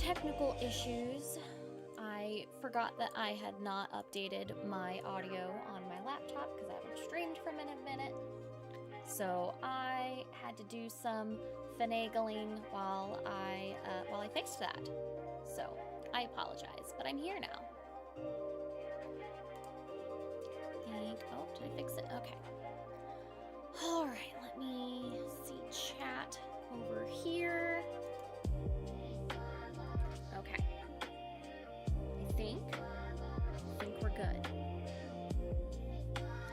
technical issues. I forgot that I had not updated my audio on my laptop because I haven't streamed for a minute. So I had to do some finagling while I fixed that. So I apologize, but I'm here now. Oh, did I fix it? Okay. All right, let me see chat over here. Okay. I think we're good.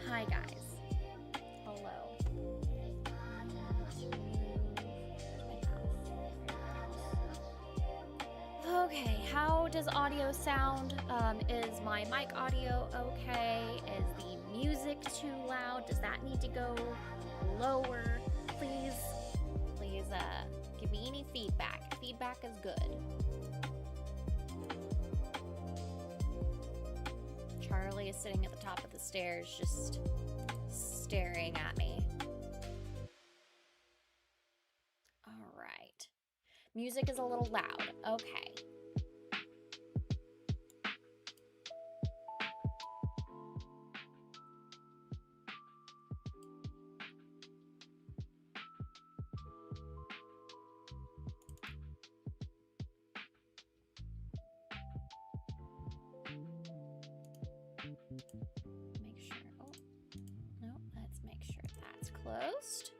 Hi guys. Hello. Okay, how does audio sound? Is my mic audio okay? Is the music too loud? Does that need to go lower? Please, give me any feedback. Feedback is good. Charlie is sitting at the top of the stairs, just staring at me. All right. Music is a little loud. Okay. Make sure. Oh, no, let's make sure that's closed.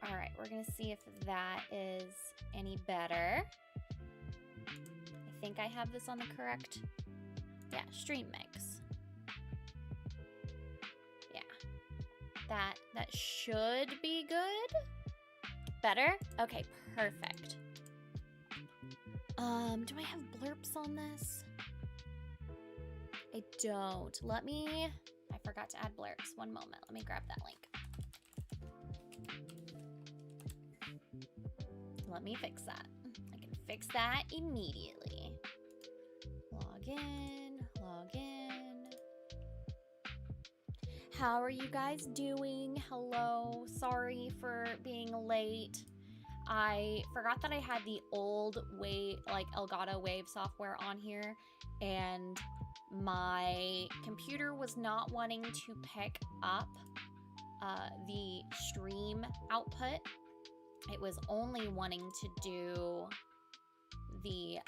All right, we're gonna see if that is any better. I think I have this on the correct, stream mix. Yeah, that should be good. Better? Okay, perfect. Do I have blurps on this? I don't. I forgot to add blurps. One moment, let me grab that link. Let me fix that. I can fix that immediately. Log in. How are you guys doing? Hello. Sorry for being late. I forgot that I had the old Elgato Wave software on here, and my computer was not wanting to pick up the stream output. It was only wanting to do the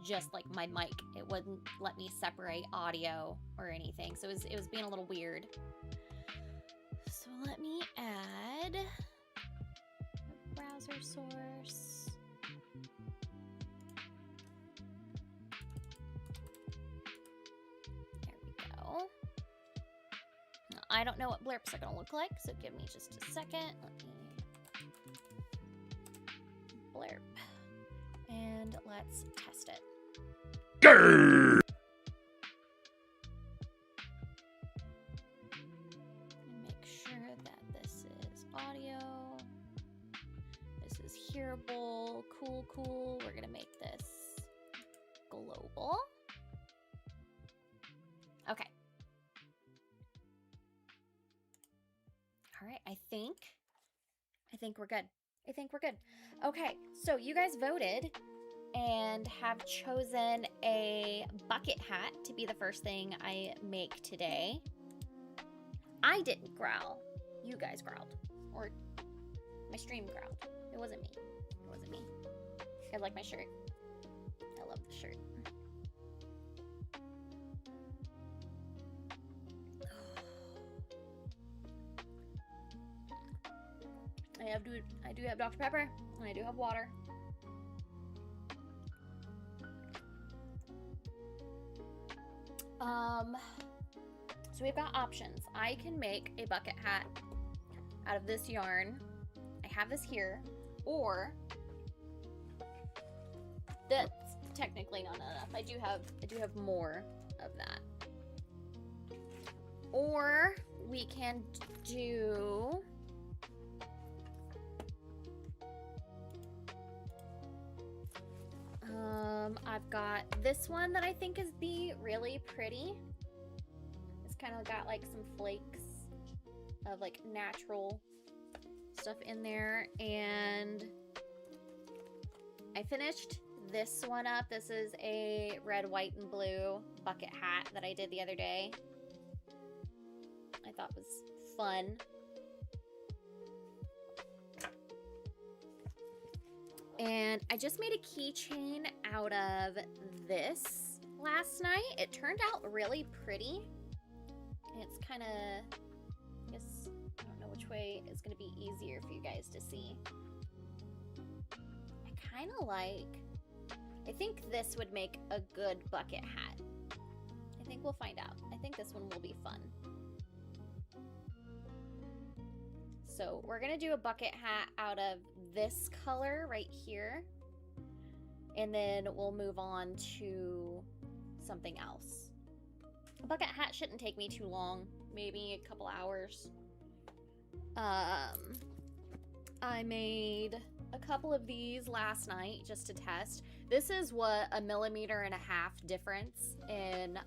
just my mic. It wouldn't let me separate audio or anything, so it was being a little weird. So let me add a browser source. There we go. Now, I don't know what blurps are gonna look like, so give me just a second. Let me blurp. And let's test it. Grr. Make sure that this is audio. This is hearable. Cool. We're gonna make this global. Okay. All right, I think we're good. Okay, so you guys voted and have chosen a bucket hat to be the first thing I make today. I didn't growl. You guys growled. Or my stream growled. It wasn't me. You guys like my shirt? I love the shirt. I do have Dr. Pepper, and I do have water. So we've got options. I can make a bucket hat out of this yarn. I have this here, or that's technically not enough. I do have more of that. Or we can do I've got this one that I think is really pretty. It's kind of got like some flakes of like natural stuff in there, and I finished this one up. This is a red, white, and blue bucket hat that I did the other day. I thought was fun. And I just made a keychain out of this last night. It turned out really pretty. It's kind of, I guess, I don't know which way is going to be easier for you guys to see. I kind of like, I think this would make a good bucket hat. I think we'll find out. I think this one will be fun. So we're going to do a bucket hat out of this color right here. And then we'll move on to something else. A bucket hat shouldn't take me too long, maybe a couple hours. I made a couple of these last night just to test. This is what 1.5 millimeters difference in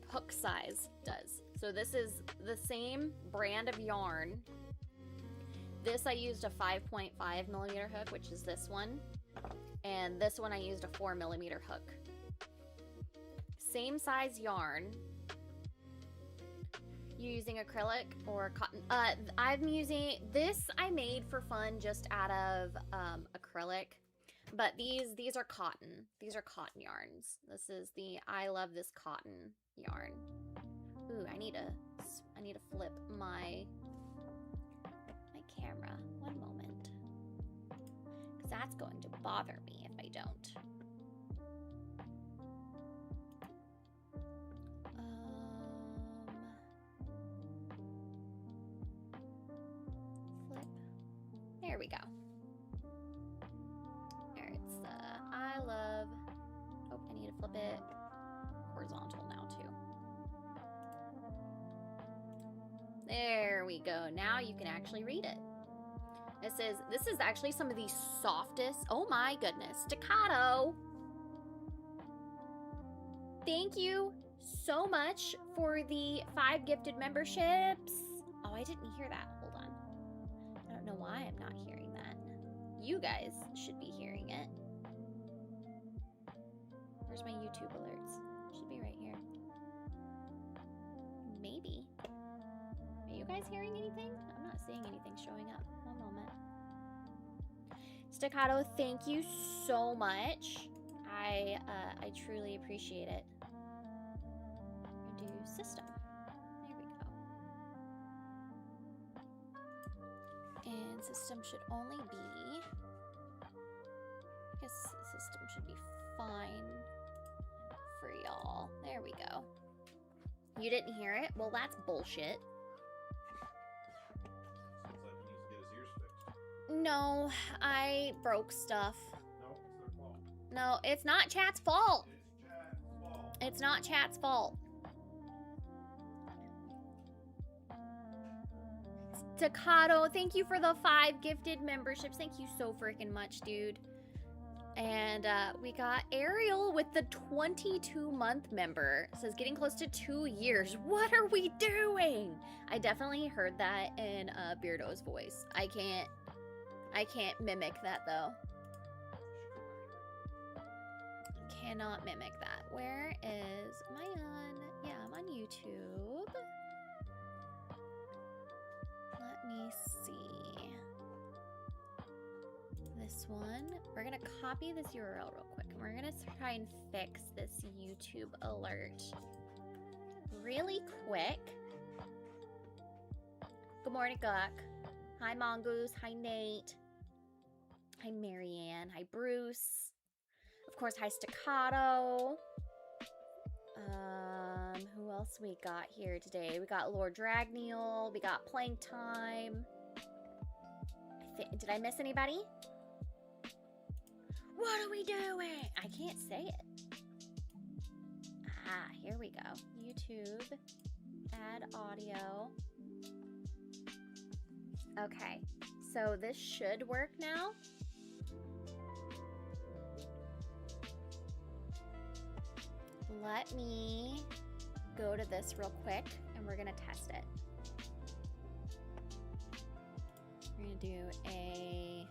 hook size does. So this is the same brand of yarn. This I used a 5.5 millimeter hook, which is this one. And this one I used a 4 millimeter hook. Same size yarn. You using acrylic or cotton? I'm using this. I made for fun just out of acrylic, but these are cotton. These are cotton yarns. This is the I love this cotton yarn. Ooh, I need to flip my camera. One moment, because that's going to bother me if I don't. Flip. There we go. There, it's the I love. Oh, I need to flip it horizontal now too. There we go. Now you can actually read it. This is actually some of the softest. Oh my goodness. Staccato. Thank you so much for the 5 gifted memberships. Oh, I didn't hear that. Hold on. I don't know why I'm not hearing that. You guys should be hearing it. Where's my YouTube alerts? Should be right here. Maybe. Are you guys hearing anything? I'm not seeing anything showing up. One moment. Staccato, thank you so much. I truly appreciate it. I'm gonna do system. There we go. And system should only be, I guess system should be fine for y'all. There we go. You didn't hear it? Well, that's bullshit. No, I broke stuff. No, it's their fault. No, it's not chat's fault. It's chat's fault. It's not chat's fault. Staccato, thank you for the 5 gifted memberships. Thank you so freaking much, dude. And we got Ariel with the 22-month member. It says getting close to 2 years. What are we doing? I definitely heard that in Beardo's voice. I can't mimic that though. Cannot mimic that. Where is my yeah, I'm on YouTube. Let me see. This one. We're gonna copy this URL real quick. And we're gonna try and fix this YouTube alert really quick. Good morning, Guck. Hi, Mongoose. Hi, Nate. Hi, Marianne. Hi, Bruce. Of course, hi, Staccato. Who else we got here today? We got Lord Dragneal. We got Plank Time. Did I miss anybody? What are we doing? I can't say it. Ah, here we go. YouTube. Add audio. Okay, so this should work now. Let me go to this real quick and we're gonna test it. We're gonna do a...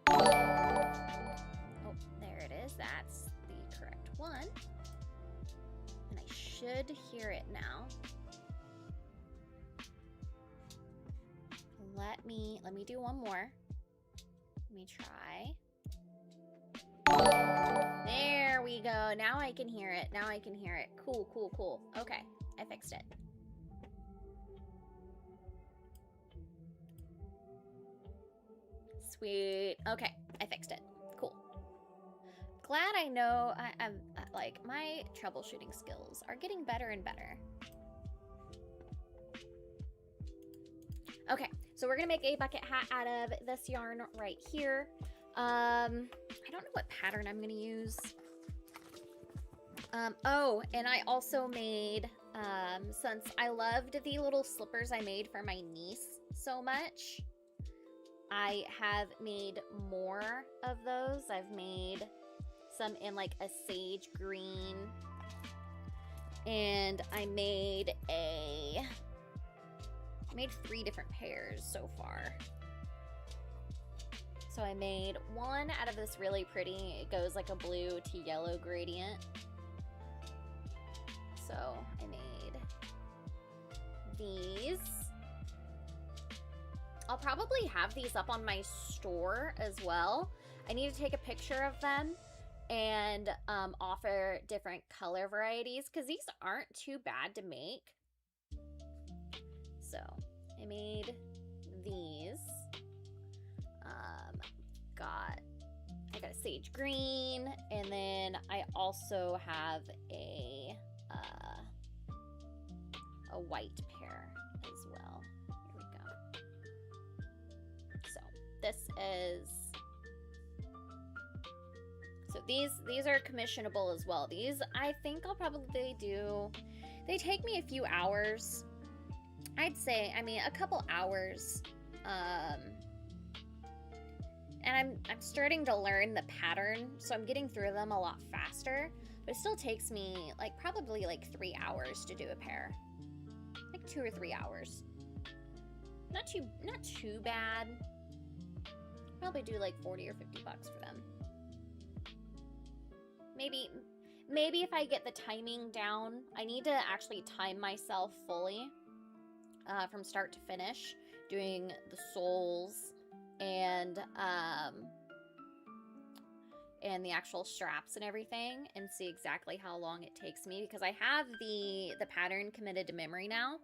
Oh, there it is. That's the correct one. And I should hear it now. Let me do one more. Let me try. There we go. Now I can hear it. Now I can hear it. Cool, cool, cool. Okay, I fixed it. Sweet. Okay, I fixed it. Cool. Glad I know I'm like my troubleshooting skills are getting better and better. Okay, so we're gonna make a bucket hat out of this yarn right here. I don't know what pattern I'm gonna use. Oh, and I also made, since I loved the little slippers I made for my niece so much, I have made more of those. I've made some in like a sage green, and I made 3 different pairs so far. So I made one out of this really pretty, it goes like a blue to yellow gradient. So I made these. I'll probably have these up on my store as well. I need to take a picture of them and offer different color varieties because these aren't too bad to make. So I made these. I got a sage green, and then I also have a white pair as well. Here we go. So this is, so these are commissionable as well. These I think I'll probably do. They take me a few hours. I'd say, I mean, a couple hours. And I'm starting to learn the pattern, so I'm getting through them a lot faster. But it still takes me like probably like 3 hours to do a pair, like 2 or 3 hours. Not too bad. Probably do like 40 or 50 bucks for them. Maybe if I get the timing down. I need to actually time myself fully from start to finish, doing the soles and the actual straps and everything, and see exactly how long it takes me, because I have the pattern committed to memory now.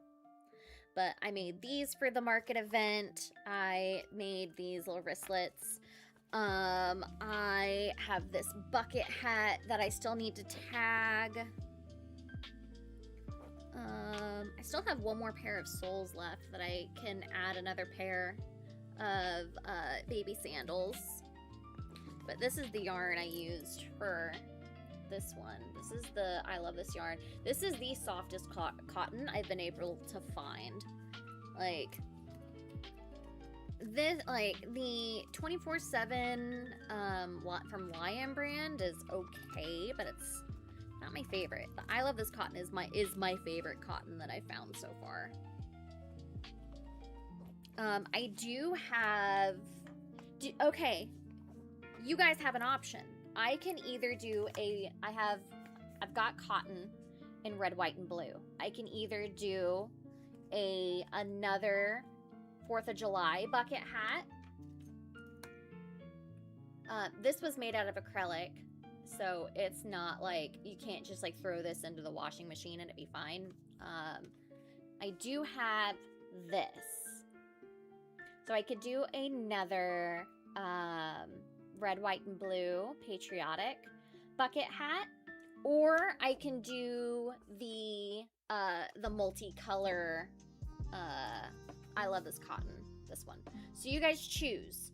But I made these for the market event. I made these little wristlets. I have this bucket hat that I still need to tag. I still have one more pair of soles left that I can add another pair of baby sandals. But this is the yarn I used for this one. This is the, I love this yarn. This is the softest cotton I've been able to find. Like, this, like, the 24/7 from Lion brand is okay, but it's not my favorite. The I love this cotton is my favorite cotton that I found so far. I do have, okay, you guys have an option. I can either do I've got cotton in red, white, and blue. I can either do another 4th of July bucket hat. This was made out of acrylic, so it's not like, you can't just like throw this into the washing machine and it'd be fine. I do have this. So I could do another red, white, and blue patriotic bucket hat, or I can do the multicolor. I love this cotton, this one. So you guys choose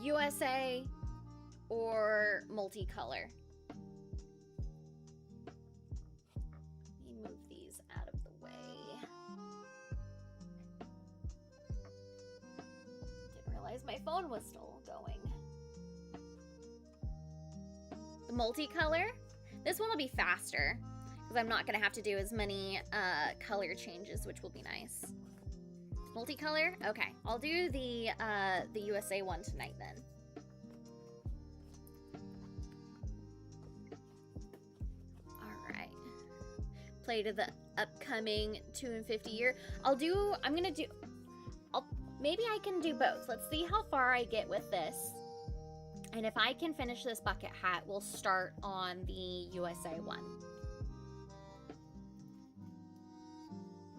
USA or multicolor. Let me move these out of the way. Didn't realize my phone was still going. The multicolor, this one will be faster. because I'm not going to have to do as many color changes, which will be nice. Multicolor? Okay, I'll do the USA one tonight then. Alright. Play to the upcoming 2 and 50 year. Maybe I can do both. Let's see how far I get with this. And if I can finish this bucket hat, we'll start on the USA one.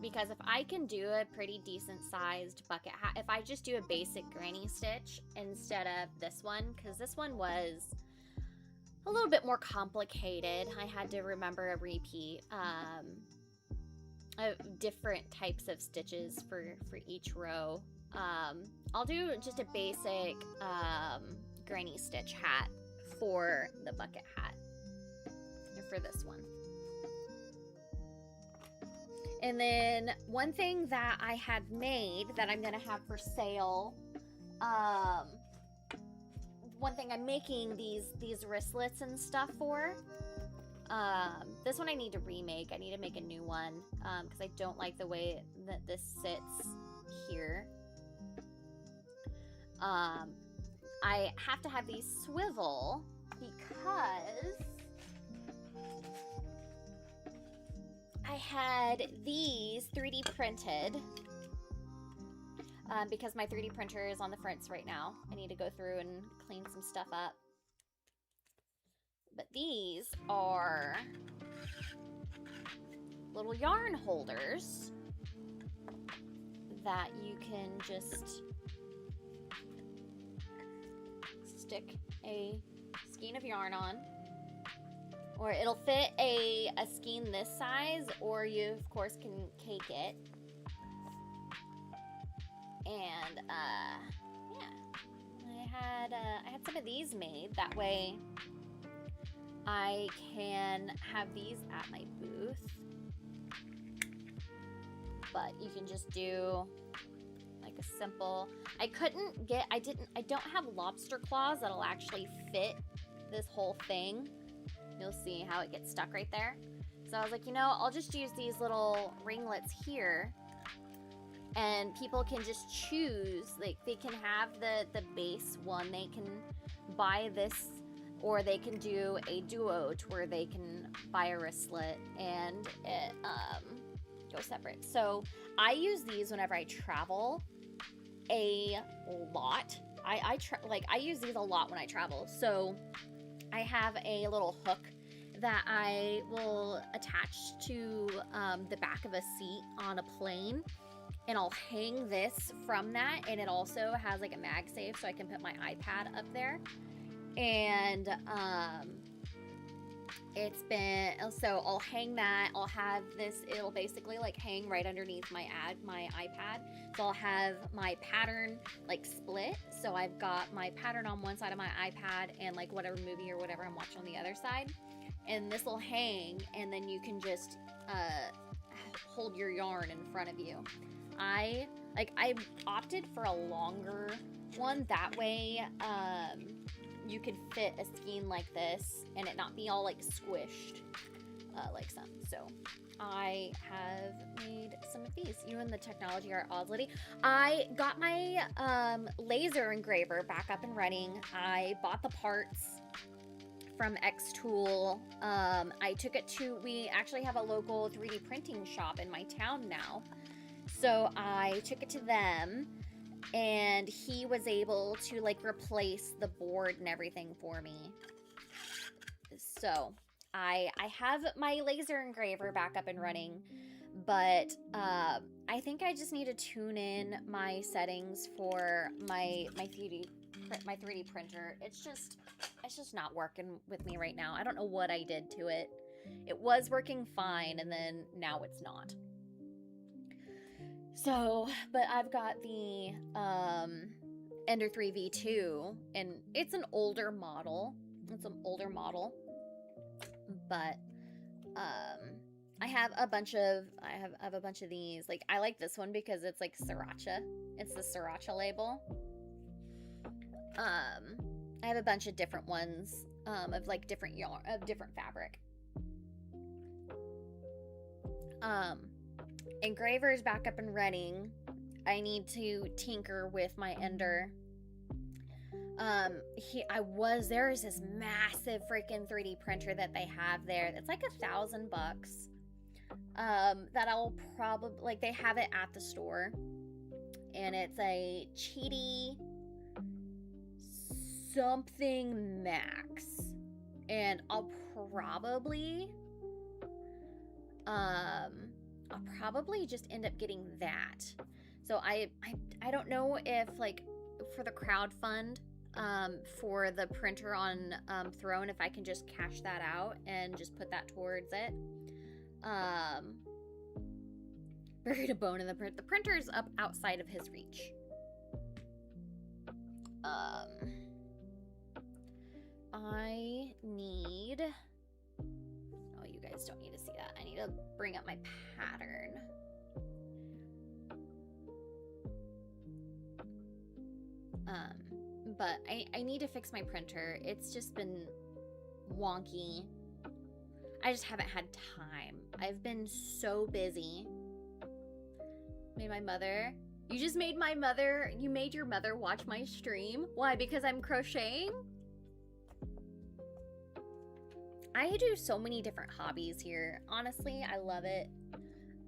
Because if I can do a pretty decent sized bucket hat, if I just do a basic granny stitch instead of this one, because this one was a little bit more complicated. I had to remember a repeat, different types of stitches for each row. I'll do just a basic granny stitch hat for the bucket hat, or for this one. And then one thing that I had made that I'm gonna have for sale, one thing I'm making these wristlets and stuff for. This one I need to remake. I need to make a new one because I don't like the way that this sits here. I have to have these swivel because I had these 3D printed because my 3D printer is on the fritz right now. I need to go through and clean some stuff up. But these are little yarn holders that you can just stick a skein of yarn on, or it'll fit a skein this size, or you of course can cake it. And yeah, I had some of these made. That way I can have these at my booth. But you can just do like a simple, I don't have lobster claws that'll actually fit this whole thing. You'll see how it gets stuck right there. So I was like, you know, I'll just use these little ringlets here, and people can just choose. Like, they can have the base one, they can buy this, or they can do a duo to where they can buy a wristlet and it go separate. So I use these whenever I travel a lot. I use these a lot when I travel. So I have a little hook that I will attach to the back of a seat on a plane, and I'll hang this from that, and it also has like a MagSafe, so I can put my iPad up there. And so I'll hang that. I'll have this, it'll basically like hang right underneath my iPad. So I'll have my pattern like split. So I've got my pattern on one side of my iPad and like whatever movie or whatever I'm watching on the other side. And this will hang, and then you can just hold your yarn in front of you. I opted for a longer one. That way, you could fit a skein like this and it not be all like squished like some. So I have made some of these. You and the technology are odds lady. I got my laser engraver back up and running. I bought the parts from X-Tool. I took it to, we actually have a local 3D printing shop in my town now. So I took it to them, and he was able to like replace the board and everything for me. So I have my laser engraver back up and running, but I think I just need to tune in my settings for my 3D printer. It's just not working with me right now. I don't know what I did to it. It was working fine, and then now it's not. So, but I've got the Ender 3 V2, and it's an older model. But I have a bunch of these. Like, I like this one because it's like sriracha. It's the sriracha label. I have a bunch of different ones of like different yarn, of different fabric. Engraver's back up and running. I need to tinker with my Ender. There is this massive freaking 3D printer that they have there that's like $1,000. That I'll probably, like, they have it at the store. And it's a Cheaty something max. And I'll probably just end up getting that. So I don't know if, like, for the crowd fund, for the printer on Throne, if I can just cash that out and just put that towards it. Buried a bone in the print. The printer's up outside of his reach. I need... Oh, you guys don't need to see that. I need to bring up my pattern. But I need to fix my printer. It's just been wonky. I just haven't had time. I've been so busy. Made my mother. You just made my mother. You made your mother watch my stream. Why? Because I'm crocheting? I do so many different hobbies here. Honestly, I love it.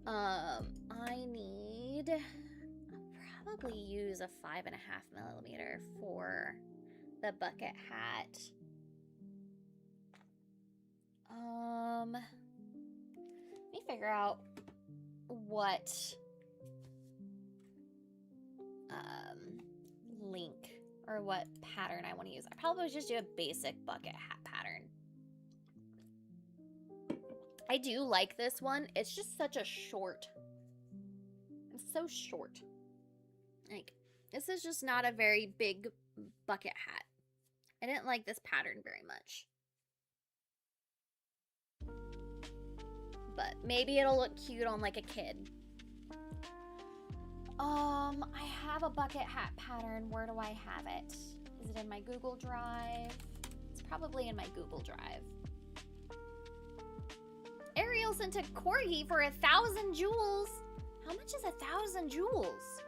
I need... I'll probably use a 5.5 millimeter for the bucket hat. Let me figure out what link or what pattern I want to use. I probably just do a basic bucket hat pattern. I do like this one. It's just such a short. It's so short. Like, this is just not a very big bucket hat. I didn't like this pattern very much. But maybe it'll look cute on, like, a kid. I have a bucket hat pattern. Where do I have it? Is it in my Google Drive? It's probably in my Google Drive. Ariel sent a corgi for 1,000 jewels. How much is 1,000 jewels?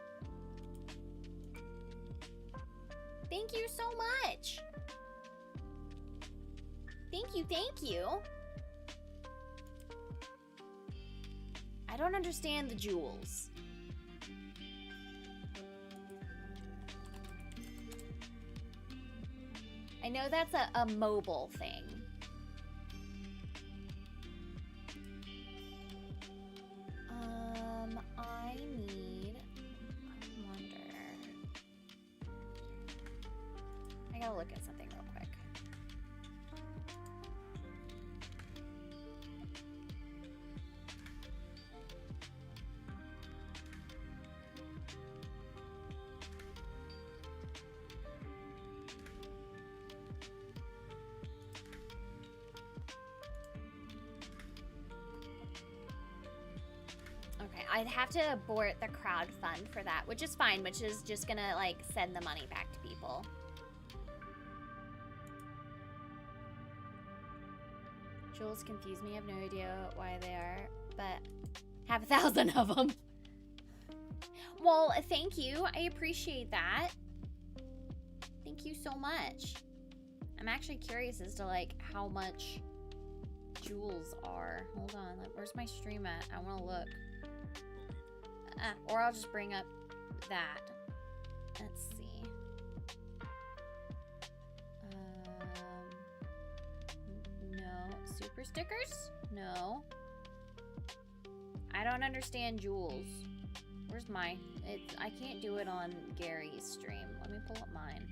Thank you so much. Thank you, thank you. I don't understand the jewels. I know that's a mobile thing. I need... I wonder... I gotta look at something real quick. Okay, I'd have to abort the crowd fund for that, which is fine, which is just gonna, like, send the money back to people. Jewels confuse me. I have no idea why they are, but have 1,000 of them. Well, thank you. I appreciate that. Thank you so much. I'm actually curious as to, like, how much jewels are. Hold on. Where's my stream at? I want to look. Or I'll just bring up that. Let's see. No. Super stickers? No. I don't understand jewels. Where's my... I can't do it on Gary's stream. Let me pull up mine.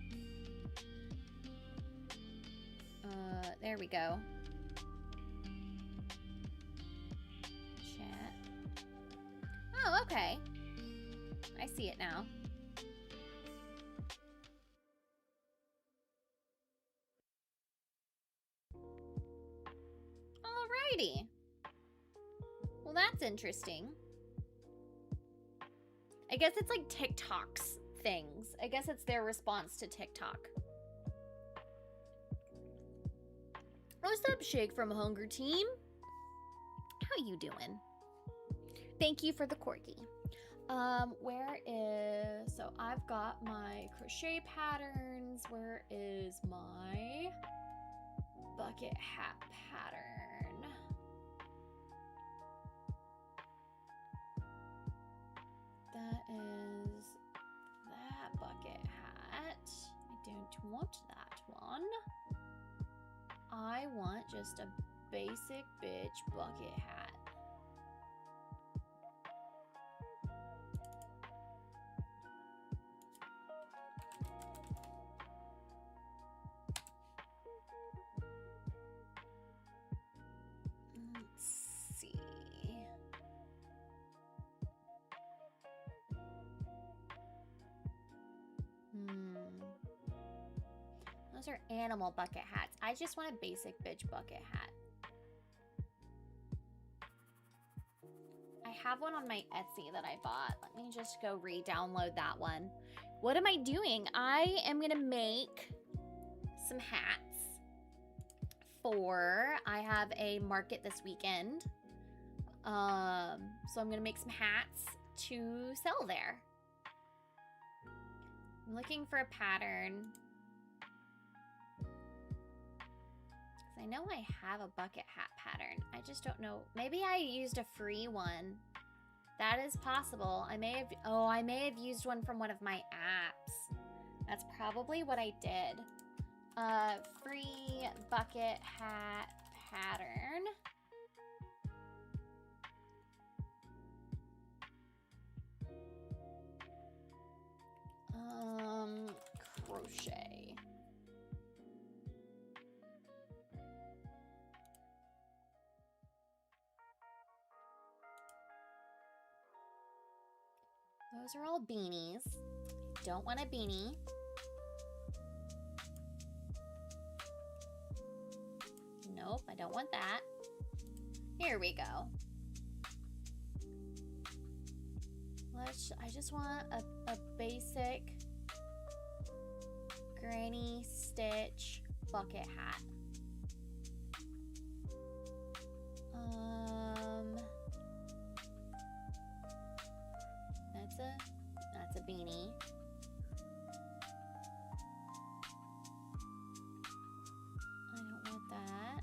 There we go. Chat. Oh, okay. I see it now. Alrighty. Well, that's interesting. I guess it's like TikTok's things. I guess it's their response to TikTok. What's up, Shake from Hunger Team? How you doing? Thank you for the corgi. Where is, so I've got my crochet patterns. Where is my bucket hat pattern? That is that bucket hat. I don't want that one. I want just a basic bitch bucket hat. Let's see. Those are animal bucket hats. I just want a basic bitch bucket hat. I have one on my Etsy that I bought. Let me just go re-download that one. What am I doing? I am gonna make some hats for, I have a market this weekend. So I'm gonna make some hats to sell there. I'm looking for a pattern. I know I have a bucket hat pattern. I just don't know. Maybe I used a free one. That is possible. I may have used one from one of my apps. That's probably what I did. Free bucket hat pattern. Crochet. Those are all beanies. I don't want a beanie. Nope, I don't want that. Here we go. I just want a basic granny stitch bucket hat. That's a beanie. I don't want that.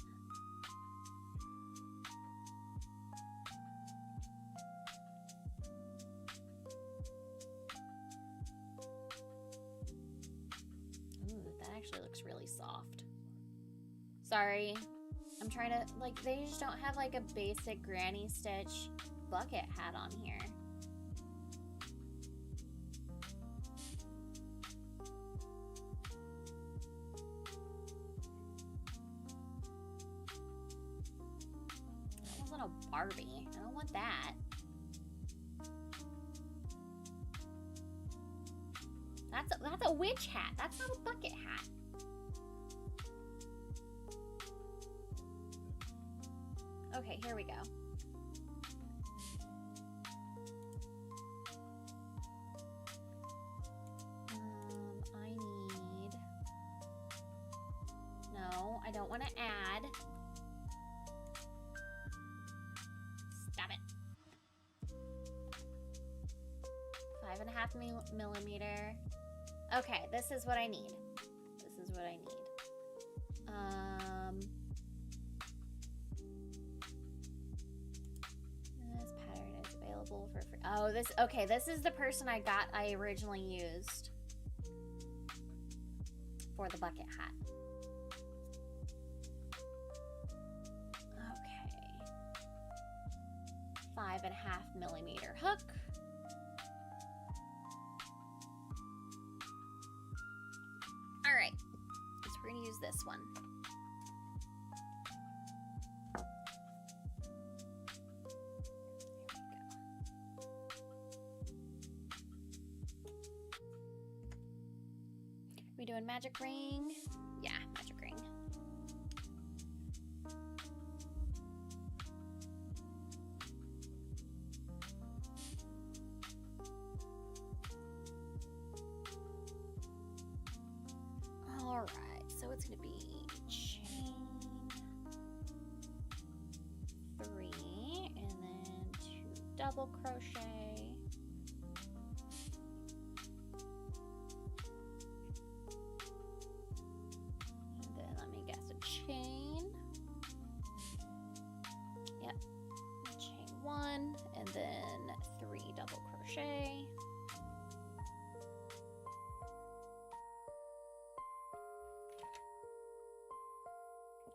Ooh, that actually looks really soft. Sorry. I'm trying to, like, they just don't have like a basic granny stitch bucket hat on here. That wasn't a Barbie. I don't want that. That's a witch hat. That's not a bucket hat. Okay, here we go. I need... No, I don't want to add. Stop it. 5.5 millimeter. Okay, this is what I need. This is what I need. This pattern is available for free. Oh, okay, this is the person I originally used for the bucket hat. Okay. 5.5 millimeter hook. All right, so we're gonna use this one. We doing magic ring? Yeah, magic ring. All right, so it's gonna be chain 3 and then 2 double then 3 double crochet.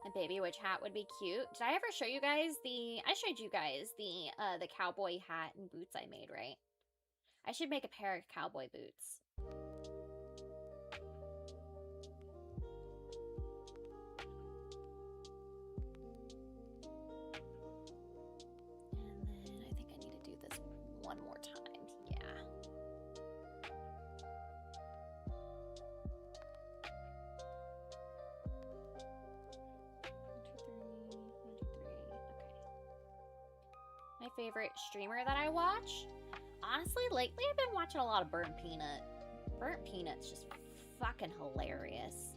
A baby witch hat would be cute. Did I ever show you guys I showed you guys the cowboy hat and boots I made, right? I should make a pair of cowboy boots. And then I think I need to do this one more time. Yeah. My favorite streamer that I watch? Honestly, lately I've been watching a lot of Burnt Peanut. Burnt Peanut's just fucking hilarious.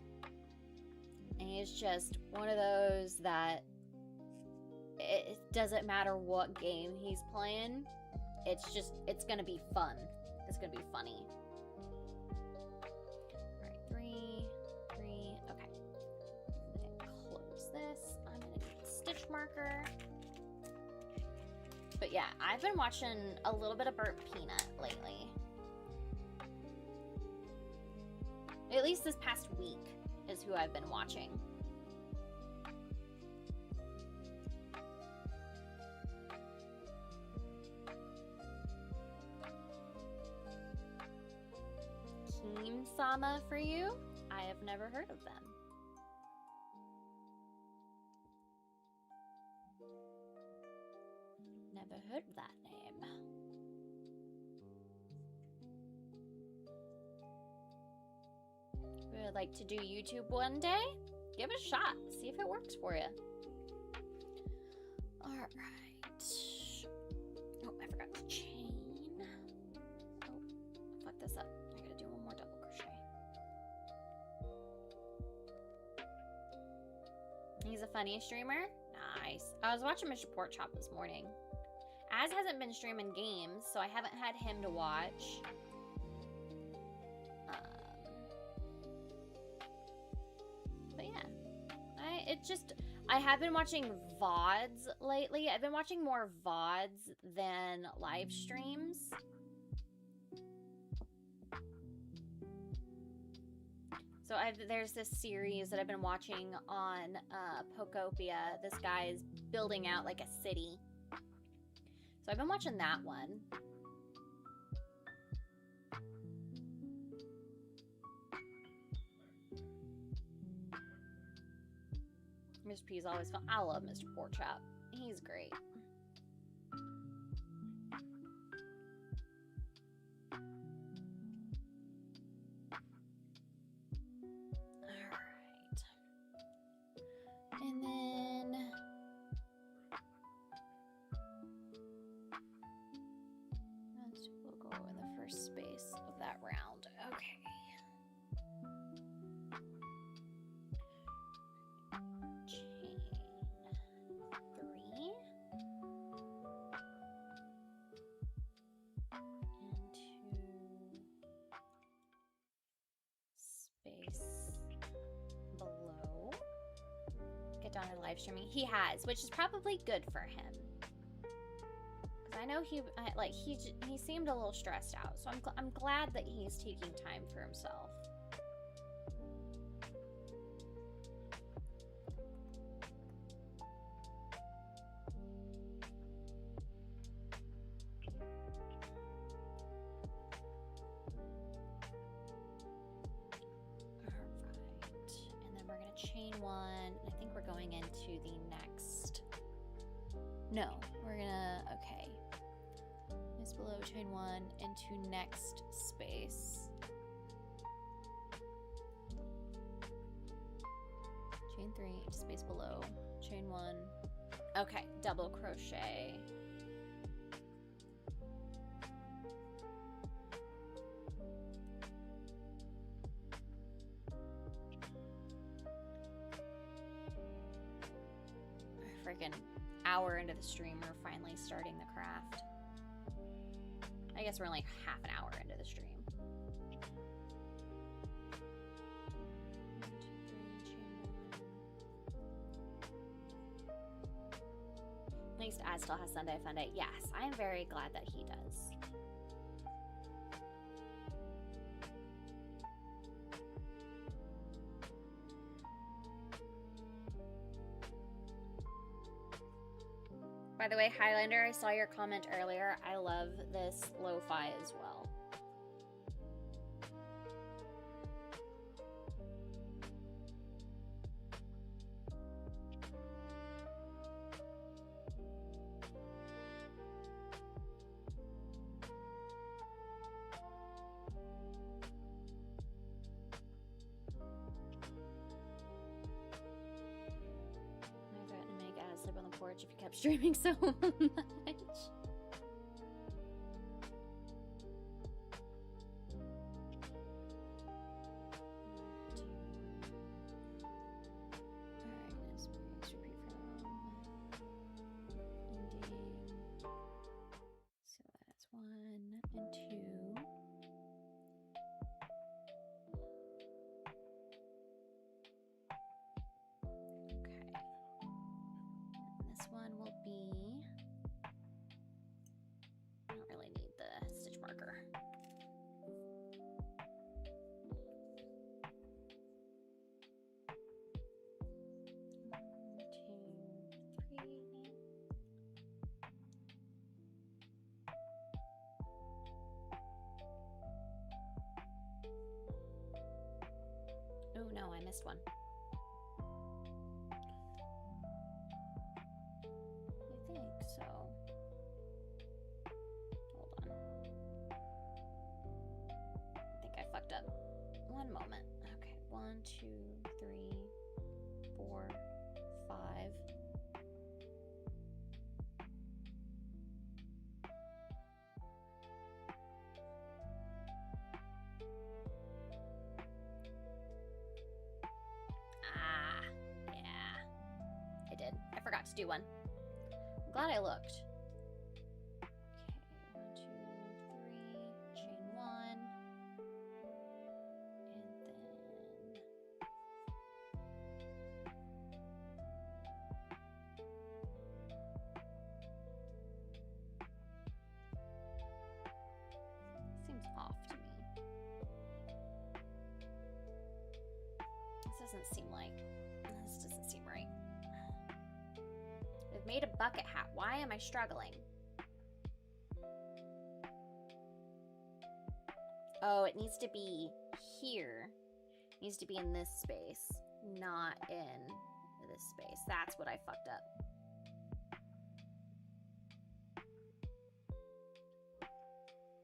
And he's just one of those that it doesn't matter what game he's playing. It's gonna be fun. It's gonna be funny. Alright, 3, okay. I'm gonna close this. I'm gonna need a stitch marker. But yeah, I've been watching a little bit of Burnt Peanut lately. At least this past week is who I've been watching. Keem Sama for you? I have never heard of them. Never heard of that name. Would like to do YouTube one day? Give it a shot. See if it works for you. Alright. Oh, I forgot to chain. Oh, I fucked this up. I gotta do one more double crochet. He's a funny streamer? Nice. I was watching Mr. Pork Chop this morning. Az hasn't been streaming games, so I haven't had him to watch. But yeah, I have been watching VODs lately. I've been watching more VODs than live streams. So there's this series that I've been watching on Pokopia. This guy is building out like a city. So I've been watching that one. Mr. P is always fun. I love Mr. Pork Chop. He's great. Alright. And then... we'll go in the first space of that round. Okay. Chain 3 into space below. Get down to live streaming. He has, which is probably good for him. I know he seemed a little stressed out, so I'm glad that he's taking time for himself. Alright, and then we're gonna chain 1. I think we're going into the next. No, we're gonna, okay. Space below, chain 1 into next space. Chain 3 into space below, chain 1. Okay, double crochet. Freaking hour into the stream, we're finally starting the craft. I guess we're like half an hour into the stream. 1, 2, 3, chain 1. least Ad still has Sunday Funday. Yes, I am very glad that he does. By the way, Highlander, I saw your comment earlier. I love this lo-fi as well. Sleep on the porch if you kept streaming so much. So that's 1 and 2. This one will be, I don't really need the stitch marker. One, two, three. Oh no, I missed one. So, hold on. I think I fucked up. One moment. Okay, 1, 2, 3, 4, 5. Ah, yeah. I did. I forgot to do one. Glad I looked. Okay, 1, 2, 3, chain 1, and then seems off to me. This doesn't seem right. I've made a bucket hat. Why am I struggling? Oh, it needs to be here. It needs to be in this space, not in this space. That's what I fucked up.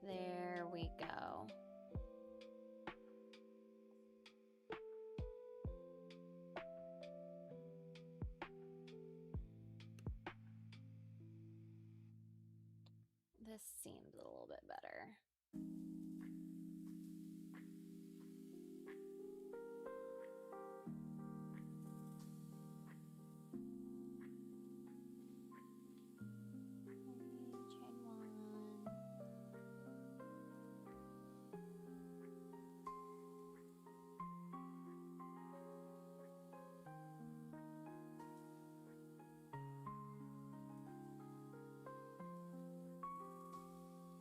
There we go. This seems a little bit better. Chain 1.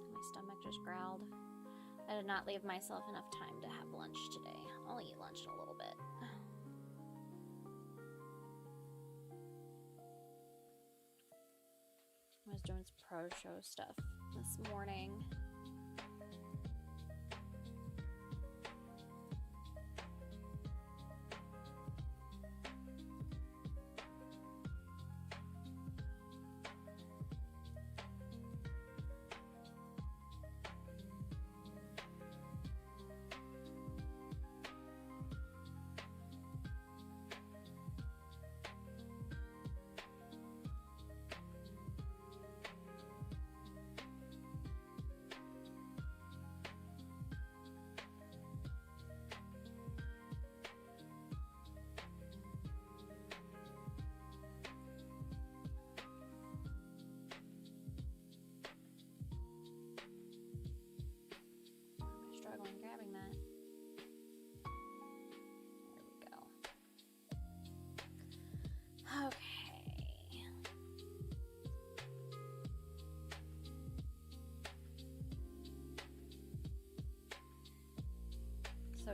My stomach just growled. I did not leave myself enough time to have lunch today. I'll eat lunch in a little bit. I was doing some pro show stuff this morning.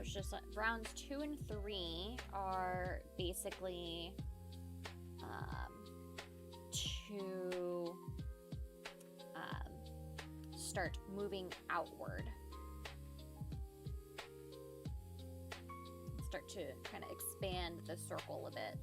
it's just rounds 2 and 3 are basically to start moving outward. Start to kind of expand the circle a bit.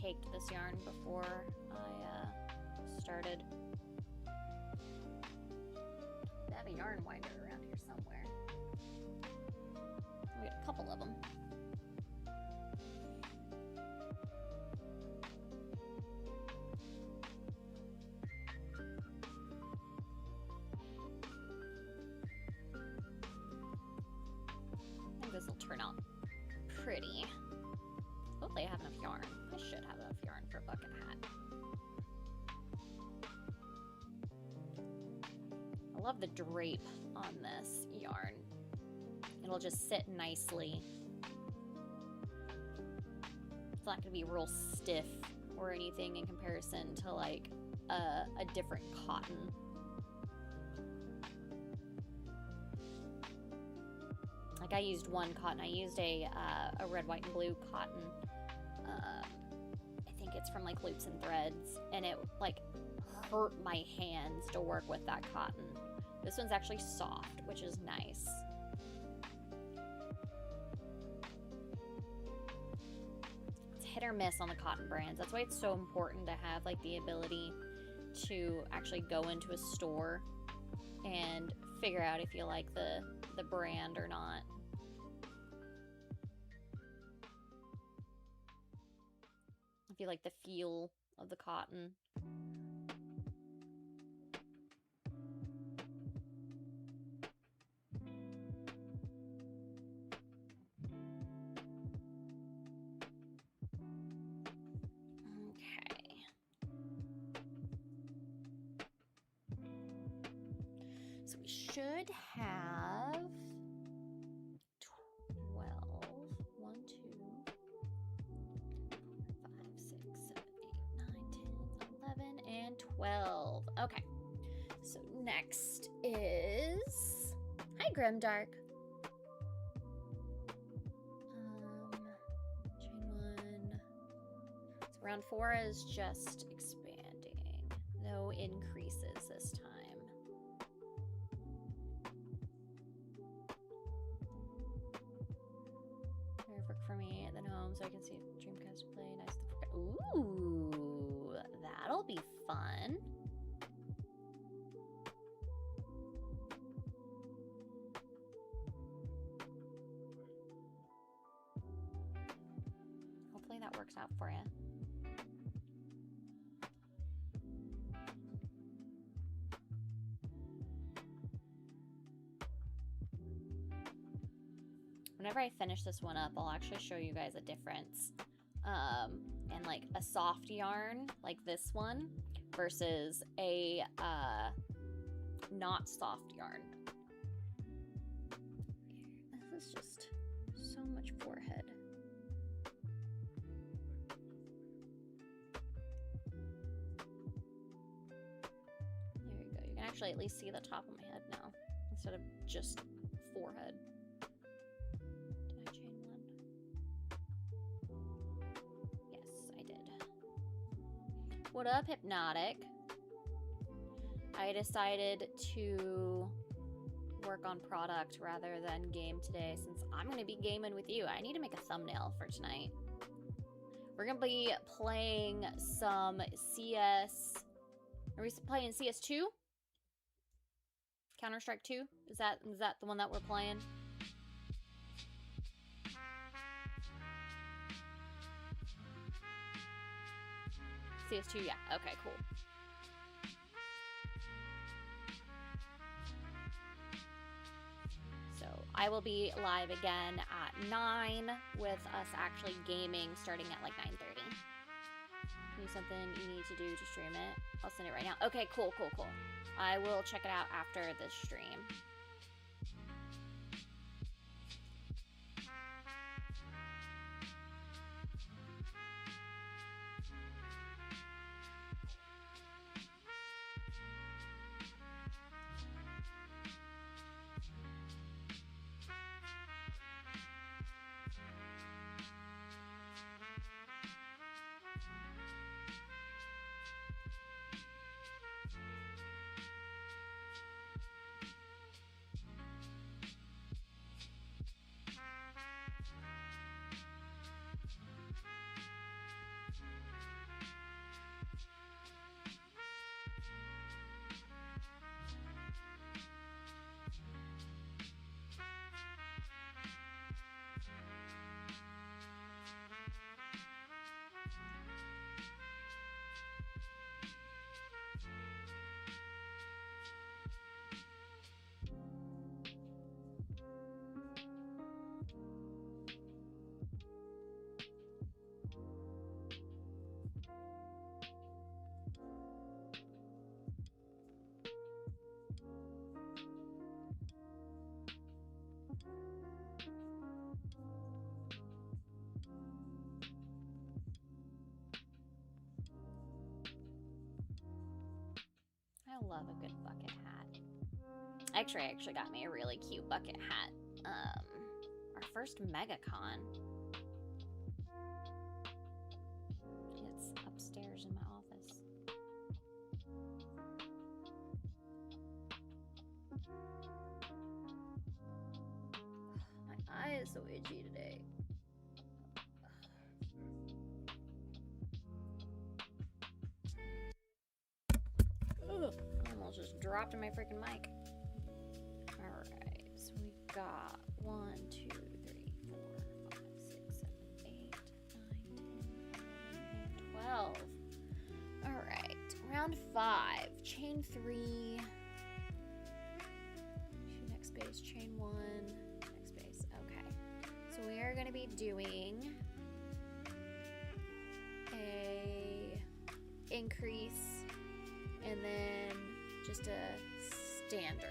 Caked this yarn before I started. I have a yarn winder around here somewhere. We got a couple of them. I think this will turn out pretty. Hopefully I have enough yarn. I should have enough yarn for a bucket hat. I love the drape on this yarn. It'll just sit nicely. It's not gonna be real stiff or anything in comparison to like a different cotton. Like I used one cotton. I used a red, white, and blue cotton. I think it's from like Loops and Threads, and it like hurt my hands to work with that cotton. This one's actually soft, which is nice. It's hit or miss on the cotton brands. That's why it's so important to have like the ability to actually go into a store and figure out if you like the brand or not. If you like the feel of the cotton. Okay. So we should have 12. 1, 2, 5, 6, 7, 8, 9, 10, 11, and 12. Okay. So next is... Hi, Grimdark. Chain 1. So round 4 is just expanding. No increases this time. Work for me at the home so I can see Dreamcast play. Nice. Ooh, that'll be fun. Hopefully that works out for you. Whenever I finish this one up, I'll actually show you guys a difference. And like a soft yarn like this one versus a not soft yarn. This is just much forehead. There you go. You can actually at least see the top of my head now instead of just forehead. Did I chain one? Yes, I did. What up, Hypnotic? I decided to work on product rather than game today since I'm going to be gaming with you. I need to make a thumbnail for tonight. We're going to be playing some CS. Are we playing CS2? Counter-Strike 2? Is that the one that we're playing? CS2, yeah. Okay, cool. So I will be live again at 9 with us actually gaming starting at like 9:30. Something you need to do to stream it. I'll send it right now. Okay, cool. I will check it out after the stream. I love a good bucket hat. X-Ray actually got me a really cute bucket hat. Our first MegaCon. It's upstairs in my office. My eye is so itchy today. Ugh, I almost just dropped in my freaking mic. Alright, so we got 1, 2, 3, 4, 5, 6, 7, 8, 9, 10, 11, 12. Alright, round 5. Chain 3. Next space, chain 1. Next space. Okay. So we are going to be doing a increase and then just a standard.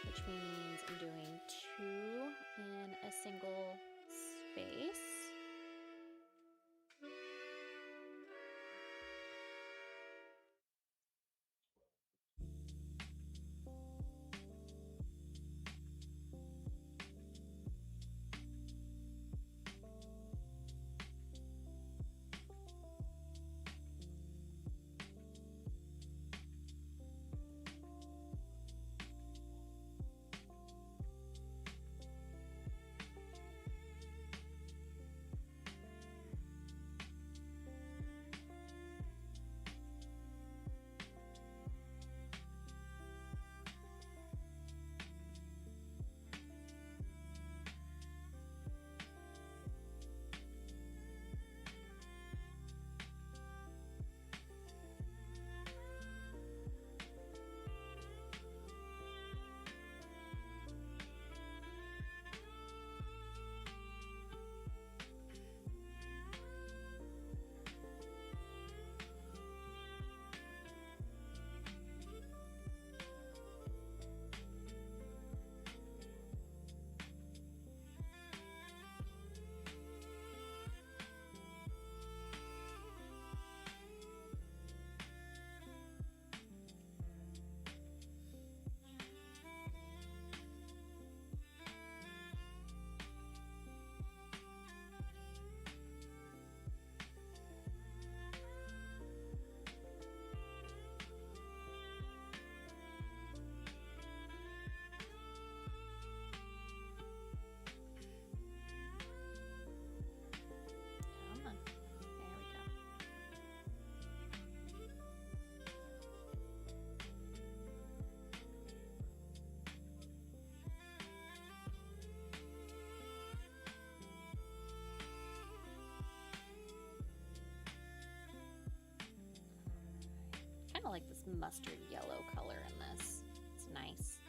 Which means I'm doing 2 in a single space. like this mustard yellow color in this. It's nice.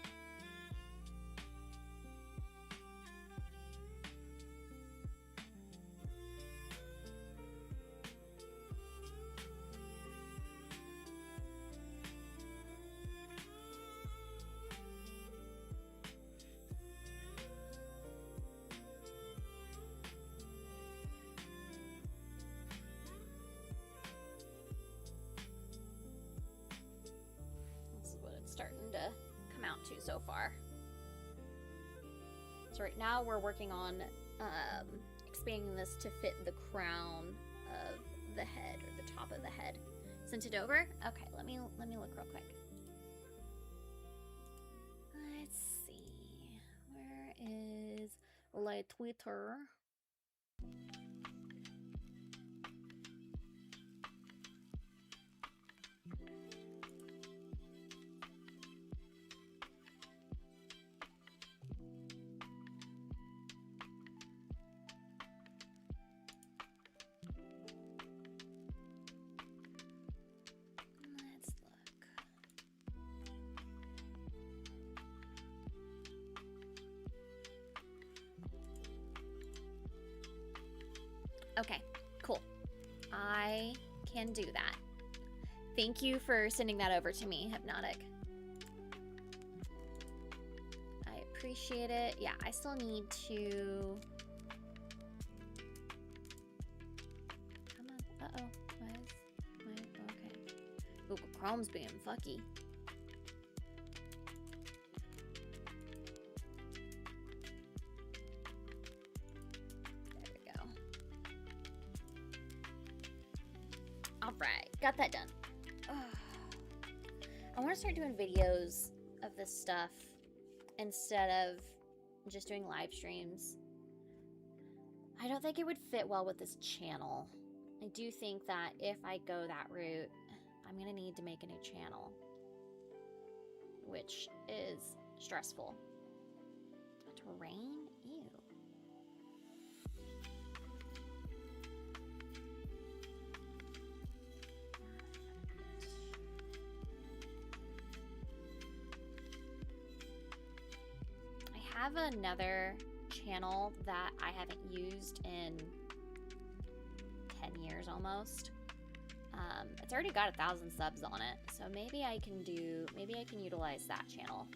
Starting to come out to so far. So right now we're working on expanding this to fit the crown of the head, or the top of the head. Sent it over? Okay, let me look real quick. Let's see. Where is my Twitter? Okay, cool. I can do that. Thank you for sending that over to me, Hypnotic. I appreciate it. Yeah, I still need to... Come on. Uh-oh. Why is... Okay. Google Chrome's being fucky. Alright, got that done. Ugh. I want to start doing videos of this stuff instead of just doing live streams. I don't think it would fit well with this channel. I do think that if I go that route, I'm going to need to make a new channel, which is stressful. Terrain? Ew. I have another channel that I haven't used in 10 years almost. It's already got 1,000 subs on it, so maybe I can utilize that channel.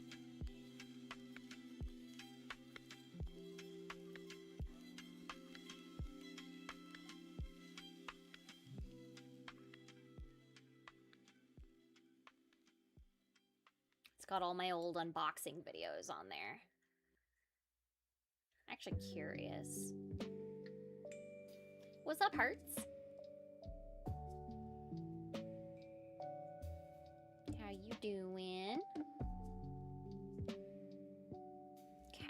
It's got all my old unboxing videos on there. Actually curious. What's up, Hearts? How you doing? Okay.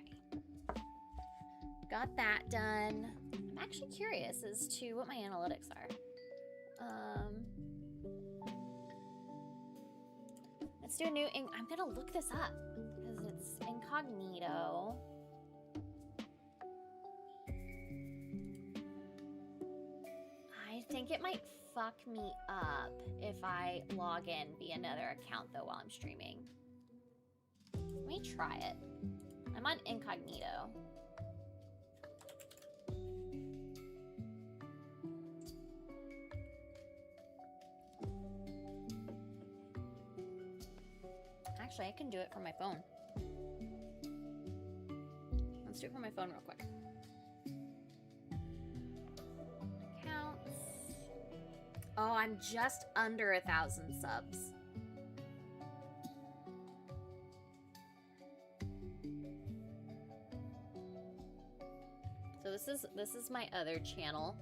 Got that done. I'm actually curious as to what my analytics are. Let's do a new... I'm gonna look this up because it's incognito. I think it might fuck me up if I log in via another account though while I'm streaming. Let me try it. I'm on incognito. Actually, I can do it from my phone. Let's do it from my phone real quick. Oh, I'm just under 1,000 subs. So this is my other channel.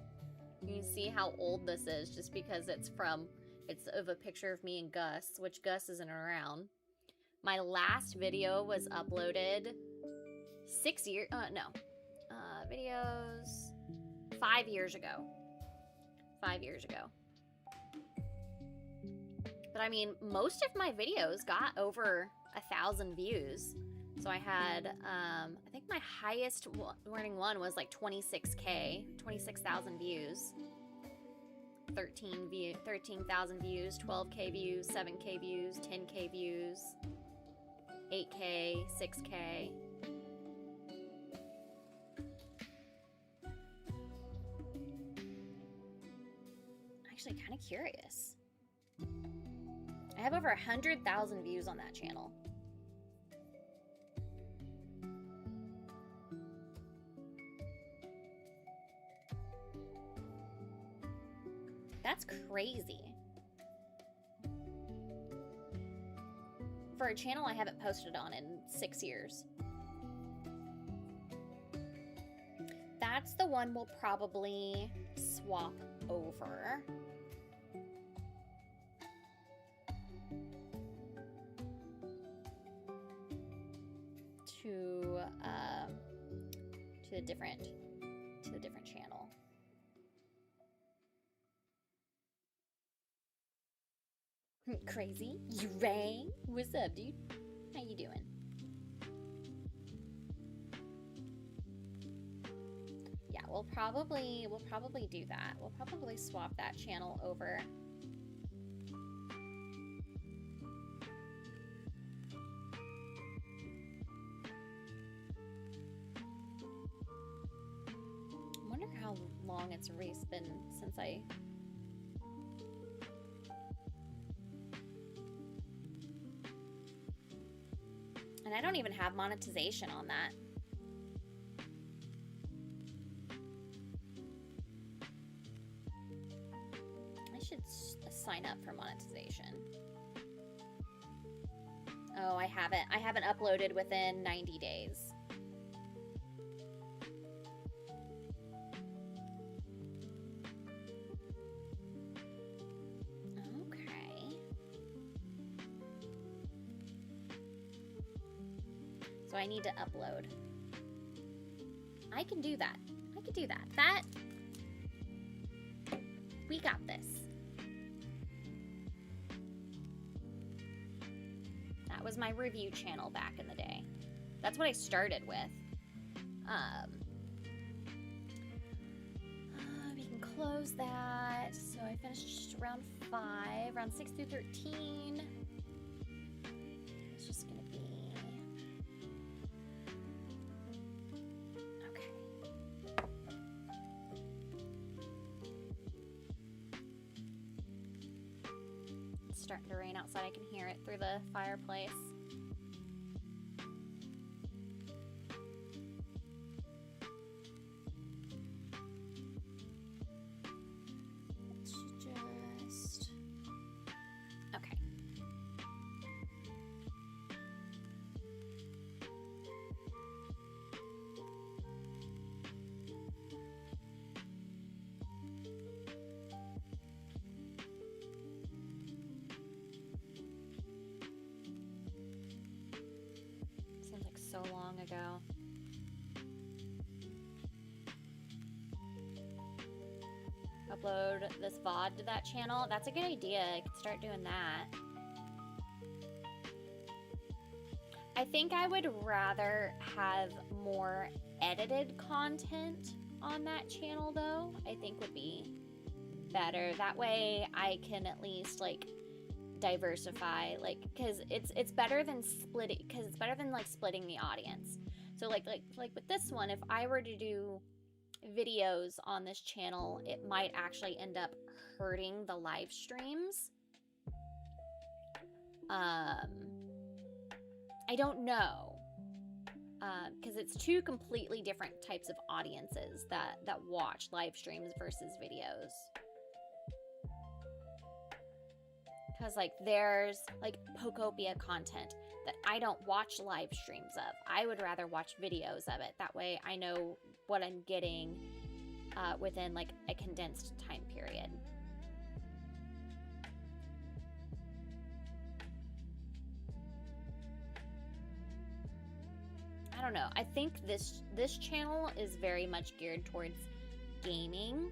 You can see how old this is just because it's of a picture of me and Gus, which Gus isn't around. My last video was uploaded 5 years ago. 5 years ago. But I mean, most of my videos got over 1,000 views. So I had, I think my highest running one was like 26,000 views. 13,000 views, 12K views, 7K views, 10K views, 8K, 6K. Actually, kind of curious. I have over 100,000 views on that channel. That's crazy. For a channel I haven't posted on in 6 years. That's the one we'll probably swap over. To a different channel. Crazy, you rang? What's up, dude? How you doing? Yeah, we'll probably do that. We'll probably swap that channel over. I wonder how long it's been since I... And I don't even have monetization on that. I should sign up for monetization. Oh, I haven't. I haven't uploaded within 90 days. I need to upload. I can do that. I can do that. We got this. That was my review channel back in the day. That's what I started with. We can close that. So I finished round 5, round 6 through 13. It's just gonna be... starting to rain outside. I can hear it through the fireplace. Just... Okay. So long ago. Upload this VOD to that channel. That's a good idea. I could start doing that. I think I would rather have more edited content on that channel though. I think would be better. That way I can at least like diversify, like, because it's better than splitting, because it's better than like splitting the audience. So like with this one, if I were to do videos on this channel, it might actually end up hurting the live streams. I don't know, because it's two completely different types of audiences that watch live streams versus videos. Because, like, there's, like, Pokopia content that I don't watch live streams of. I would rather watch videos of it. That way I know what I'm getting within, like, a condensed time period. I don't know. I think this channel is very much geared towards gaming.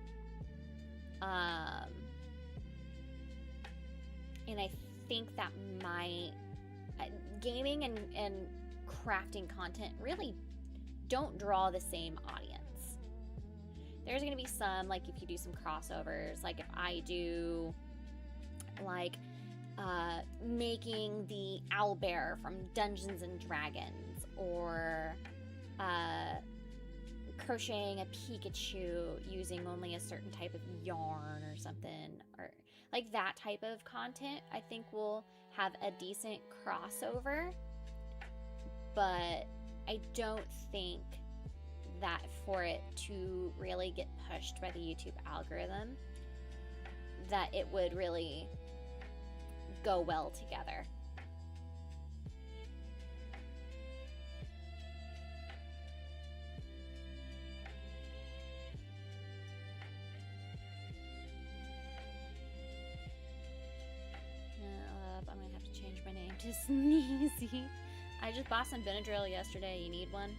And I think that my gaming and crafting content really don't draw the same audience. there's gonna be some, like if you do some crossovers, like if I do like making the owlbear from Dungeons and Dragons, or crocheting a Pikachu using only a certain type of yarn or something, or like that type of content, I think will have a decent crossover. But I don't think that for it to really get pushed by the YouTube algorithm, that it would really go well together. I'm gonna have to change my name to Sneezy. I just bought some Benadryl yesterday. You need one?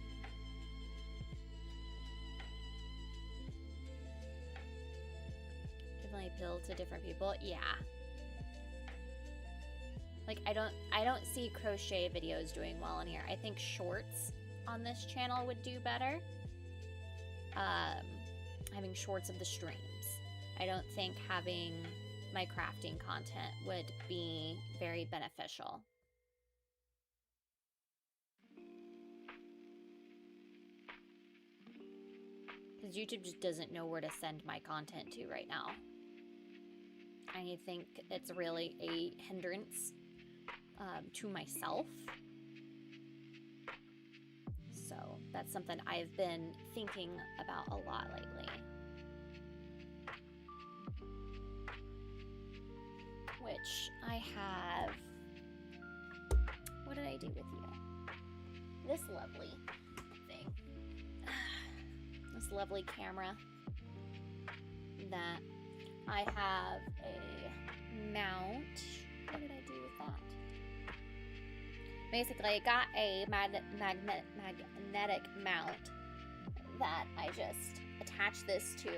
Definitely appeal to different people. Yeah. Like I don't see crochet videos doing well in here. I think shorts on this channel would do better. Having shorts of the streams. I don't think having my crafting content would be very beneficial. Because YouTube just doesn't know where to send my content to right now. I think it's really a hindrance to myself. So that's something I've been thinking about a lot lately. Which I have... What did I do with you? This lovely thing. This lovely camera that I have a mount. What did I do with that? Basically, I got a magnetic mount that I just attach this to,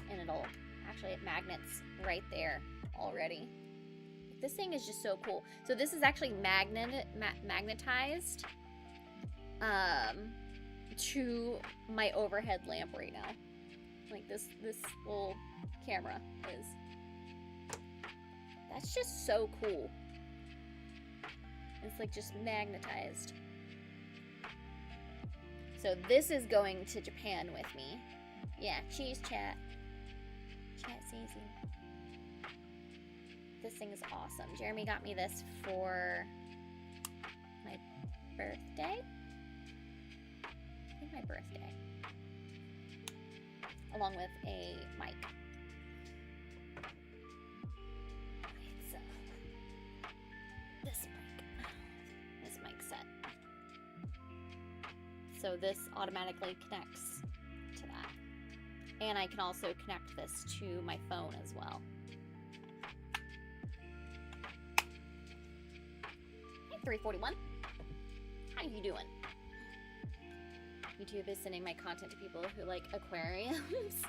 and it'll actually, it magnets right there already. This thing is just so cool. So this is actually magnetized to my overhead lamp right now. Like this little camera is. That's just so cool. It's like just magnetized. So this is going to Japan with me. Yeah, cheese chat. Chat season. This thing is awesome. Jeremy got me this for my birthday. I think my birthday. Along with a mic. It's this mic set. So this automatically connects to that. And I can also connect this to my phone as well. Hey, 341. How you doing? YouTube is sending my content to people who like aquariums.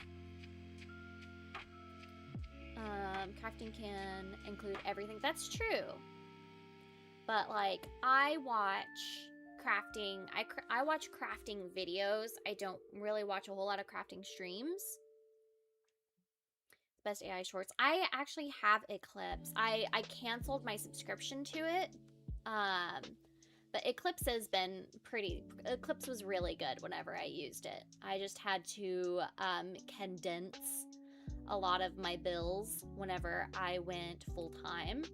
Crafting can include everything. That's true. But like, I watch crafting. I watch crafting videos. I don't really watch a whole lot of crafting streams. Best AI shorts. I actually have Eclipse. I canceled my subscription to it. But Eclipse has been Eclipse was really good whenever I used it. I just had to condense a lot of my bills whenever I went full time.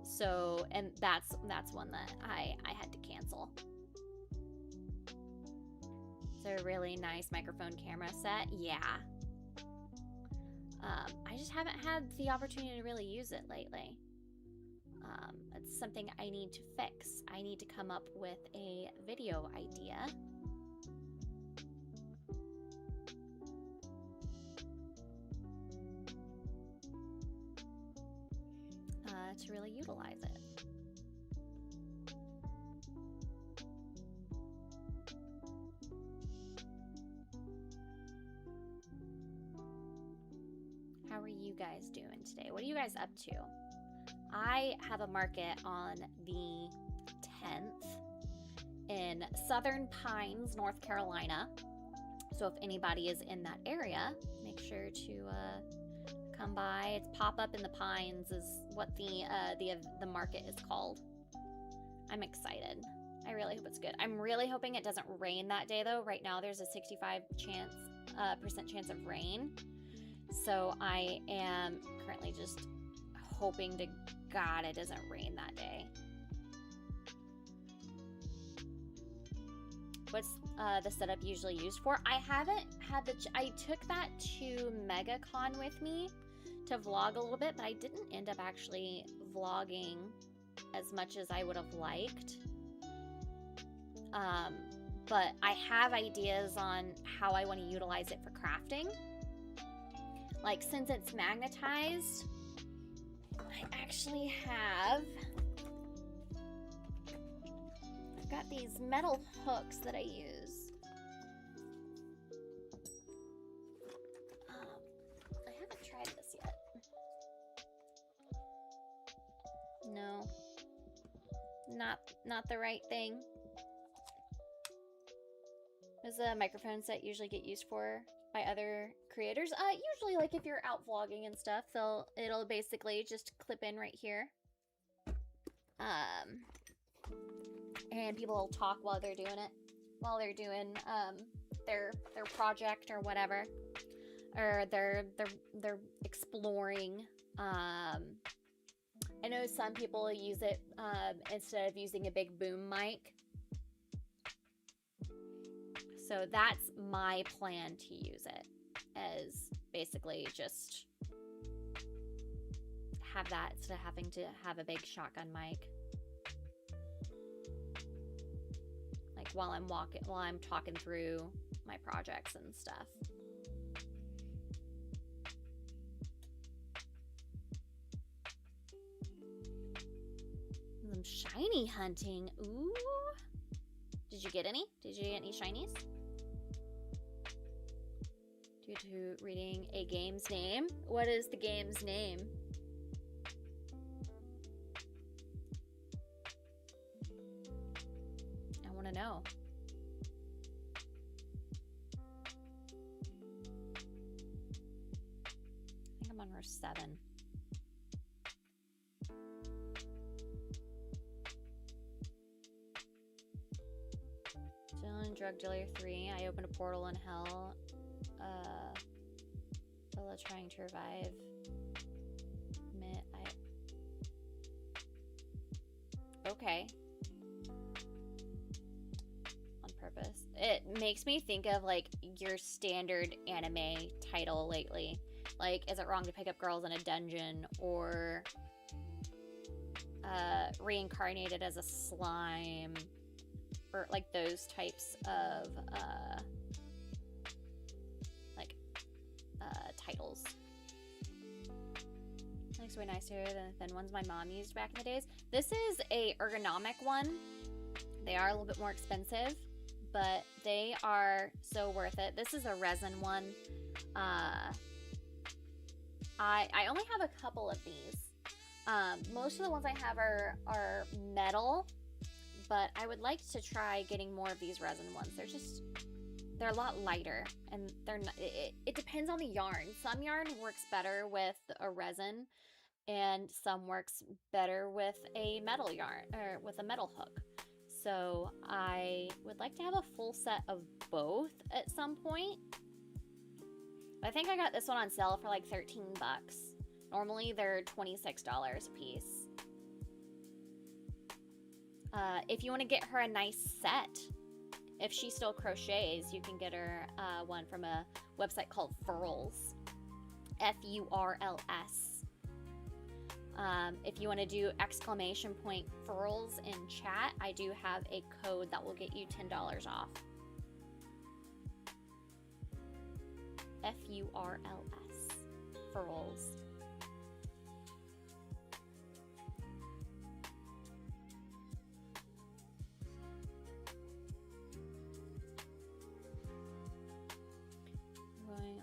So, and that's one that I had to cancel. It's a really nice microphone camera set. Yeah. I just haven't had the opportunity to really use it lately. It's something I need to fix. I need to come up with a video idea. To really utilize it. How are you guys doing today? What are you guys up to? I have a market on the 10th in Southern Pines, North Carolina. So if anybody is in that area, make sure to come by. It's Pop Up in the Pines is what the market is called. I'm excited. I really hope it's good. I'm really hoping it doesn't rain that day though. Right now there's a 65% chance of rain. So I am currently just hoping to God it doesn't rain that day. What's the setup usually used for? I haven't had I took that to MegaCon with me to vlog a little bit, but I didn't end up actually vlogging as much as I would have liked. But I have ideas on how I want to utilize it for crafting. Like, since it's magnetized, I actually have... I've got these metal hooks that I use. I haven't tried this yet. No. Not the right thing. Does the microphone set usually get used for by other creators? Usually, like, if you're out vlogging and stuff, it'll basically just clip in right here. And people will talk while they're doing it, while they're doing their project or whatever, or they're exploring. I know some people use it instead of using a big boom mic. So that's my plan to use it, as basically just have that instead of having to have a big shotgun mic. Like while I'm talking through my projects and stuff. Some shiny hunting. Ooh. Did you get any? Did you get any shinies? Due to reading a game's name. What is the game's name? I want to know. I think I'm on verse 7. Dylan, Drug Dealer 3. I opened a portal in hell. Bella trying to revive. Okay. On purpose. It makes me think of like your standard anime title lately. Like, is it wrong to pick up girls in a dungeon, or reincarnated as a slime, or like those types of titles. Looks way nicer than the thin ones my mom used back in the days. This is a ergonomic one. They are a little bit more expensive, but they are so worth it. This is a resin one. I only have a couple of these. Most of the ones I have are metal, but I would like to try getting more of these resin ones. They're a lot lighter, and they're not, it depends on the yarn. Some yarn works better with a resin, and some works better with a metal yarn, or with a metal hook. So I would like to have a full set of both at some point. I think I got this one on sale for like 13 bucks. Normally they're $26 a piece. If you want to get her a nice set, if she still crochets, you can get her one from a website called Furls. F-U-R-L-S. If you want to do exclamation point Furls in chat, I do have a code that will get you $10 off. F-U-R-L-S. Furls.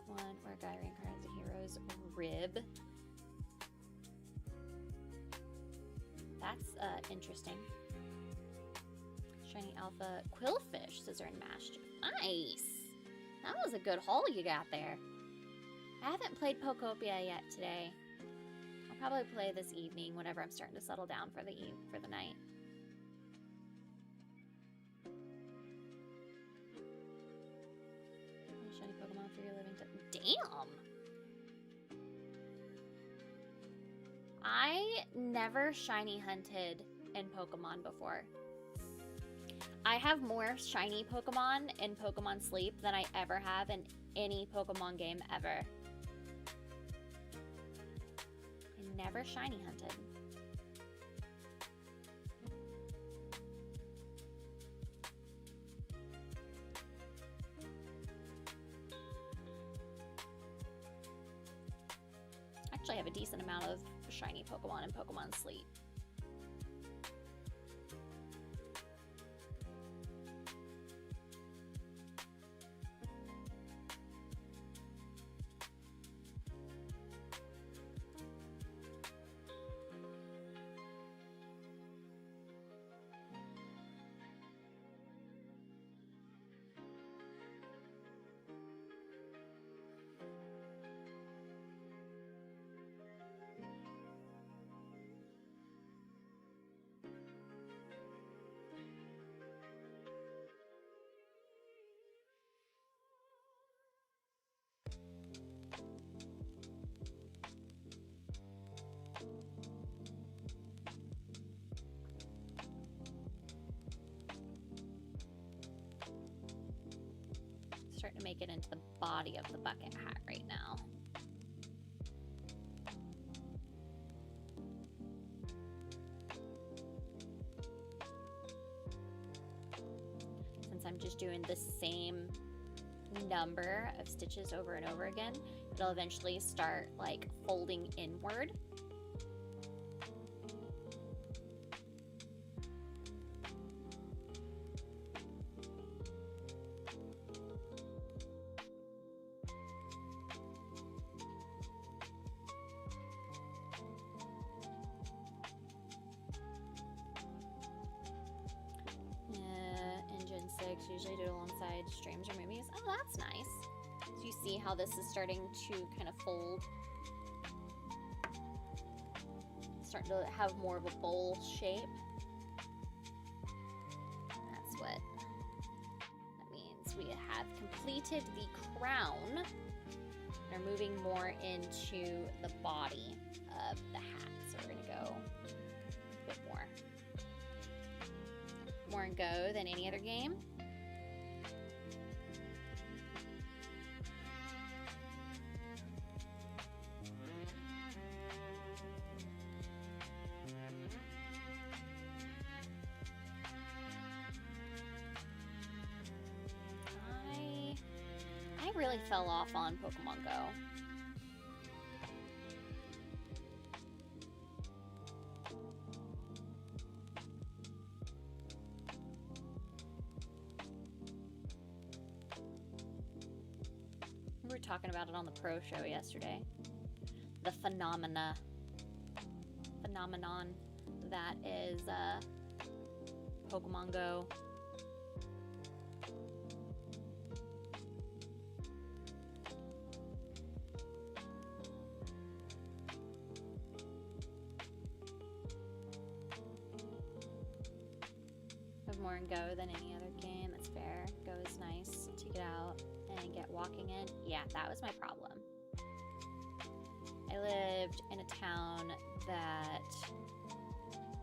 One where a guy reincarnates a hero's rib. That's interesting. Shiny Alpha Quillfish, Scissor and Mashed. Nice! That was a good haul you got there. I haven't played Pokopia yet today. I'll probably play this evening whenever I'm starting to settle down for the night. Shiny Pokemon for your living Damn! I never shiny hunted in Pokemon before. I have more shiny Pokemon in Pokemon Sleep than I ever have in any Pokemon game ever. I never shiny hunted. Actually, I have a decent amount of shiny Pokemon in Pokemon Sleep. Starting to make it into the body of the bucket hat right now. Since I'm just doing the same number of stitches over and over again, it'll eventually start like folding inward. Usually do it alongside streams or movies. Oh, that's nice. So you see how this is starting to kind of fold. Starting to have more of a bowl shape. That's what that means. We have completed the crown. We're moving more into the body of the hat. So we're going to go a bit more in Go than any other game. I really fell off on Pokemon Go. We were talking about it on the Pro Show yesterday. The phenomenon that is Pokemon Go. More in Go than any other game. That's fair. Go is nice to get out and get walking in. Yeah, that was my problem. I lived in a town that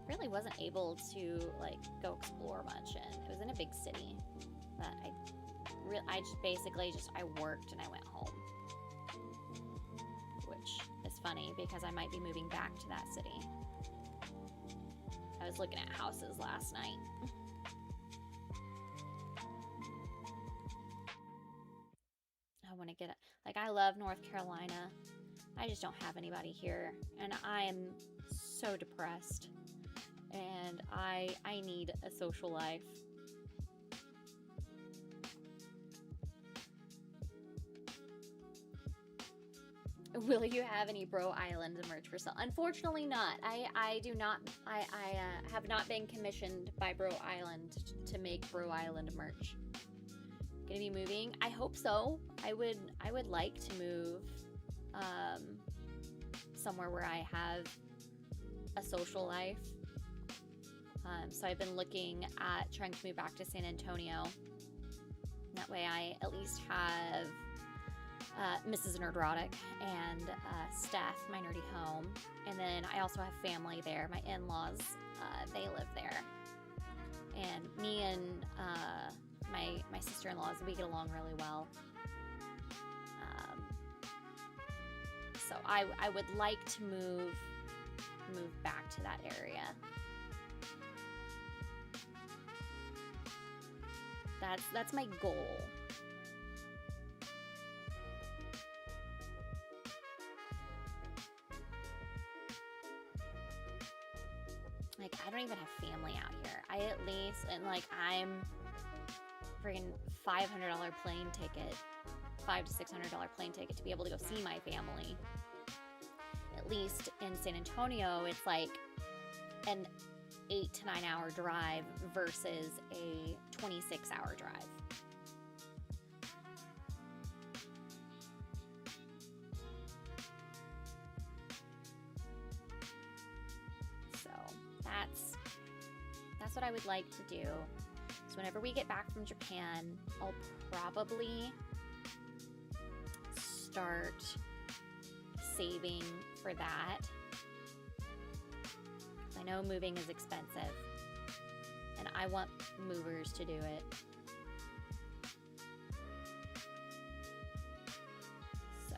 really wasn't able to like go explore much in. It was in a big city, but I just basically I worked and I went home, which is funny because I might be moving back to that city. I was looking at houses last night. I want to get it. Like, I love North Carolina. I just don't have anybody here. And I am so depressed. And I need a social life. Will you have any Bro Island merch for sale? Unfortunately not. I do not. I have not been commissioned by Bro Island to make Bro Island merch. gonna be moving. I hope so. I would like to move somewhere where I have a social life. So I've been looking at trying to move back to San Antonio. That way I at least have Mrs. Nerdrotic and Steph, my nerdy home. And then I also have family there. My in-laws, they live there. And me and my sister-in-laws, we get along really well. So I would like to move back to that area. That's my goal. Like, I don't even have family out here. I at least, and like, I'm freaking $500 plane ticket, $500 to $600 plane ticket to be able to go see my family. At least in San Antonio, it's like an 8 to 9 hour drive versus a 26-hour drive. So that's what I would like to do. So whenever we get back from Japan, I'll probably start saving for that. I know moving is expensive, and I want movers to do it. So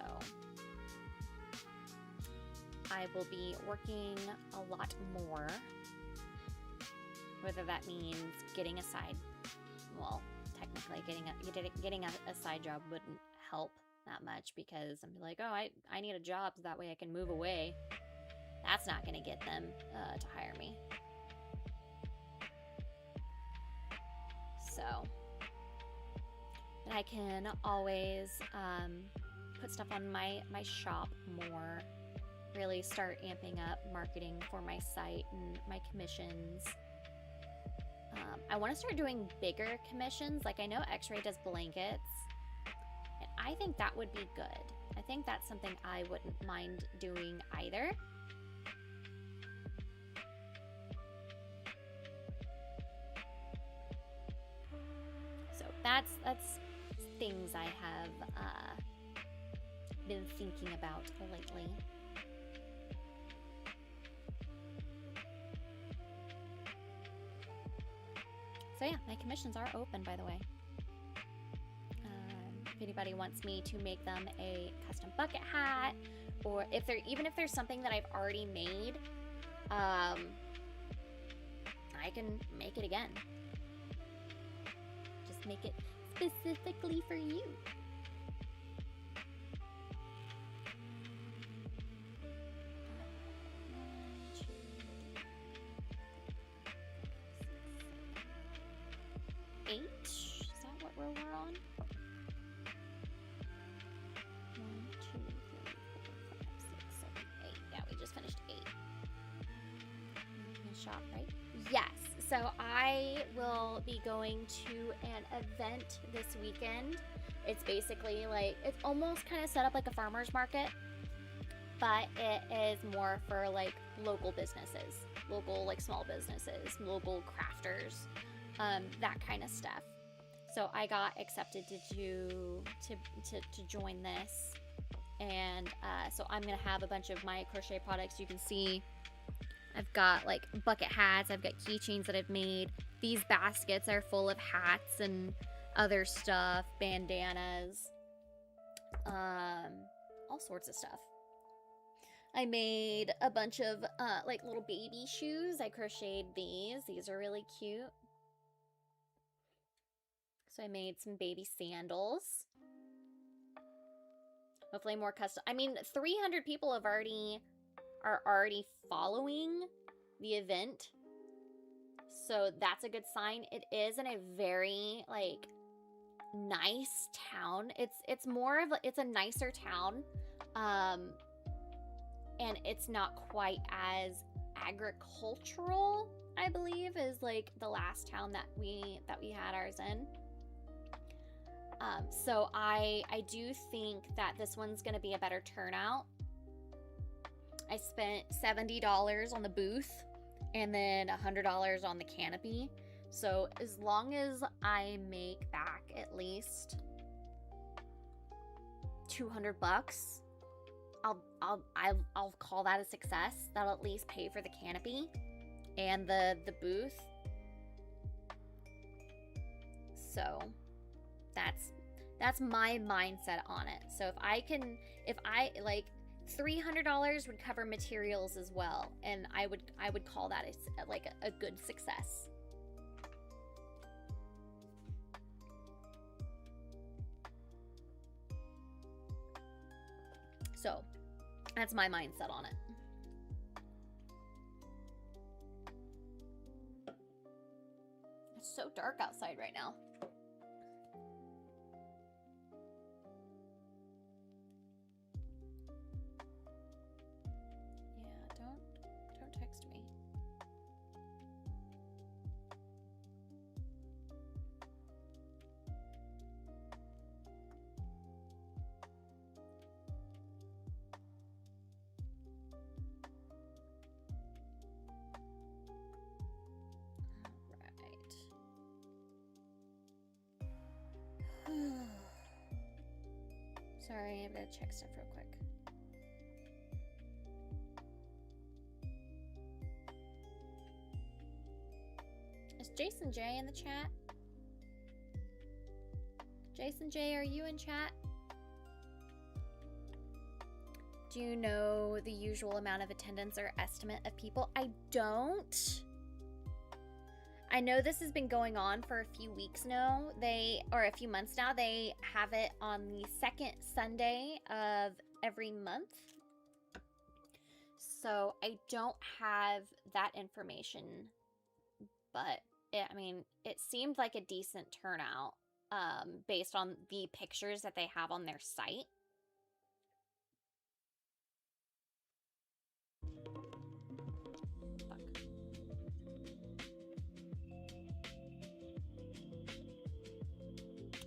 I will be working a lot more, whether that means getting a side, well, technically getting a side job wouldn't help that much, because I'm like, oh, I need a job so that way I can move away. That's not going to get them to hire me. So, and I can always put stuff on my shop more, really start amping up marketing for my site and my commissions. I want to start doing bigger commissions. Like, I know X-Ray does blankets, and I think that would be good. I think that's something I wouldn't mind doing either. So that's things I have been thinking about lately. So yeah, my commissions are open, by the way. If anybody wants me to make them a custom bucket hat, or even if there's something that I've already made, I can make it again. Just make it specifically for you. Is that what row we're on? 1, 2, 3, 4, 5, 6, 7, 8. Yeah, we just finished 8. Shop, right? Yes. So I will be going to an event this weekend. It's basically like, it's almost kind of set up like a farmer's market, but it is more for like local businesses, local like small businesses, local crafters. That kind of stuff. So I got accepted to join this, and so I'm gonna have a bunch of my crochet products. You can see I've got like bucket hats, I've got keychains that I've made. These baskets are full of hats and other stuff, bandanas, all sorts of stuff. I made a bunch of like little baby shoes. I crocheted these. These are really cute. So I made some baby sandals. Hopefully more custom. I mean, 300 people are already following the event. So that's a good sign. It is in a very like nice town. It's more of it's a nicer town. And it's not quite as agricultural, I believe, as like the last town that we had ours in. So I do think that this one's going to be a better turnout. I spent $70 on the booth and then $100 on the canopy. So as long as I make back at least $200, I'll call that a success. That'll at least pay for the canopy and the booth. So that's my mindset on it. So if I like $300 would cover materials as well, and I would call that like a good success. So that's my mindset on it. It's so dark outside right now. Don't text me. Sorry, I have to check stuff real quick. Is Jason J in the chat? Jason J, are you in chat? Do you know the usual amount of attendance or estimate of people? I don't. I know this has been going on for a few weeks now. Or a few months now. They have it on the second Sunday of every month. So I don't have that information, but it seemed like a decent turnout based on the pictures that they have on their site.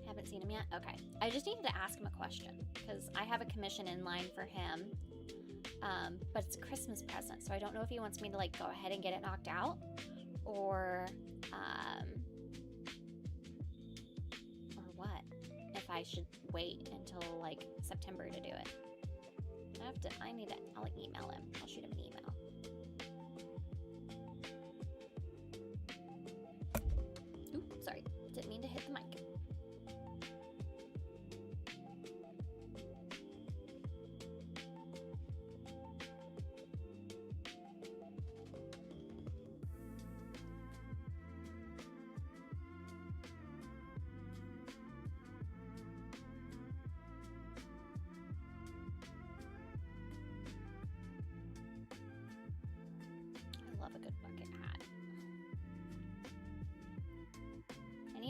Haven't seen him yet? Okay. I just needed to ask him a question because I have a commission in line for him. But it's a Christmas present, so I don't know if he wants me to like go ahead and get it knocked out or what. If I should wait until like September to do it. I'll email him. I'll shoot him an email. Ooh, sorry. Didn't mean to hit the mic.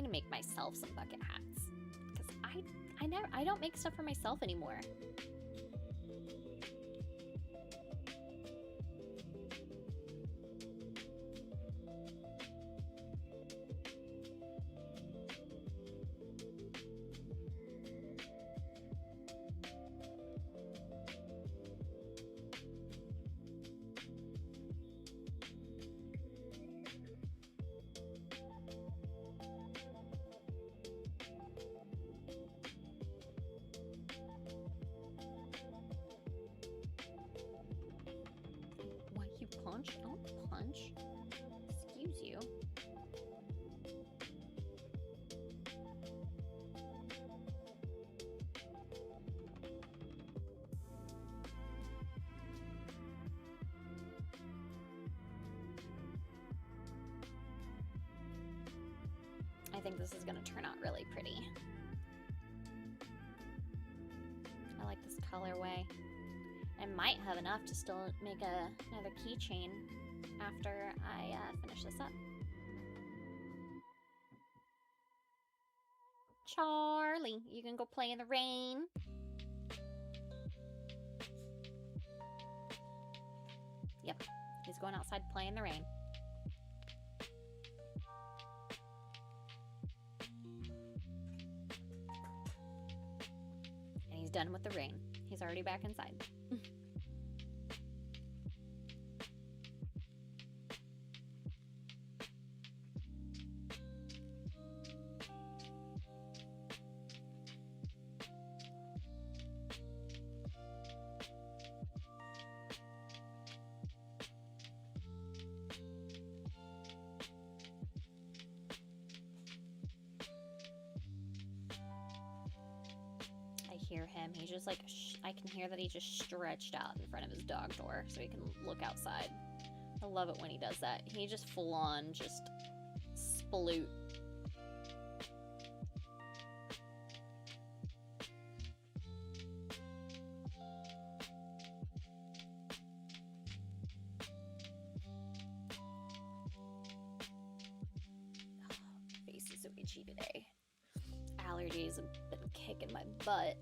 To make myself some bucket hats because I don't make stuff for myself anymore. Punch? Don't punch. Excuse you. I think this is going to turn out really pretty. I like this colorway. I might have enough to still make another keychain after I finish this up. Charlie, you can go play in the rain. Yep, he's going outside to play in the rain. He's done with the rain. He's already back inside. Hear him. He's just like, I can hear that he just stretched out in front of his dog door so he can look outside. I love it when he does that. He just full on just sploot. Oh, face is so itchy today. Allergies have been kicking my butt.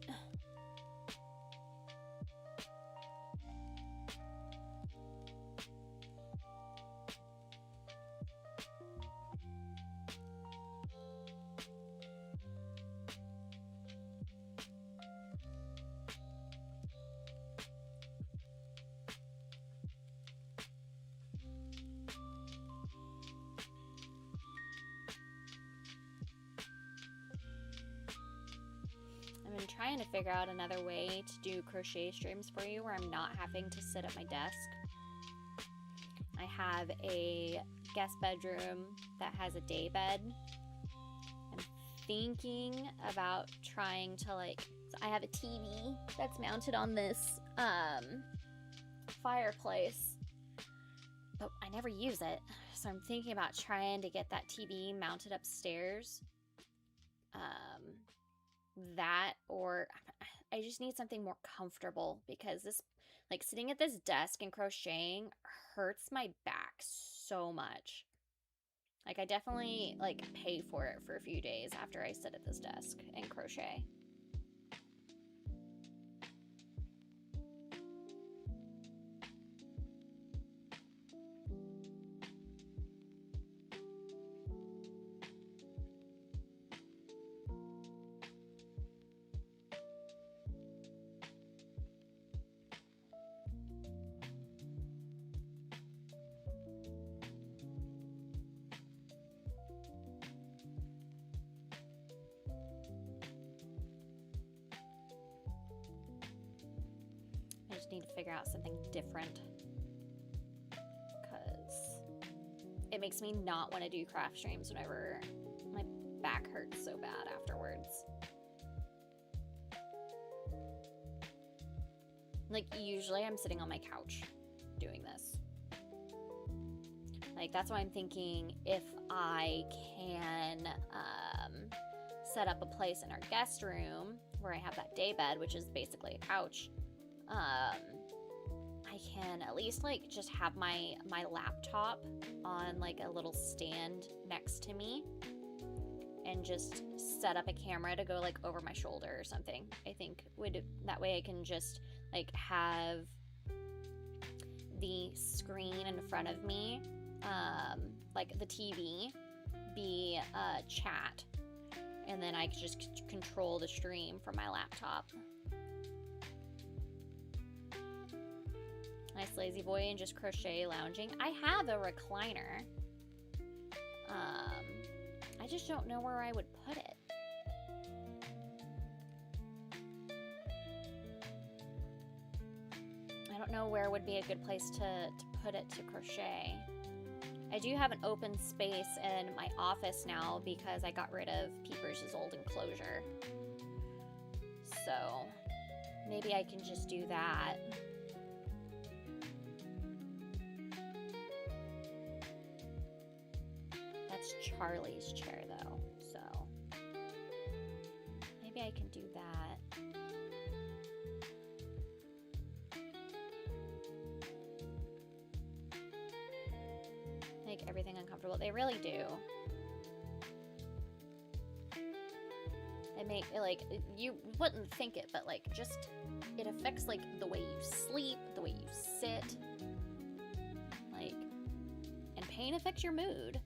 I've been trying to figure out another way to do crochet streams for you where I'm not having to sit at my desk. I have a guest bedroom that has a day bed. I'm thinking about trying to so I have a TV that's mounted on this fireplace, but I never use it. So I'm thinking about trying to get that TV mounted upstairs. That, or I just need something more comfortable because this, sitting at this desk and crocheting hurts my back so much. I definitely, pay for it for a few days after I sit at this desk and crochet. Need to figure out something different because it makes me not want to do craft streams whenever my back hurts so bad afterwards. Usually I'm sitting on my couch doing this. That's why I'm thinking if I can set up a place in our guest room where I have that day bed, which is basically a couch, I can at least just have my laptop on a little stand next to me and just set up a camera to go over my shoulder or something. I think that way I can just have the screen in front of me, the TV be chat, and then I can just control the stream from my laptop. Nice lazy boy and just crochet lounging. I have a recliner. I just don't know where I would put it. I don't know where would be a good place to put it to crochet. I do have an open space in my office now because I got rid of Peepers' old enclosure. So maybe I can just do that. That's Charlie's chair though, so maybe I can do that. Make everything uncomfortable. They really do. They make it you wouldn't think it, but just it affects the way you sleep, the way you sit. And pain affects your mood.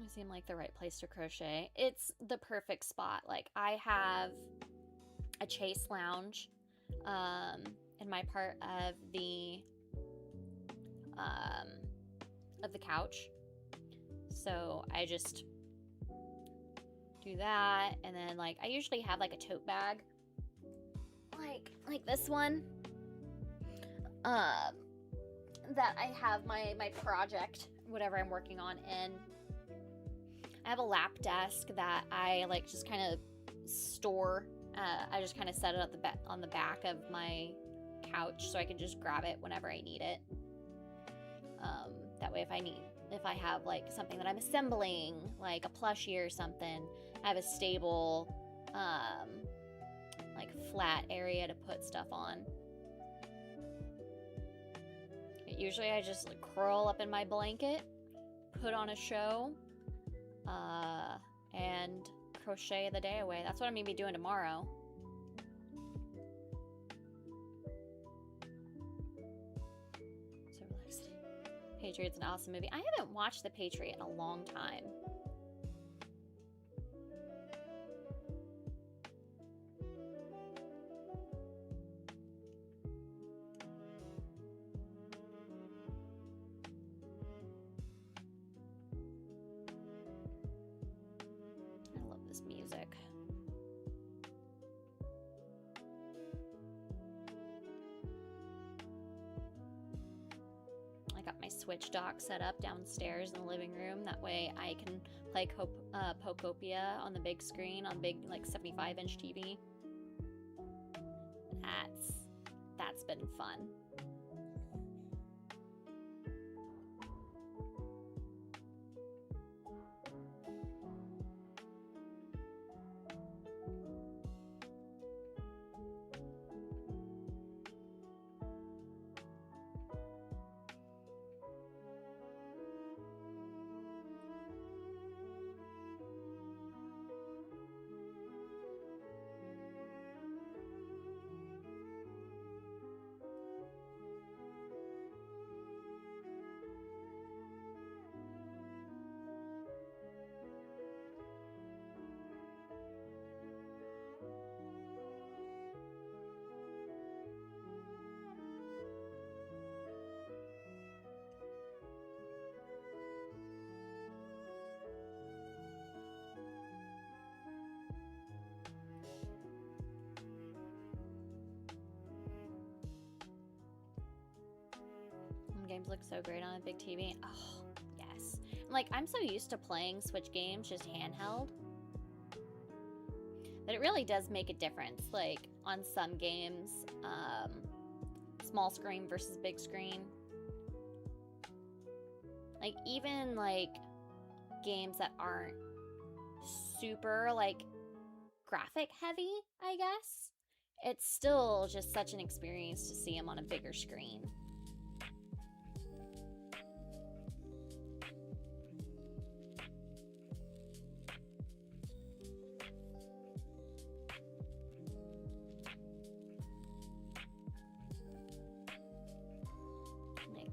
It seemed like the right place to crochet. It's the perfect spot. Like, I have a chase lounge in my part of the couch. So I just do that, and then like I usually have like a tote bag, like this one, that I have my project, whatever I'm working on in. I have a lap desk that I like just kind of store. I just kind of set it at on the back of my couch so I can just grab it whenever I need it. That way, if I have like something that I'm assembling, like a plushie or something, I have a stable, like flat area to put stuff on. Usually I just like curl up in my blanket, put on a show, and crochet the day away. That's what I'm gonna be doing tomorrow. So relaxing. Patriot's an awesome movie. I haven't watched The Patriot in a long time. I love this music. I got my Switch dock set up downstairs in the living room. That way I can play Pokopia on the big screen, on big like 75-inch TV. That's been fun. Games look so great on a big TV. Oh, yes. Like, I'm so used to playing Switch games just handheld that it really does make a difference. Like, on some games, small screen versus big screen. Like, even, like, games that aren't super, like, graphic heavy, I guess. It's still just such an experience to see them on a bigger screen.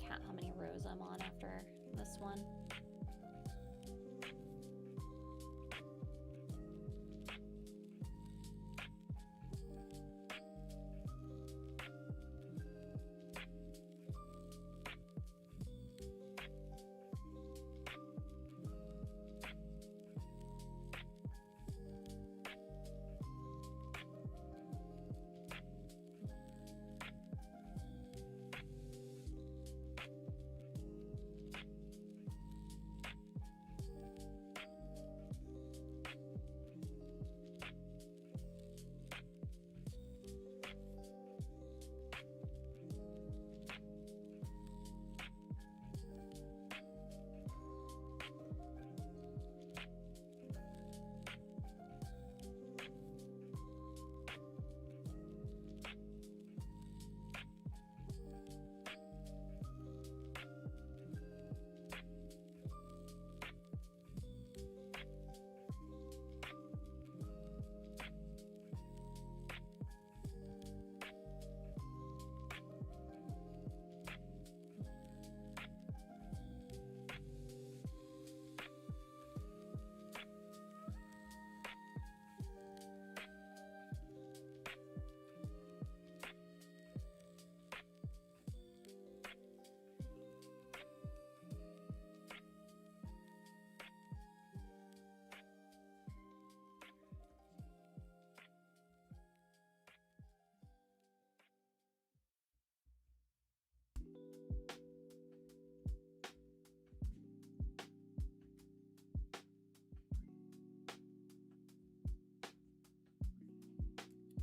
Count how many rows I'm on after this one.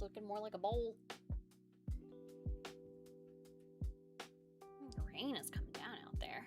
looking more like a bowl. Rain is coming down out there.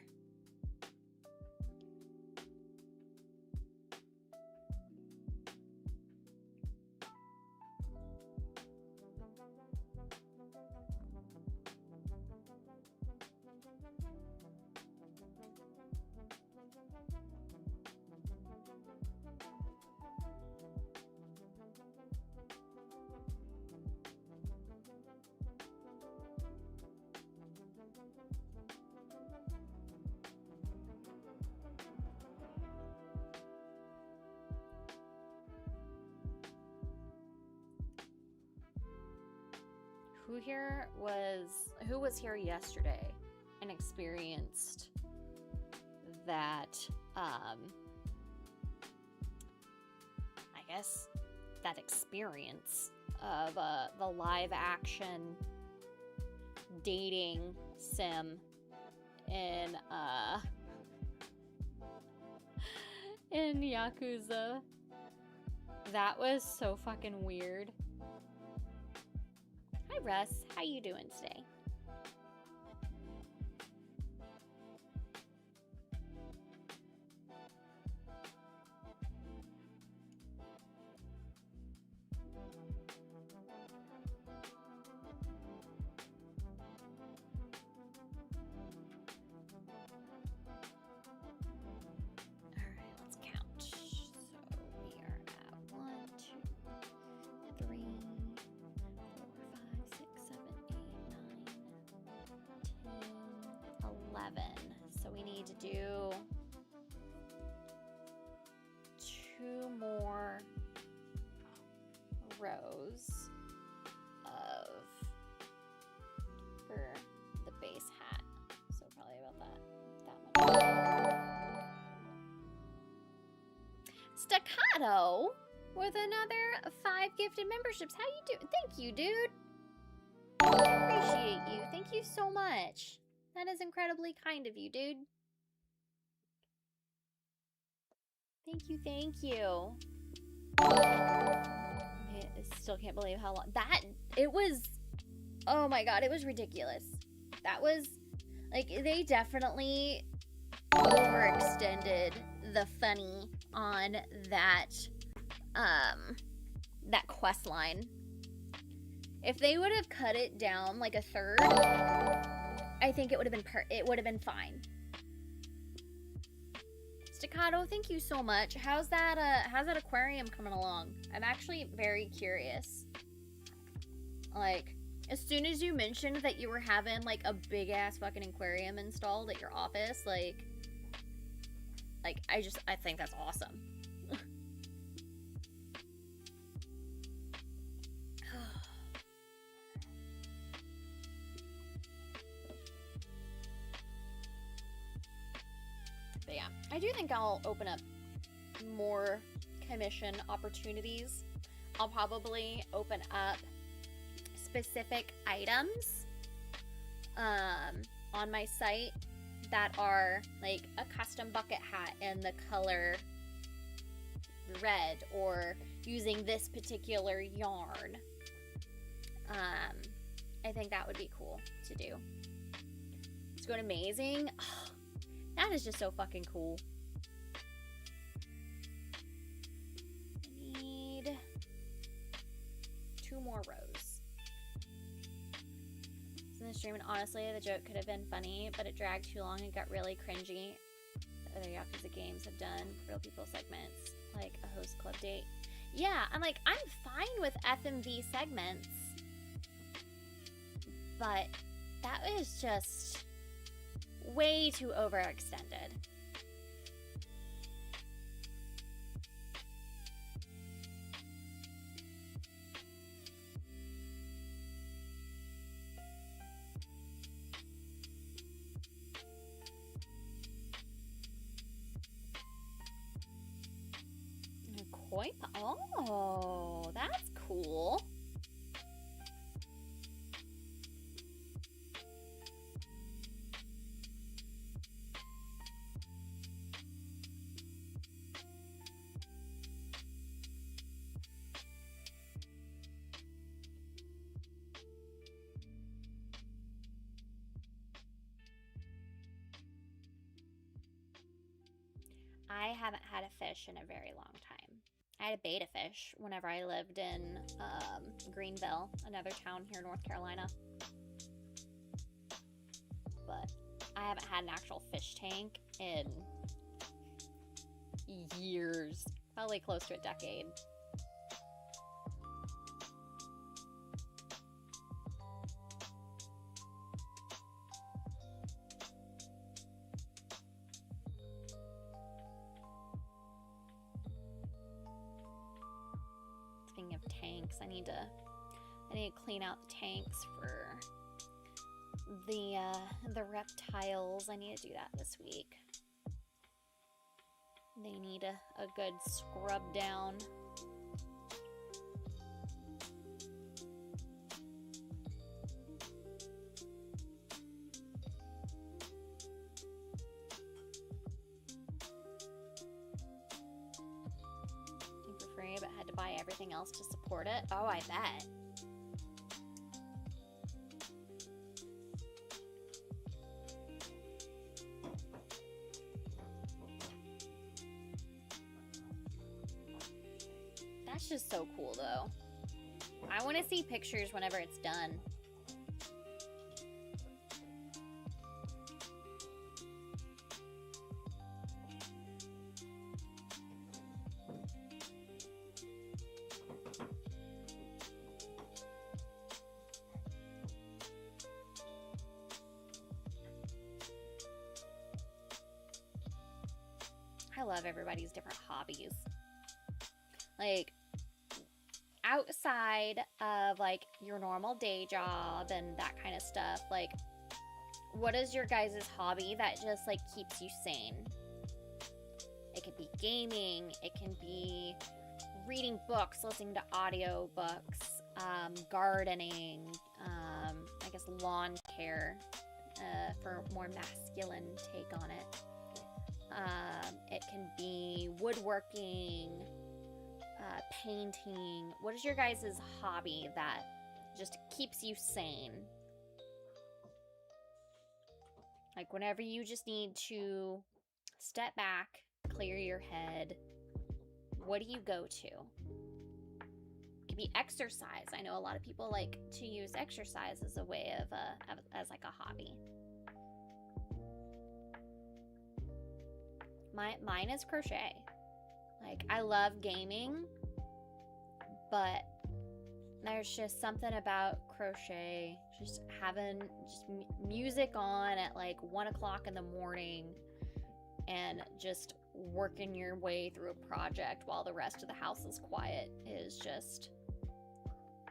Who was here yesterday and experienced that, I guess, that experience of the live action dating sim in Yakuza? That was so fucking weird. Hi Russ, how you doing today? So we need to do 2 more rows for the base hat. So probably about that much. Staccato with another 5 gifted memberships. How you doing? Thank you, dude. I appreciate you. Thank you so much. That is incredibly kind of you, dude. Thank you, thank you. I still can't believe how long it was. Oh my god, it was ridiculous. That was, like, they definitely overextended the funny on that quest line. If they would have cut it down like a third, I think it would have been fine. Staccato, thank you so much. How's that aquarium coming along? I'm actually very curious. Like, as soon as you mentioned that you were having like a big ass fucking aquarium installed at your office, like I think that's awesome. But yeah, I do think I'll open up more commission opportunities. I'll probably open up specific items on my site that are like a custom bucket hat in the color red, or using this particular yarn. I think that would be cool to do. It's going amazing. Oh, that is just so fucking cool. I need 2 more rows. In the stream, and honestly, the joke could have been funny, but it dragged too long and got really cringy. The other Yakuza games have done real people segments, like a host club date. Yeah, I'm fine with FMV segments, but that was just way too overextended. Koi? Oh, that's cool. I haven't had a fish in a very long time. I had a betta fish whenever I lived in Greenville, another town here in North Carolina. But I haven't had an actual fish tank in years. Probably close to a decade. Speaking of tanks, I need to clean out the tanks for the reptiles. I need to do that this week. They need a good scrub down. For free, but had to buy everything else to support it. Oh, I bet. That's just so cool, though. I want to see pictures whenever it's done. I love everybody's different hobbies. Like, outside of like your normal day job and that kind of stuff, like, what is your guys' hobby that just like keeps you sane? It could be gaming, it can be reading books, listening to audio books, gardening, I guess lawn care, for more masculine take on it. It can be woodworking, painting. What is your guys' hobby that just keeps you sane? Like whenever you just need to step back, clear your head, what do you go to? It could be exercise. I know a lot of people like to use exercise as a way of as like a hobby. Mine is crochet. Like, I love gaming, but there's just something about crochet, just having music on at like 1 o'clock in the morning and just working your way through a project while the rest of the house is quiet is just,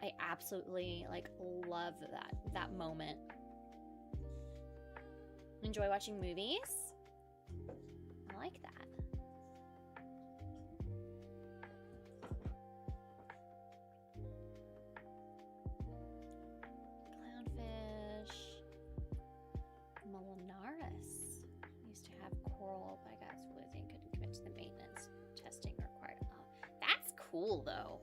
I absolutely like love that moment. Enjoy watching movies. I like that. Clownfish. Molinaris used to have coral, but I got so busy and couldn't commit to the maintenance testing required. Oh, that's cool though.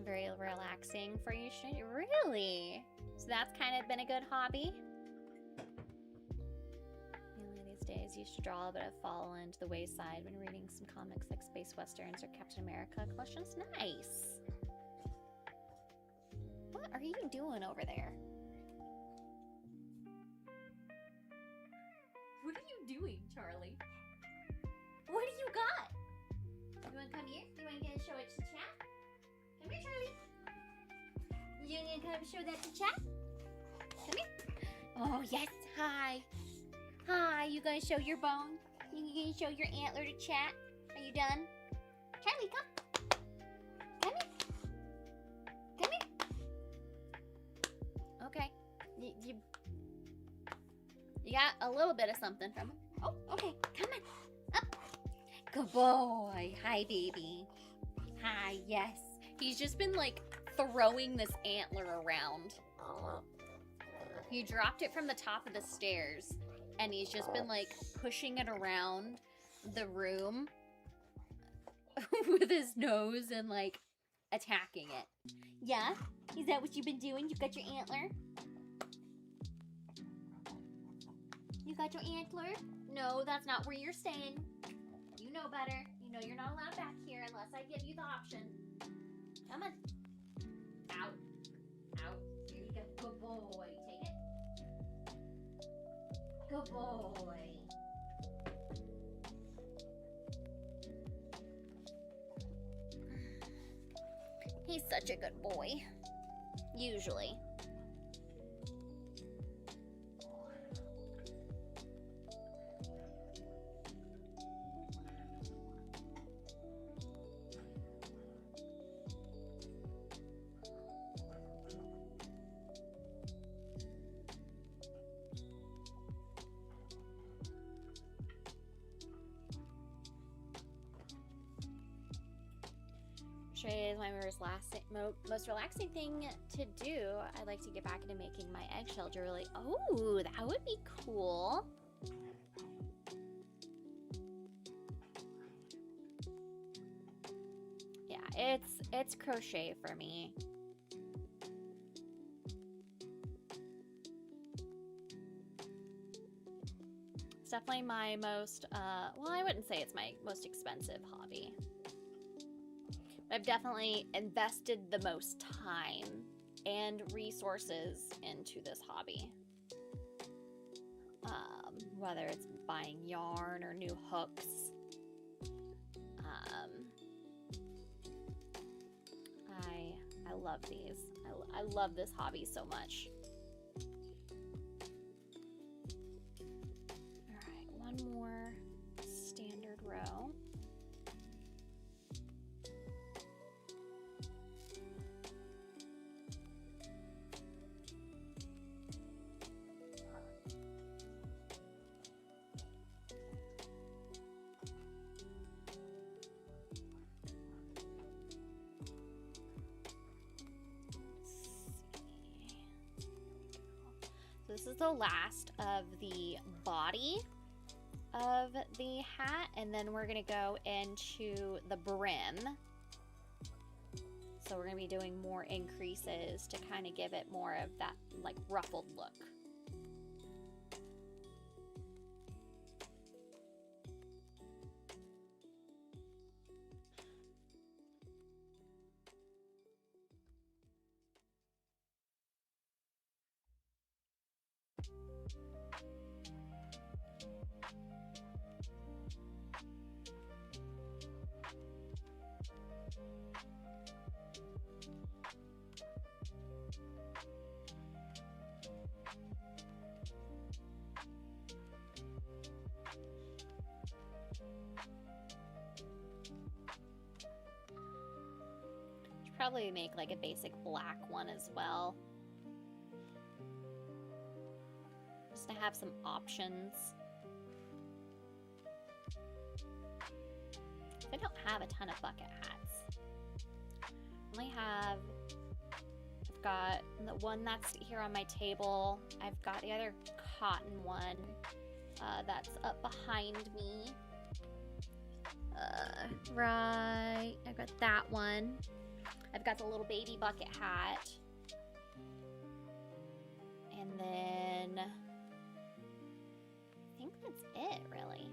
Very relaxing for you. Really? So that's kind of been a good hobby? Mainly these days, used to draw, but have fallen to the wayside when reading some comics like Space Westerns or Captain America collections. Nice. What are you doing over there? What are you doing, Charlie? What do you got? You want to come here? You want to get a show it to chat? Come here, Charlie. You gonna come show that to chat? Come here. Oh, yes. Hi. Hi. You gonna show your bone? You gonna show your antler to chat? Are you done? Charlie, come. Come here. Come here. Okay. You got a little bit of something from him. Oh, okay. Come on. Up. Good boy. Hi, baby. Hi, yes. He's just been like throwing this antler around. He dropped it from the top of the stairs, and he's just been like pushing it around the room with his nose and like attacking it. Yeah? Is that what you've been doing? You got your antler? You got your antler? No, that's not where you're staying. You know better. You know you're not allowed back here unless I give you the option. Come on. Out. Out. Here you go. Good boy. Take it. Good boy. He's such a good boy. Usually. Is my most relaxing thing to do. I'd like to get back into making my eggshell jewelry. Oh, that would be cool. Yeah, it's crochet for me. It's definitely my most, well, I wouldn't say it's my most expensive hobby. I've definitely invested the most time and resources into this hobby. Whether it's buying yarn or new hooks. I love these. I love this hobby so much. All right, one more standard row. This is the last of the body of the hat, and then we're gonna go into the brim. So we're gonna be doing more increases to kind of give it more of that like ruffled look. Probably make like a basic black one as well. Just to have some options. I don't have a ton of bucket hats. I've got the one that's here on my table. I've got the other cotton one that's up behind me. Right, I've got that one. I've got the little baby bucket hat. And then I think that's it, really.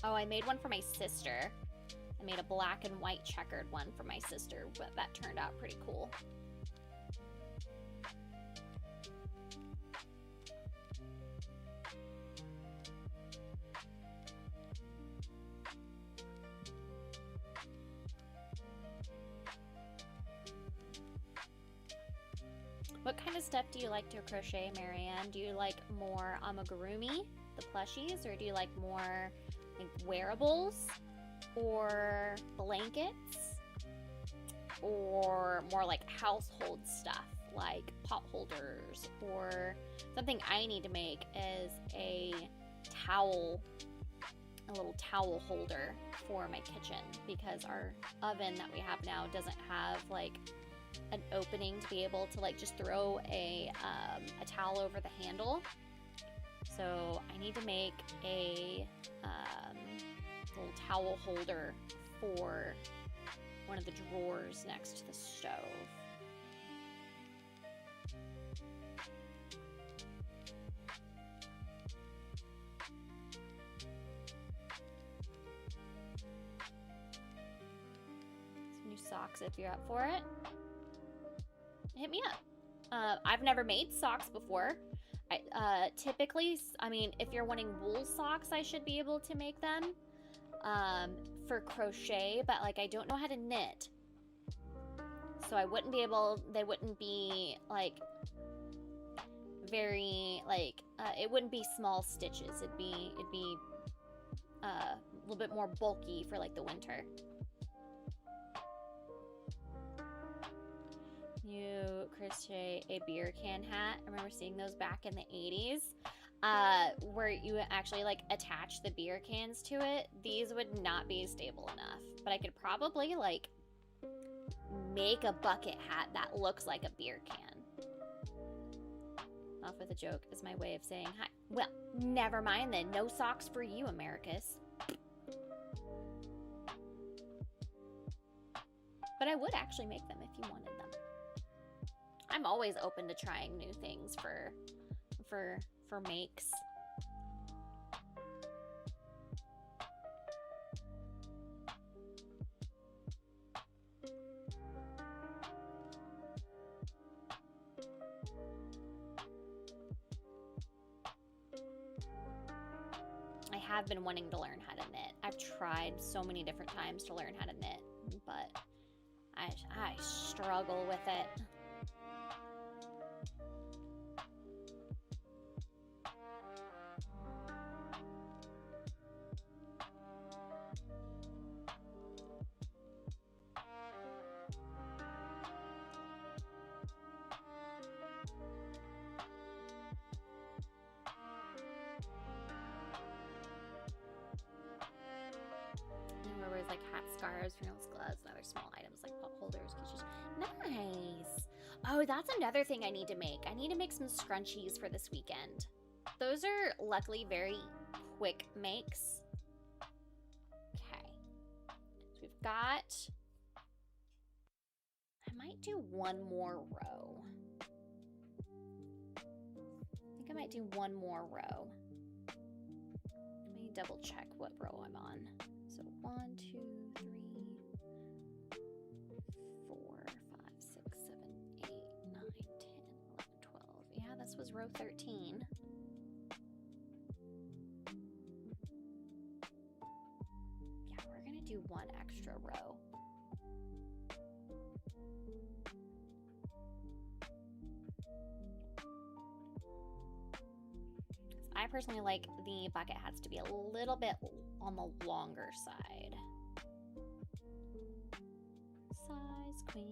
Oh, I made one for my sister. I made a black and white checkered one for my sister, but that turned out pretty cool. What kind of stuff do you like to crochet, Marianne? Do you like more amigurumi, the plushies, or do you like more like wearables or blankets, or more like household stuff like pot holders? Or something I need to make is a towel a little towel holder for my kitchen because our oven that we have now doesn't have like an opening to be able to like just throw a towel over the handle. So I need to make a little towel holder for one of the drawers next to the stove. Some new socks if you're up for it. Hit me up. I've never made socks before. Typically, I mean, if you're wanting wool socks, I should be able to make them for crochet, but like I don't know how to knit, so I wouldn't be able. They wouldn't be like very like it wouldn't be small stitches. It'd be a little bit more bulky for like the winter. You crochet a beer can hat. I remember seeing those back in the 80s, where you actually like attach the beer cans to it. These would not be stable enough, but I could probably like make a bucket hat that looks like a beer can. Off with a joke is my way of saying hi. Well, never mind then. No socks for you, Americus. But I would actually make them if you wanted them. I'm always open to trying new things for makes. I have been wanting to learn how to knit. I've tried so many different times to learn how to knit, but I struggle with it. Like hat scarves, fingernails, gloves, and other small items like pot holders, keychains. Nice. Oh, that's another thing I need to make. I need to make some scrunchies for this weekend. Those are luckily very quick makes. Okay. So we've got... I might do one more row. I think I might do one more row. Let me double check what row I'm on. So 1, 2, 3, 4, 5, 6, 7, 8, 9, 10, 11, 12. Yeah, this was row 13. Yeah, we're gonna do one extra row. I personally like the bucket hats to be a little bit on the longer side. Size queen.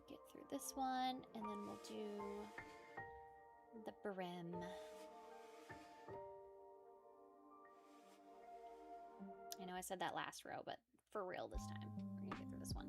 Get through this one, and then we'll do the brim. I know I said that last row, but for real this time. We're gonna get through this one.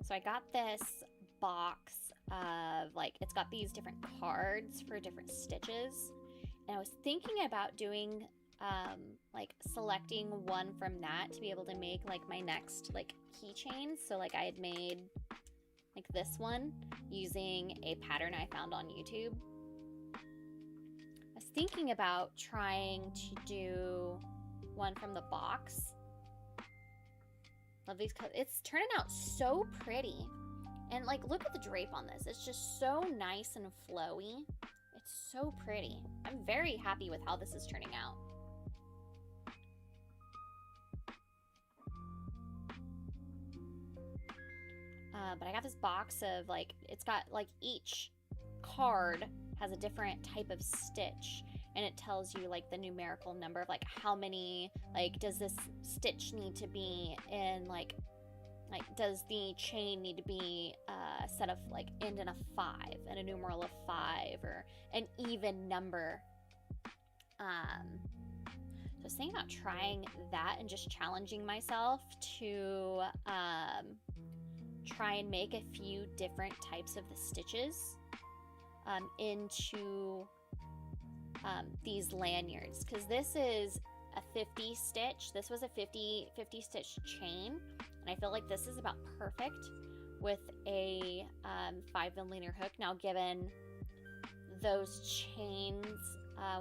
So I got this box of like, it's got these different cards for different stitches, and I was thinking about doing like selecting one from that to be able to make like my next like keychains. So like I had made like this one using a pattern I found on YouTube. I was thinking about trying to do one from the box. Love these colors. It's turning out so pretty. And like, look at the drape on this. It's just so nice and flowy. It's so pretty. I'm very happy with how this is turning out. But I got this box of like, it's got like each card has a different type of stitch, and it tells you like the numerical number of like how many, like does this stitch need to be in like does the chain need to be set of like end in a 5 and a numeral of 5 or an even number. So I was thinking about trying that and just challenging myself to try and make a few different types of the stitches into these lanyards, because this is a 50 stitch. This was a 50 stitch chain, and I feel like this is about perfect with a 5mm hook. Now, given those chains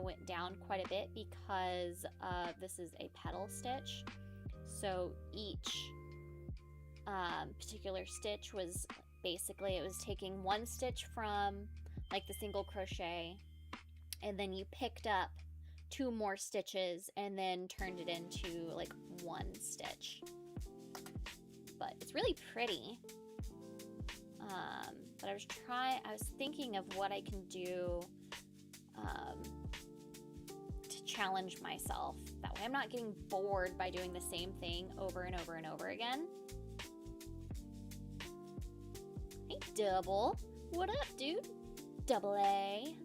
went down quite a bit because this is a petal stitch, so each particular stitch was basically, it was taking one stitch from like the single crochet, and then you picked up 2 more stitches and then turned it into like 1 stitch. But it's really pretty. But I was thinking of what I can do to challenge myself. That way I'm not getting bored by doing the same thing over and over and over again. Hey, Double. What up, dude? Double A.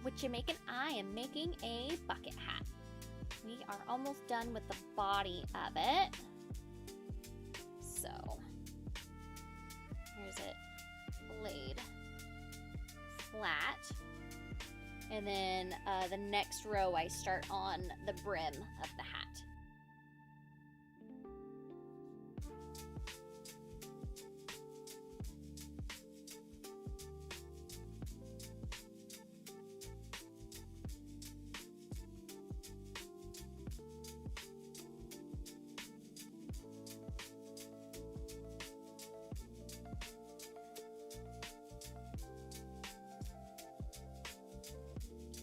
What you making? I am making a bucket hat. We are almost done with the body of it. So, here's it laid flat. And then the next row I start on the brim of the hat.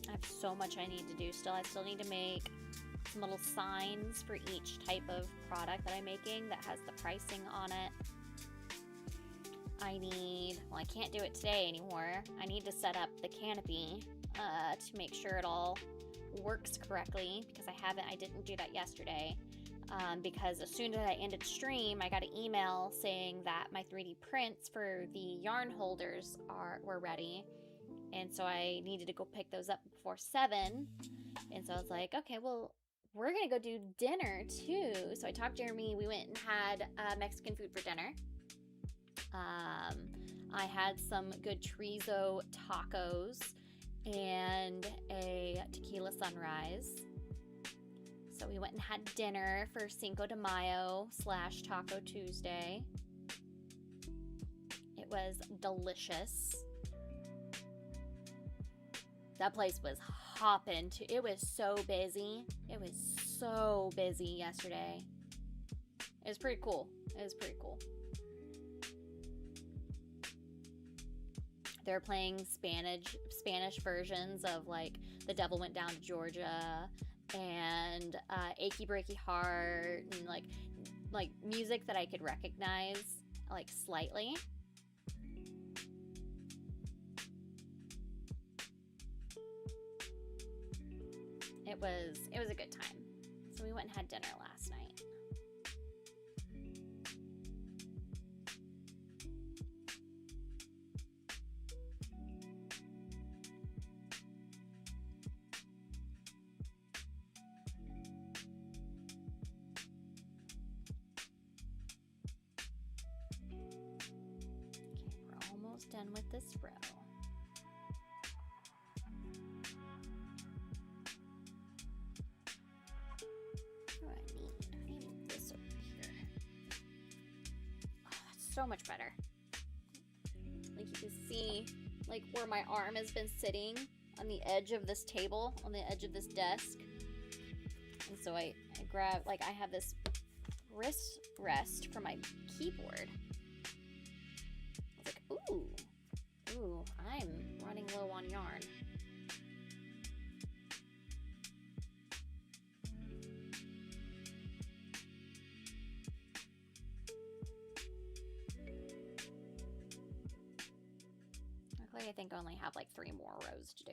I have so much I need to do still. I still need to make some little signs for each type of product that I'm making that has the pricing on it. I can't do it today anymore. I need to set up the canopy to make sure it all works correctly, because I didn't do that yesterday. Because as soon as I ended stream, I got an email saying that my 3D prints for the yarn holders were ready. And so I needed to go pick those up before 7. And so I was like, okay, well, we're going to go do dinner too. So I talked to Jeremy. We went and had Mexican food for dinner. I had some good chorizo tacos and a tequila sunrise. So we went and had dinner for Cinco de Mayo / Taco Tuesday. It was delicious. That place was hopping too. It was so busy. It was so busy yesterday. It was pretty cool. They're playing Spanish versions of like The Devil Went Down to Georgia and Achy Breaky Heart, and like music that I could recognize like slightly. It was a good time. So we went and had dinner last night. Okay, we're almost done with this row. So much better. Like you can see like where my arm has been sitting on the edge of this table, on the edge of this desk. And so I grab, like, I have this wrist rest for my keyboard. I was like, ooh, I'm running low on yarn. Luckily, I think I only have like 3 more rows to do.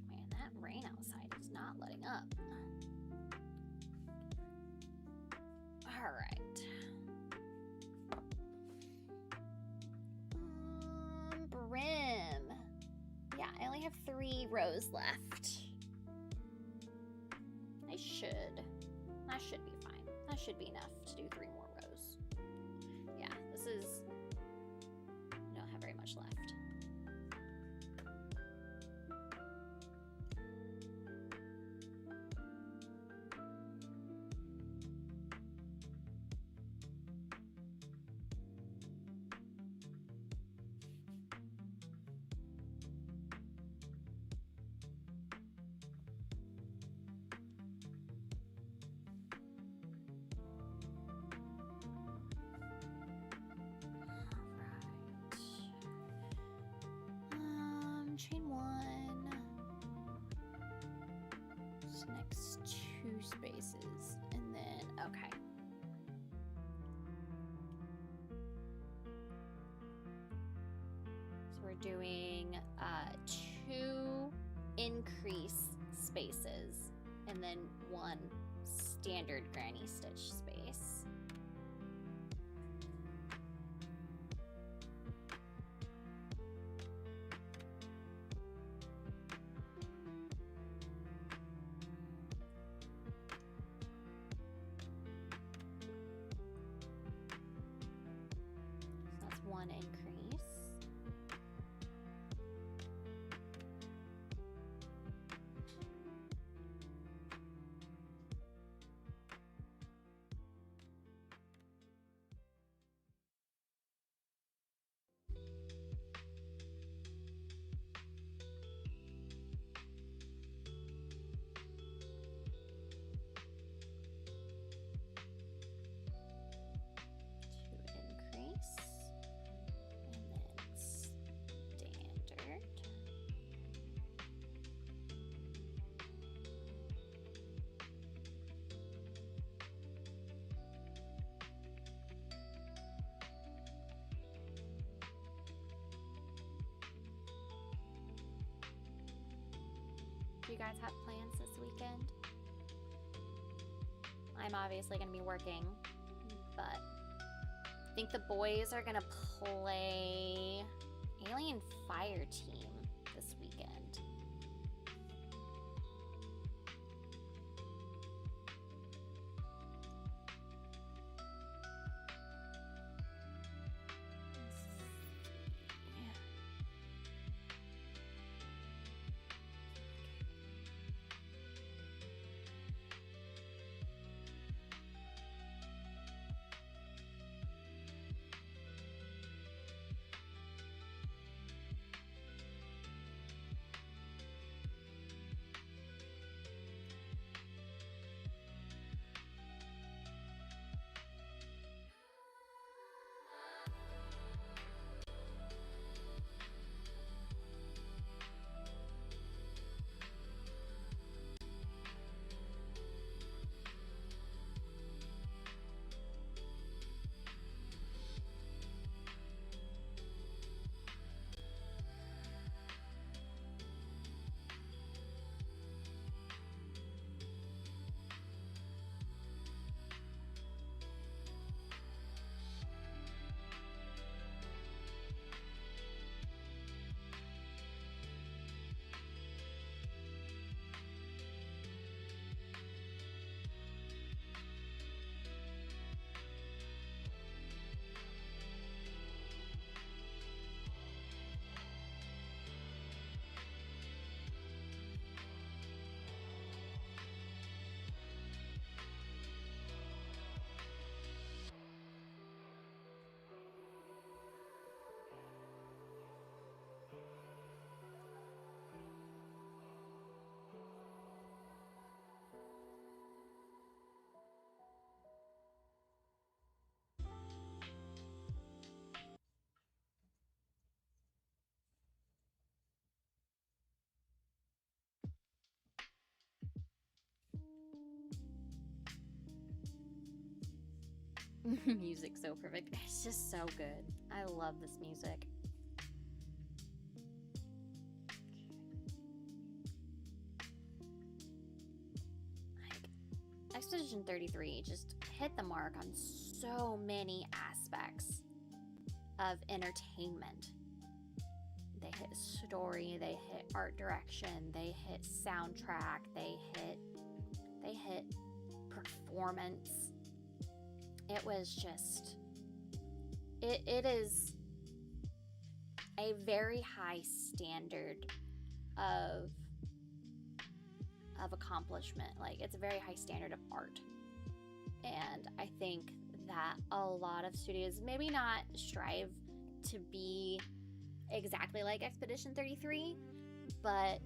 Man, that rain outside is not letting up. All right. Brim. Yeah, I only have 3 rows left. That should be fine. That should be enough to do 3 more rows. Yeah, I don't have very much left. Chain 1. This next 2 spaces, and then okay. So we're doing 2 increase spaces, and then 1 standard granny stitch space. One increase. Do you guys have plans this weekend? I'm obviously going to be working, but I think the boys are going to play Alien Fire Team this weekend. Music so perfect. It's just so good. I love this music. Like, Expedition 33 just hit the mark on so many aspects of entertainment. They hit story, they hit art direction, they hit soundtrack, they hit performance. It was just, it is a very high standard of accomplishment. Like, it's a very high standard of art. And I think that a lot of studios maybe not strive to be exactly like Expedition 33, but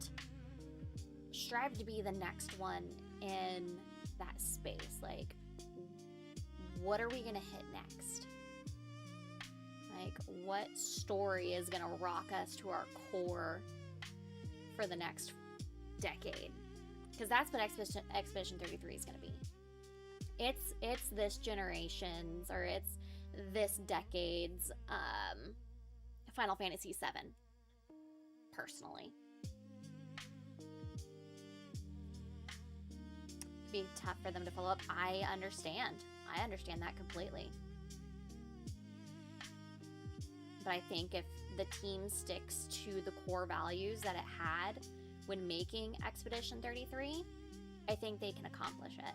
strive to be the next one in that space. Like, what are we gonna hit next? Like, what story is gonna rock us to our core for the next decade? Because that's what Expedition 33 is gonna be. It's this generation's, or it's this decade's Final Fantasy VII, personally. It'd be tough for them to follow up. I understand that completely. But I think if the team sticks to the core values that it had when making Expedition 33, I think they can accomplish it.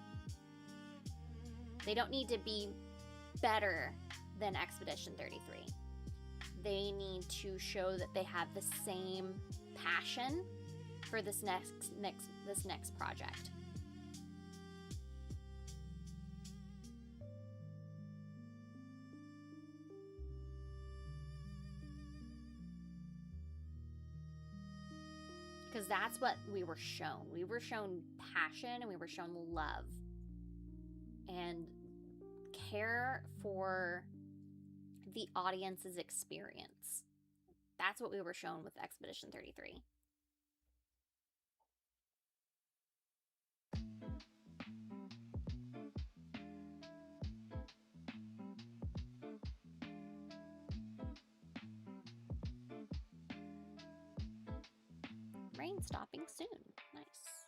They don't need to be better than Expedition 33. They need to show that they have the same passion for this next project. Because that's what we were shown. We were shown passion, and we were shown love and care for the audience's experience. That's what we were shown with Expedition 33. Rain stopping soon. Nice.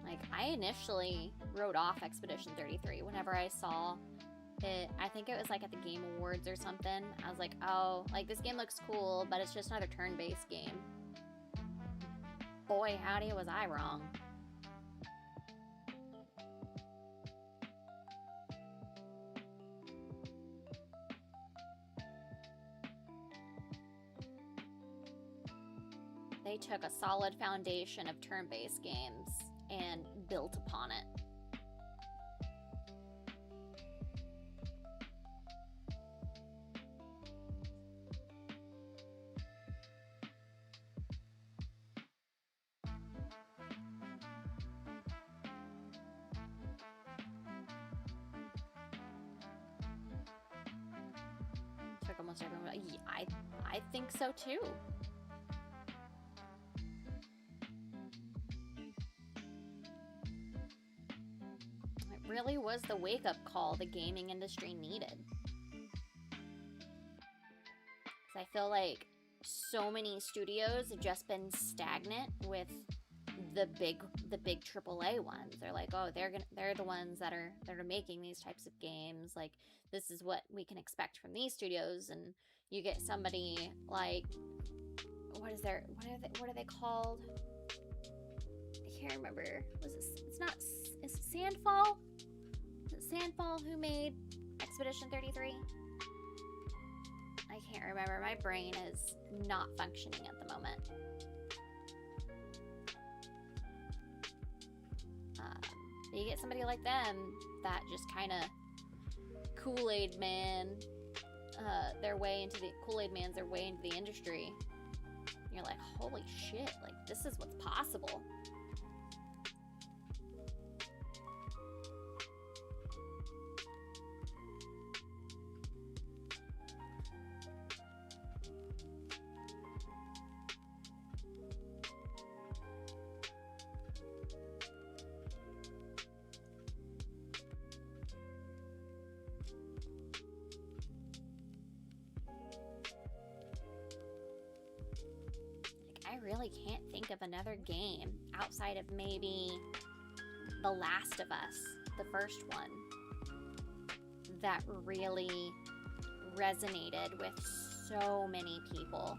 Like, I initially wrote off Expedition 33 whenever I saw it. I think it was like at the Game Awards or something. I was like, oh, like, this game looks cool, but it's just another turn-based game. Boy, howdy, was I wrong. They took a solid foundation of turn-based games and built upon it. Took almost everyone. Yeah, I think so too. Really was the wake-up call the gaming industry needed. I feel like so many studios have just been stagnant with the big AAA ones. They're like, oh, they're the ones that are making these types of games. Like, this is what we can expect from these studios. And you get somebody like, what are they called? I can't remember. Is it Sandfall? Is it Sandfall who made Expedition 33? I can't remember. My brain is not functioning at the moment. You get somebody like them that just kind of Kool-Aid Man's their way into the industry. And you're like, holy shit, like, this is what's possible. I really can't think of another game outside of maybe The Last of Us, the first one, that really resonated with so many people.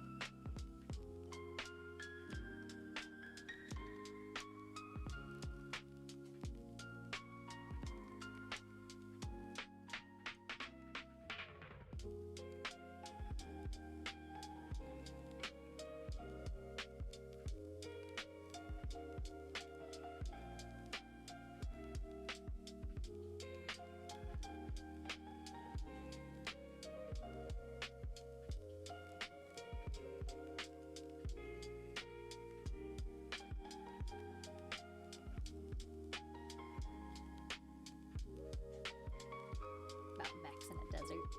About mechs in a desert.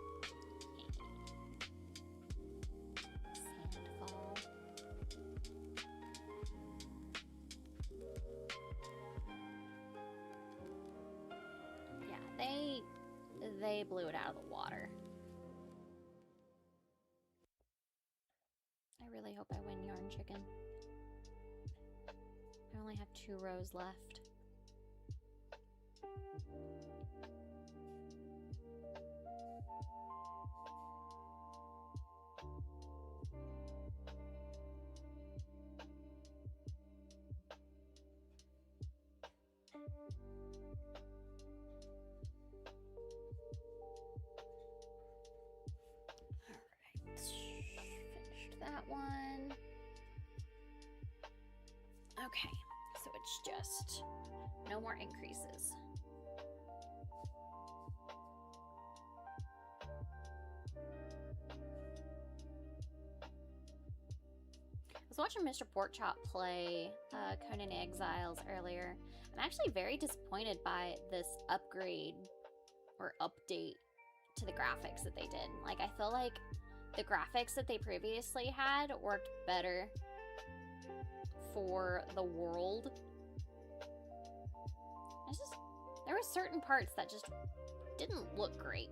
Sandfall. Yeah, they blew it out of the water. I really hope I win Yarn Chicken. I only have 2 rows left. Finished that one. Okay, so it's just no more increases. I was watching Mr. Porkchop play Conan Exiles earlier. I'm actually very disappointed by this upgrade or update to the graphics that they did. Like, I feel like the graphics that they previously had worked better for the world. There were certain parts that just didn't look great.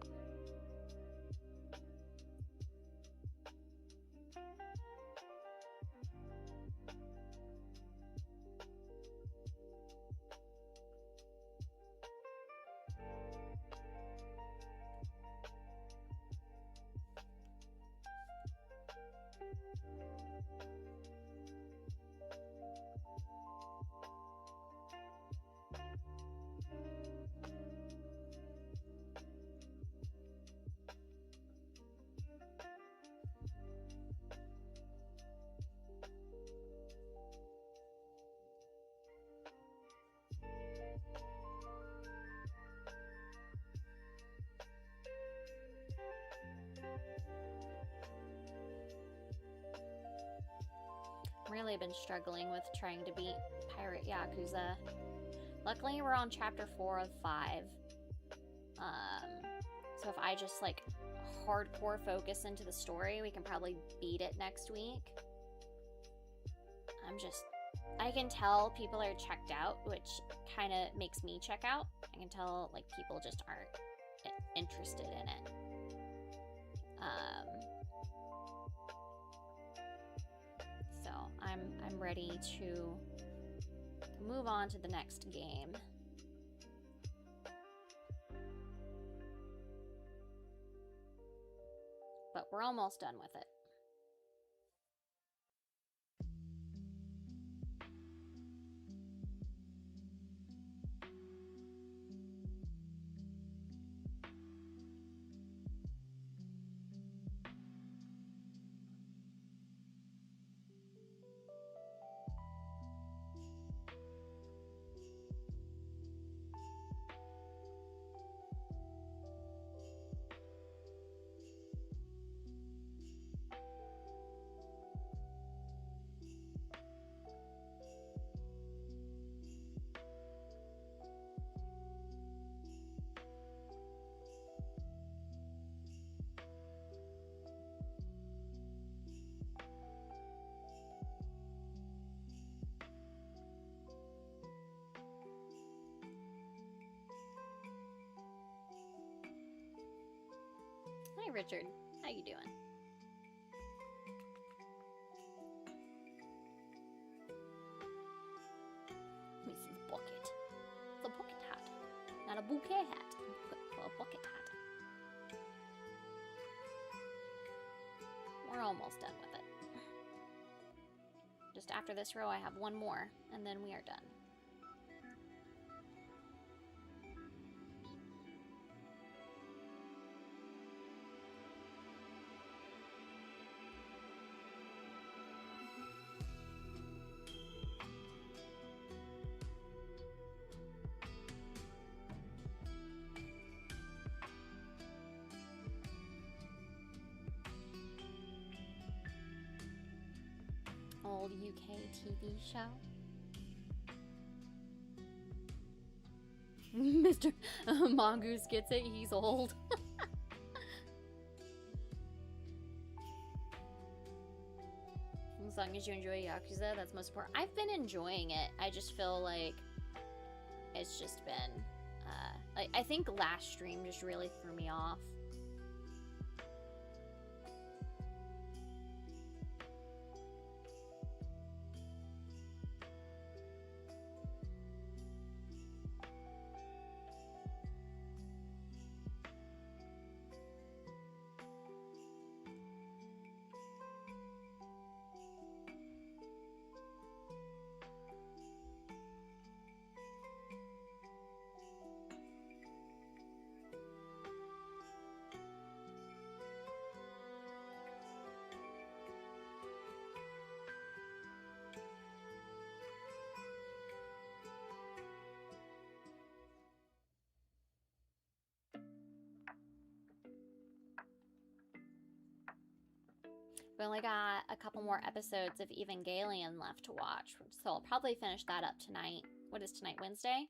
Really been struggling with trying to beat Pirate Yakuza. Luckily, we're on chapter 4 of 5. So if I just like hardcore focus into the story, we can probably beat it next week. I can tell people are checked out, which kind of makes me check out. I can tell like people just aren't interested in it. So I'm ready to move on to the next game. But we're almost done with it. Hi, Richard. How you doing? bouquet hat. A bucket hat. We're almost done with it. Just after this row, I have one more, and then we are done. Old UK TV show. Mr. Mongoose gets it, he's old. As long as you enjoy Yakuza, that's most important. I've been enjoying it. I just feel like it's just been, I think last stream just really threw me off. We only got a couple more episodes of Evangelion left to watch, so I'll probably finish that up tonight. What is tonight, Wednesday?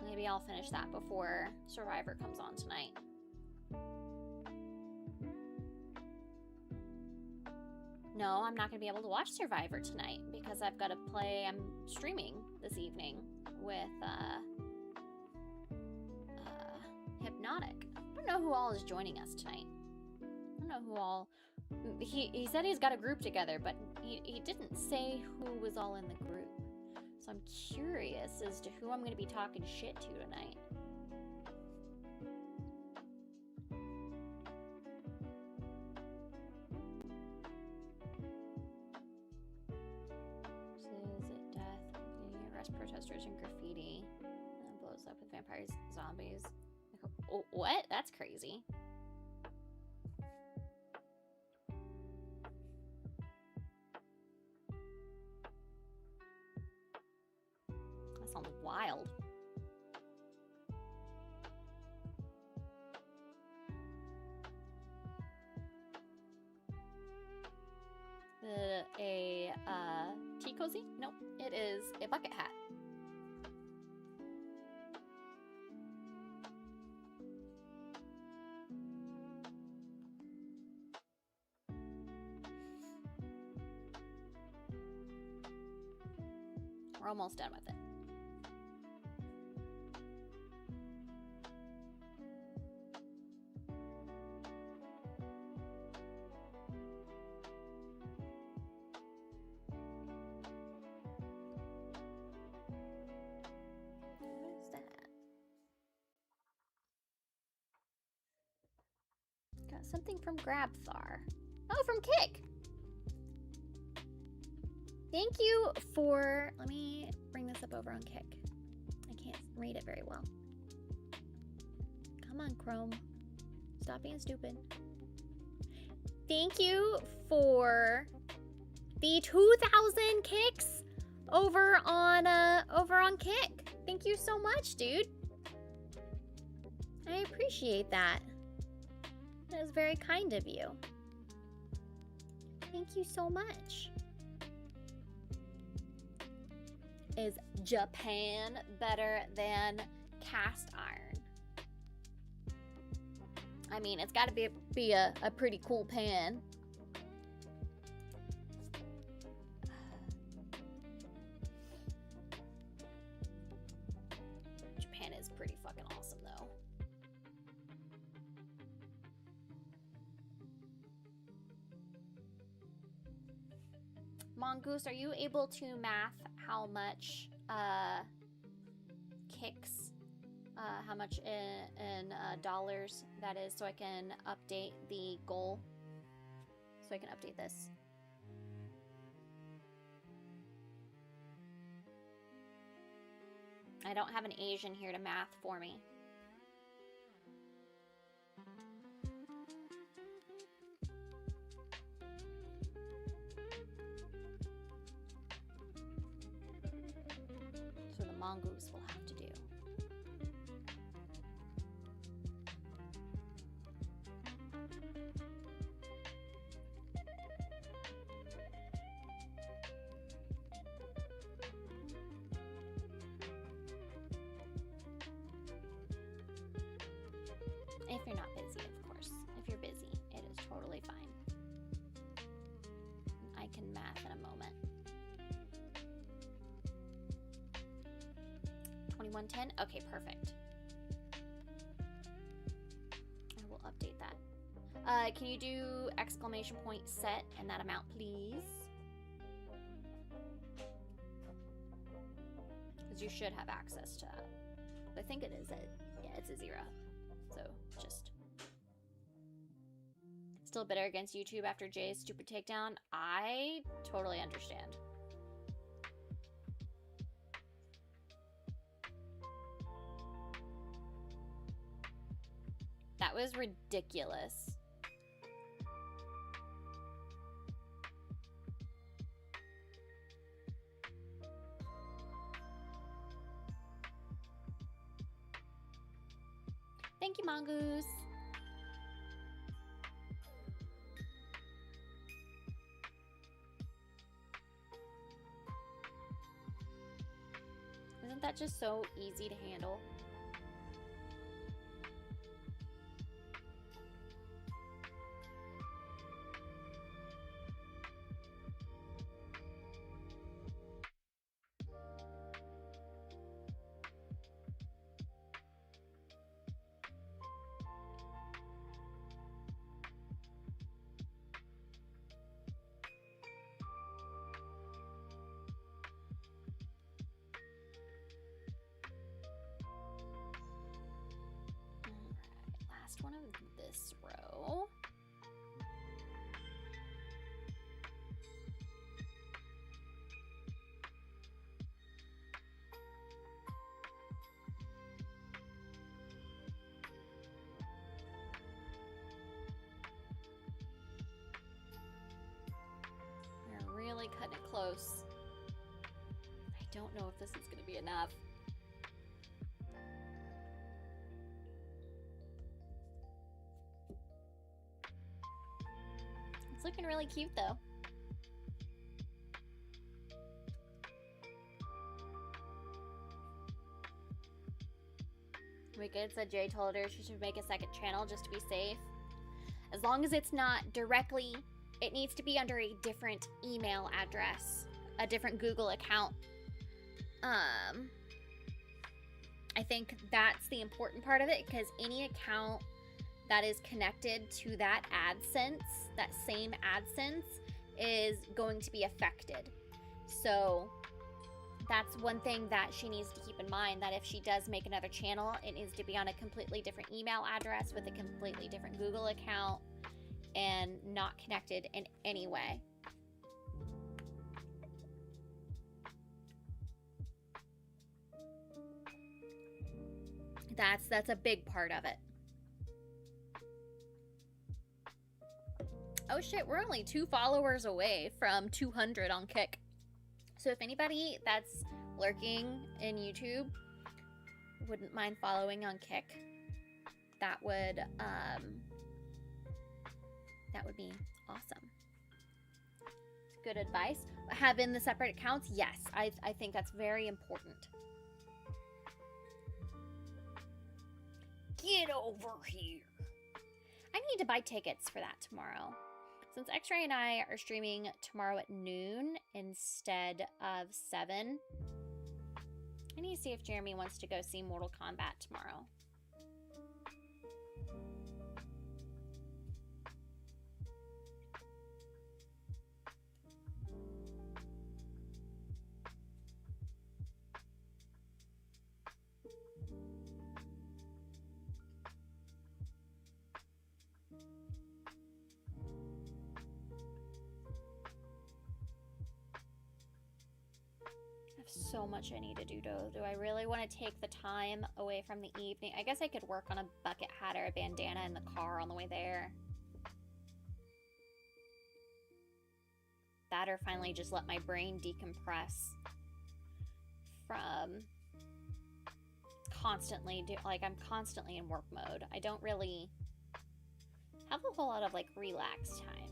Maybe I'll finish that before Survivor comes on tonight. No, I'm not going to be able to watch Survivor tonight because I've got to play, I'm streaming this evening with Hypnotic. I don't know who all is joining us tonight. I don't know who all. He said he's got a group together, but he didn't say who was all in the group. So I'm curious as to who I'm going to be talking shit to tonight. So is it death? Arrest protesters and graffiti. And then blows up with vampires, zombies. Oh, what? That's crazy. That sounds wild. A tea cozy? Nope, it is a bucket hat. We're almost done with it. What is that? Got something from Grabthar. Oh, from Kick! Thank you for... Let me bring this up over on Kick. I can't read it very well. Come on, Chrome. Stop being stupid. Thank you for the 2,000 kicks over on Kick. Thank you so much, dude. I appreciate that. That is very kind of you. Thank you so much. Is Japan better than cast iron? I mean, it's got to be a pretty cool pan. Japan is pretty fucking awesome, though. Mongoose, are you able to math how much kicks, how much in dollars that is, so I can update the goal. So I can update this. I don't have an Asian here to math for me. So the mongoose will have to do. If you're not busy, of course. If you're busy, it is totally fine. I can math in a moment. 2110? Okay, perfect. I will update that. Can you do exclamation point set and that amount, please? Because you should have access to that. I think it is yeah, it's a 0. So just still bitter against YouTube after Jay's stupid takedown. I totally understand. That was ridiculous. Thank you, Mongoose. Isn't that just so easy to handle? One of this row. We're really cutting it close. I don't know if this is going to be enough. It's looking really cute though. Wicked said Jay told her she should make a second channel just to be safe. As long as it's not directly, it needs to be under a different email address, a different Google account. I think that's the important part of it, because any account that is connected to that AdSense, that same AdSense, is going to be affected. So that's one thing that she needs to keep in mind, that if she does make another channel, it needs to be on a completely different email address with a completely different Google account and not connected in any way. That's a big part of it. Oh shit, we're only 2 followers away from 200 on Kick. So if anybody that's lurking in YouTube wouldn't mind following on Kick, that would be awesome. Good advice. Having the separate accounts, yes, I think that's very important. Get over here. I need to buy tickets for that tomorrow. Since X-Ray and I are streaming tomorrow at noon instead of 7, I need to see if Jeremy wants to go see Mortal Kombat tomorrow. so much I need to do. Do I really want to take the time away from the evening? I guess I could work on a bucket hat or a bandana in the car on the way there. That or finally just let my brain decompress from constantly I'm constantly in work mode. I don't really have a whole lot of like relaxed time,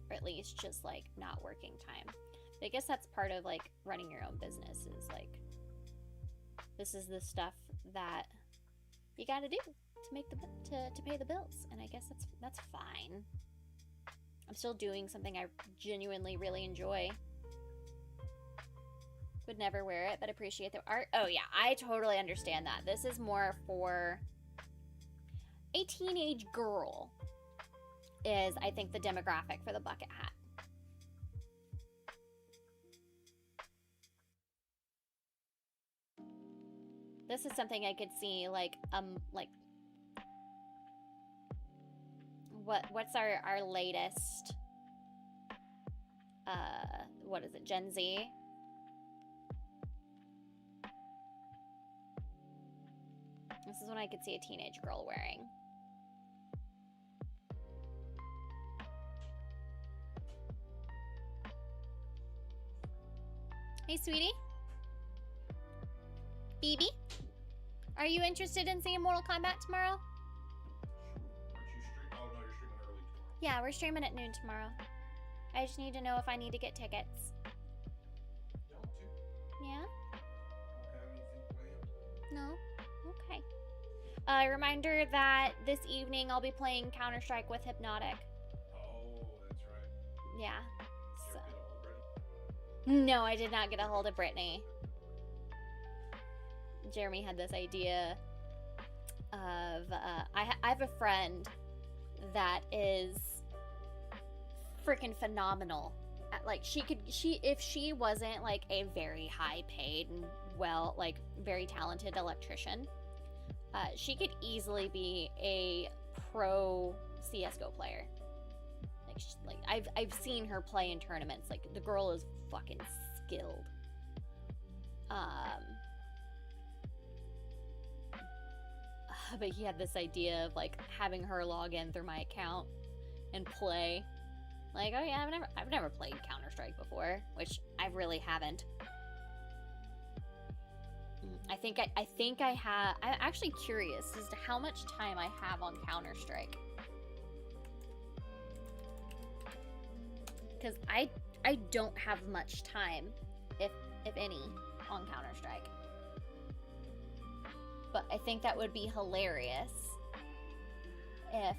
or at least just like not working time. But I guess that's part of like running your own business, is like, this is the stuff that you got to do to make to pay the bills, and I guess that's fine. I'm still doing something I genuinely really enjoy. Would never wear it, but appreciate the art. Oh yeah, I totally understand that. This is more for a teenage girl, is I think the demographic for the bucket hat. This is something I could see like what's our latest what is it, Gen Z? This is what I could see a teenage girl wearing. Hey, sweetie. Phoebe? Are you interested in seeing Mortal Kombat tomorrow? Aren't you streaming? Oh, no, you're streaming early tomorrow. Yeah, we're streaming at noon tomorrow. I just need to know if I need to get tickets. Don't you? Yeah? Don't have anything planned? No? Okay. Reminder that this evening I'll be playing Counter-Strike with Hypnotic. Oh, that's right. Yeah. You So. ever get a hold of Brittany? No, I did not get a hold of Brittany. Jeremy had this idea of I have a friend that is freaking phenomenal at, like, if she wasn't like a very high paid and very talented electrician, she could easily be a pro CS:GO player. I've seen her play in tournaments. Like, the girl is fucking skilled. But he had this idea of like having her log in through my account and play. Like, oh yeah, I've never played Counter-Strike before, which I really haven't. I'm actually curious as to how much time I have on Counter-Strike. Because I don't have much time, if any, on Counter-Strike. But I think that would be hilarious if,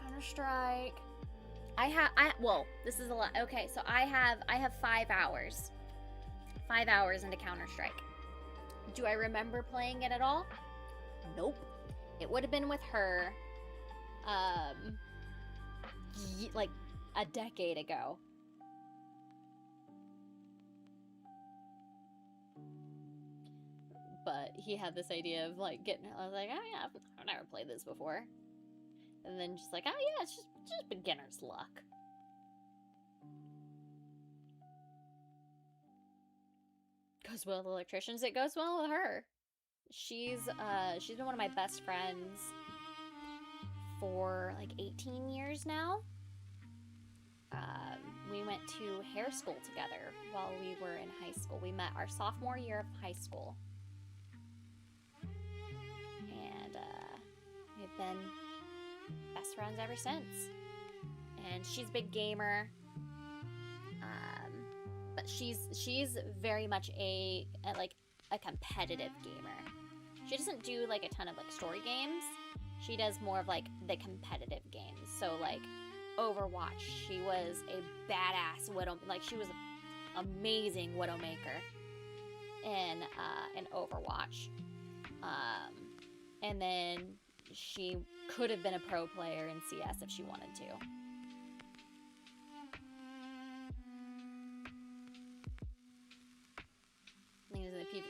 Counter-Strike. Well, this is a lot. Okay, so I have 5 hours. 5 hours into Counter-Strike. Do I remember playing it at all? Nope. It would have been with her, like a decade ago. But he had this idea of like I was like, oh yeah, I've never played this before. And then just like, oh yeah, it's just beginner's luck. Goes well with electricians, it goes well with her. She's been one of my best friends for like 18 years now. We went to hair school together while we were in high school. We met our sophomore year of high school. And we've been best friends ever since. And she's a big gamer. But she's very much a competitive gamer. She doesn't do like a ton of like story games. She does more of like the competitive games. So like Overwatch, she was a badass Widow. Like, she was an amazing Widowmaker in Overwatch. And then she could have been a pro player in CS if she wanted to.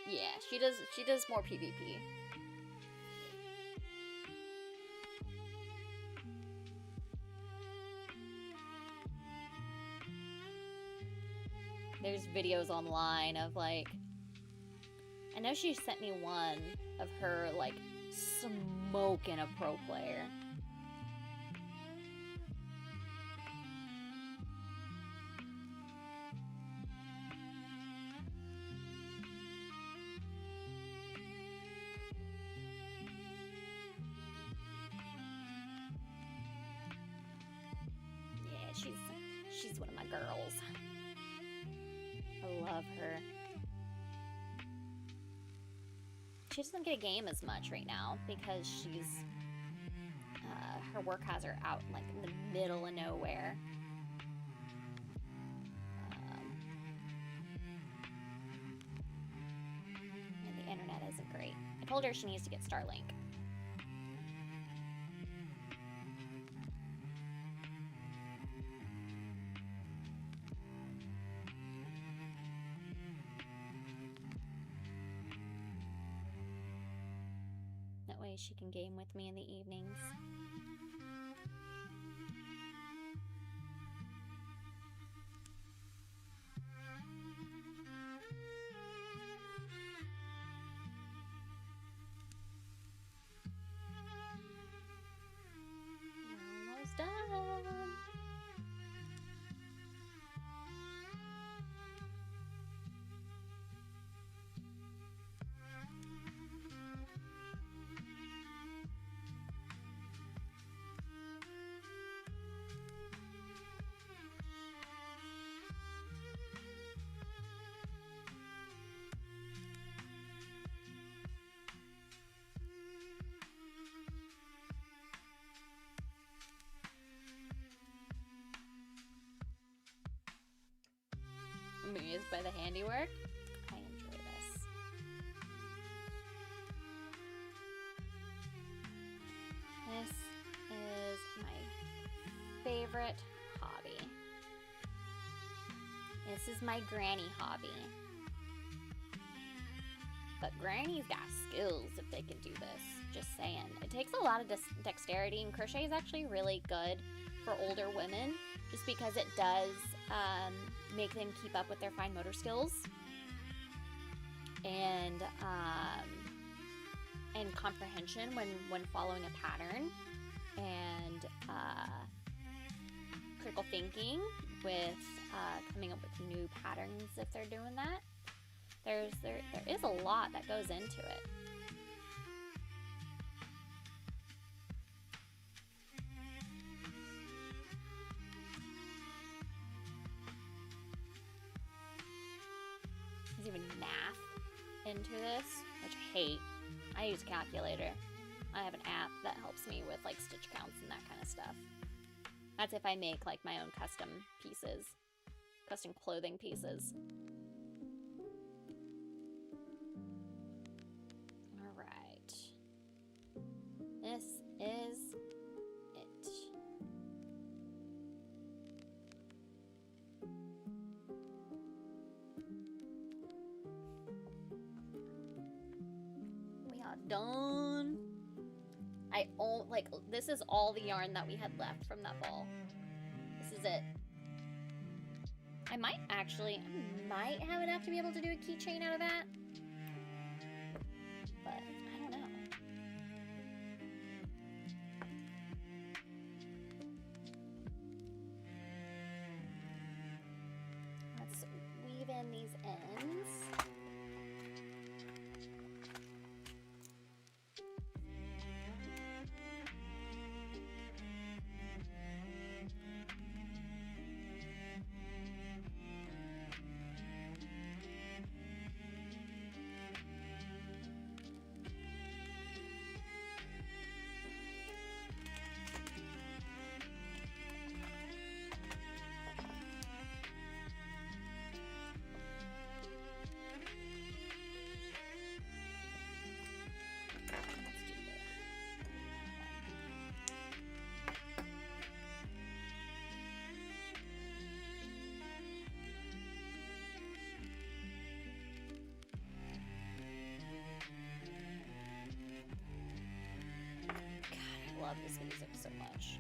Yeah, she does more PvP. videos online of like, I know she sent me one of her like smoking a pro player. Yeah, she's one of my girls. I love her. She doesn't get a game as much right now because she's her work has her out like in the middle of nowhere. And the internet isn't great. I told her she needs to get Starlink. That way she can game with me in the evenings. Almost done. Amused by the handiwork. I enjoy this. This is my favorite hobby. This is my granny hobby. But granny's got skills if they can do this. Just saying. It takes a lot of dexterity, and crochet is actually really good for older women just because it does make them keep up with their fine motor skills and comprehension when following a pattern, and critical thinking with coming up with new patterns if they're doing that. There is a lot that goes into it. There's even math into this, which I hate. I use a calculator. I have an app that helps me with like stitch counts and that kind of stuff. That's if I make like my own custom pieces, custom clothing pieces. All right. This is it. We are done. This is all the yarn that we had left from that ball. This is it. I might have enough to be able to do a keychain out of that. But I don't know. Let's weave in these ends. I love this music so much.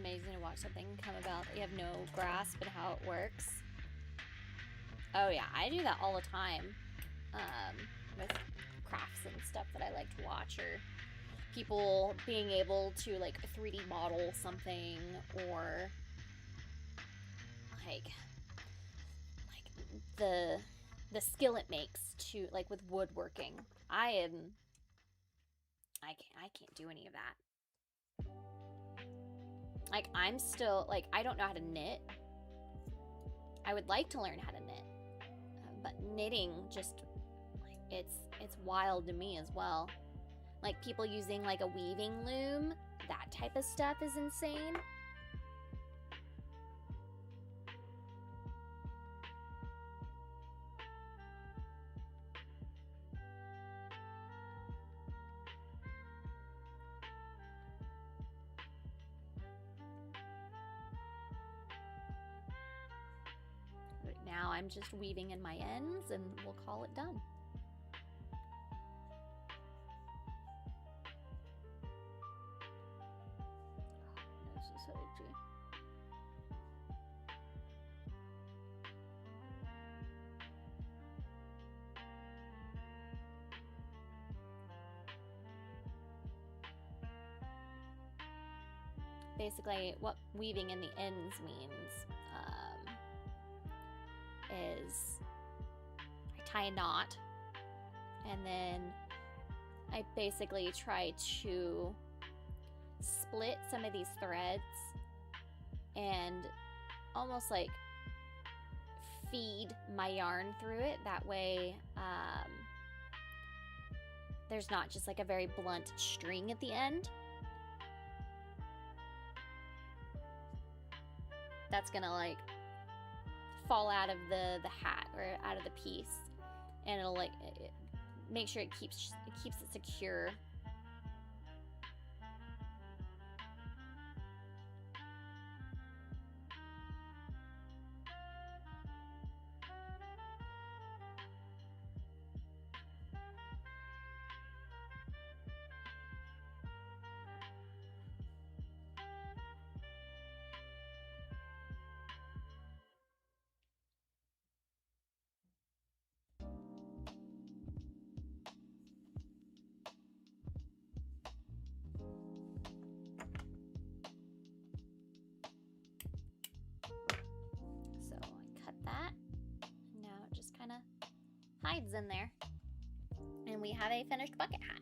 amazing to watch something come about that you have no grasp at how it works. Oh yeah, I do that all the time with crafts and stuff that I like to watch, or people being able to like 3D model something, or like the skill it makes to like with woodworking. I can't do any of that. Like I'm still like I don't know how to knit. I would like to learn how to knit, but knitting just like it's wild to me as well. Like people using like a weaving loom, that type of stuff is insane. But now I'm just weaving in my ends and we'll call it done. Oh, this is so itchy. Basically, what weaving in the ends means is I tie a knot, and then I basically try to split some of these threads and almost like feed my yarn through it. That way, there's not just like a very blunt string at the end. That's gonna like fall out of the hat or out of the piece, and it'll like make sure it keeps it secure. That. Now it just kind of hides in there. And we have a finished bucket hat.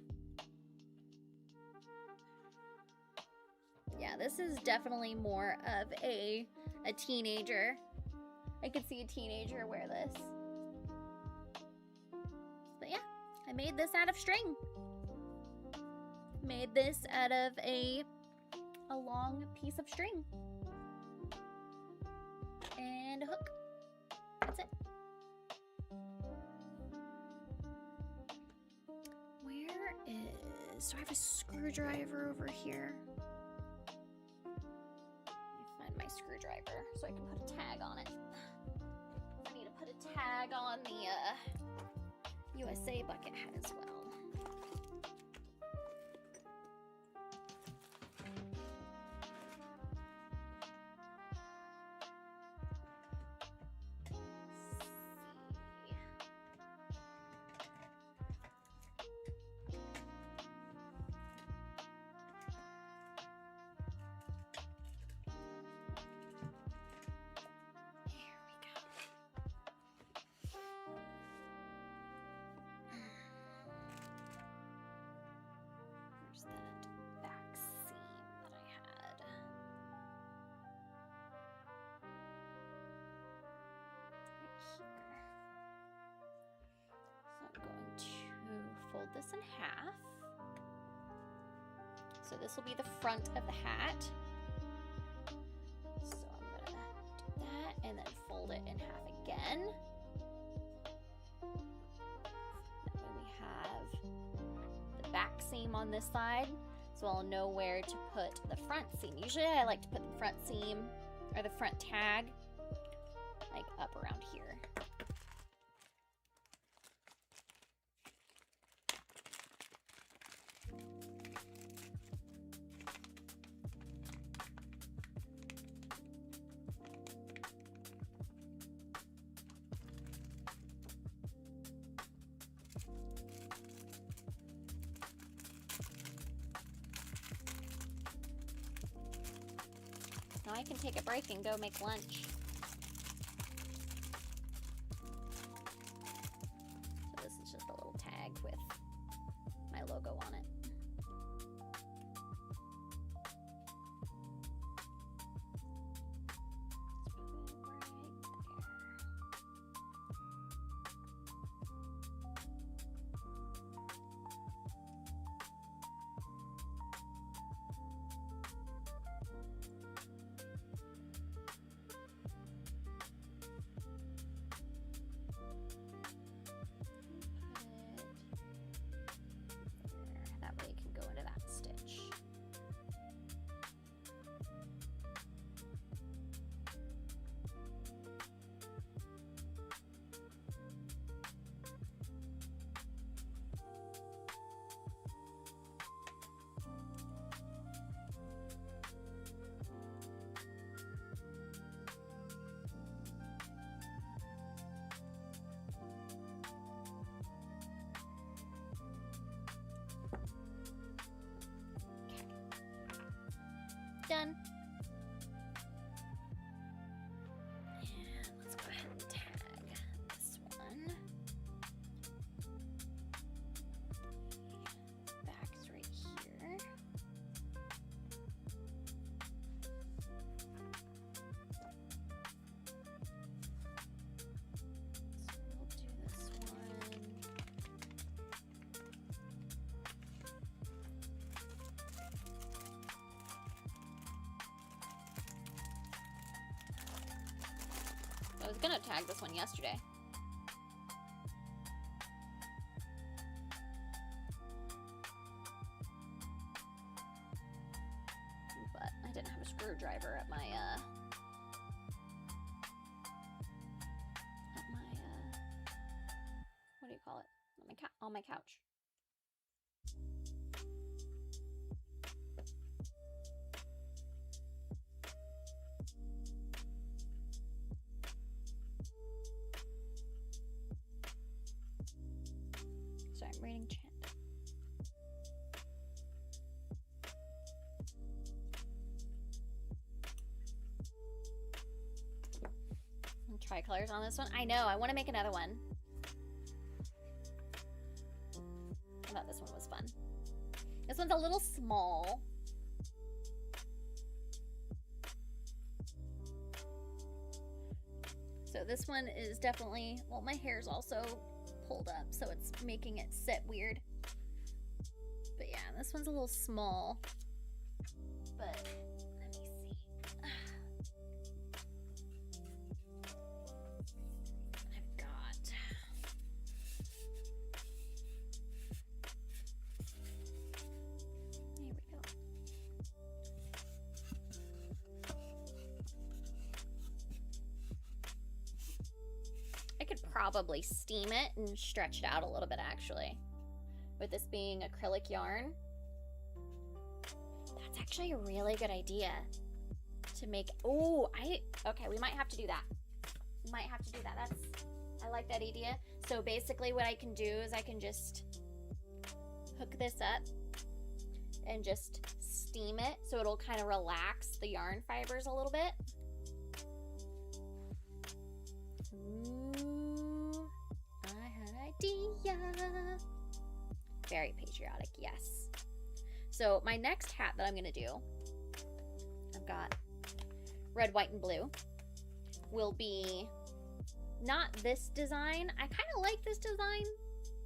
Yeah, this is definitely more of a teenager. I could see a teenager wear this. But yeah, I made this out of string. Made this out of a long piece of string. And a hook. That's it. Where is... Do I have a screwdriver over here? Let me find my screwdriver so I can put a tag on it. I need to put a tag on the USA bucket hat as well. That back seam that I had. Right here. So I'm going to fold this in half. So this will be the front of the hat. So I'm gonna do that and then fold it in half again. That way we have the back seam on this side, so I'll know where to put the front seam. Usually I like to put the front seam or the front tag like up around here. take a break and go make lunch. So this is just a little tag with my logo on it. That way it can go into that stitch. Done. And let's go ahead and tag this one. Back is right here. So we'll do this one. I was gonna tag this one yesterday. But I didn't have a screwdriver at my what do you call it? On my couch. Sorry, I'm reading chat. Tricolors on this one. I know, I want to make another one. I thought this one was fun. This one's a little small. So this one is definitely, well, my hair's also pulled up, so it's making it sit weird. But yeah, this one's a little small. But let me see. I've got here we go. I could probably steam it and stretch it out a little bit, actually. With this being acrylic yarn. That's actually a really good idea. To make, okay, we might have to do that. We might have to do that. I like that idea. So basically what I can do is I can just hook this up and just steam it so it'll kind of relax the yarn fibers a little bit. Ooh, I had an idea. Very patriotic, yes. So my next hat that I'm gonna do, I've got red, white, and blue, will be not this design. I kind of like this design.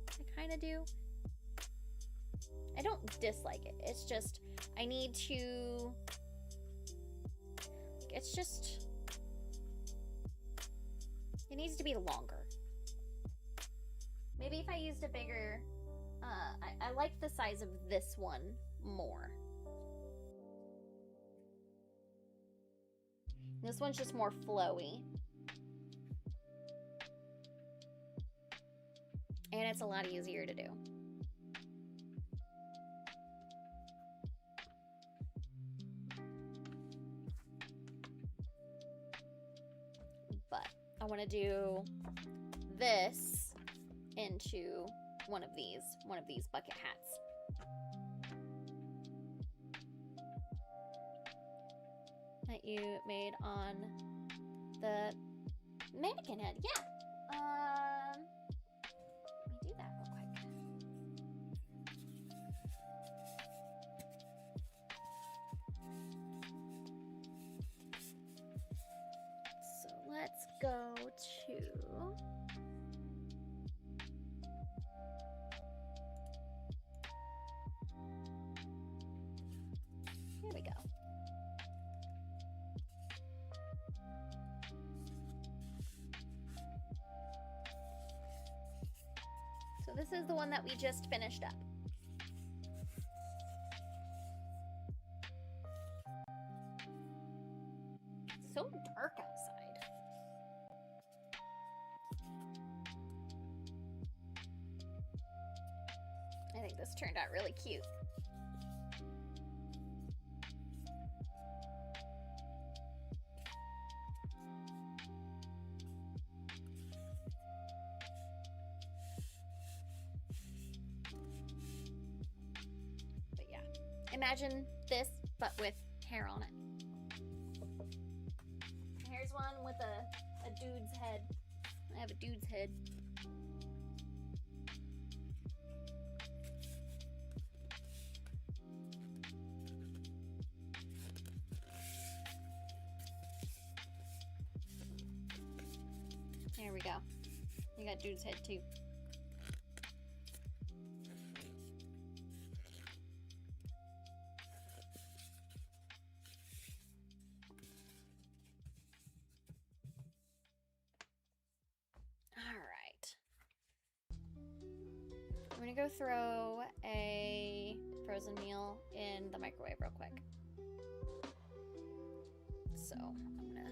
I kind of do. I don't dislike it. It's just, I need to, it's just, it needs to be longer. Maybe if I used a bigger, I like the size of this one more. This one's just more flowy. And it's a lot easier to do. But I want to do this into one of these bucket hats. that you made on the mannequin head. Yeah. Let me do that real quick. So let's go to... Here we go. So this is the one that we just finished up. It's so dark outside. I think this turned out really cute. But yeah, imagine this, but with hair on it. Here's one with a dude's head. I have a dude's head. There we go. You got dude's head too. All right. I'm gonna go throw a frozen meal in the microwave real quick. So I'm gonna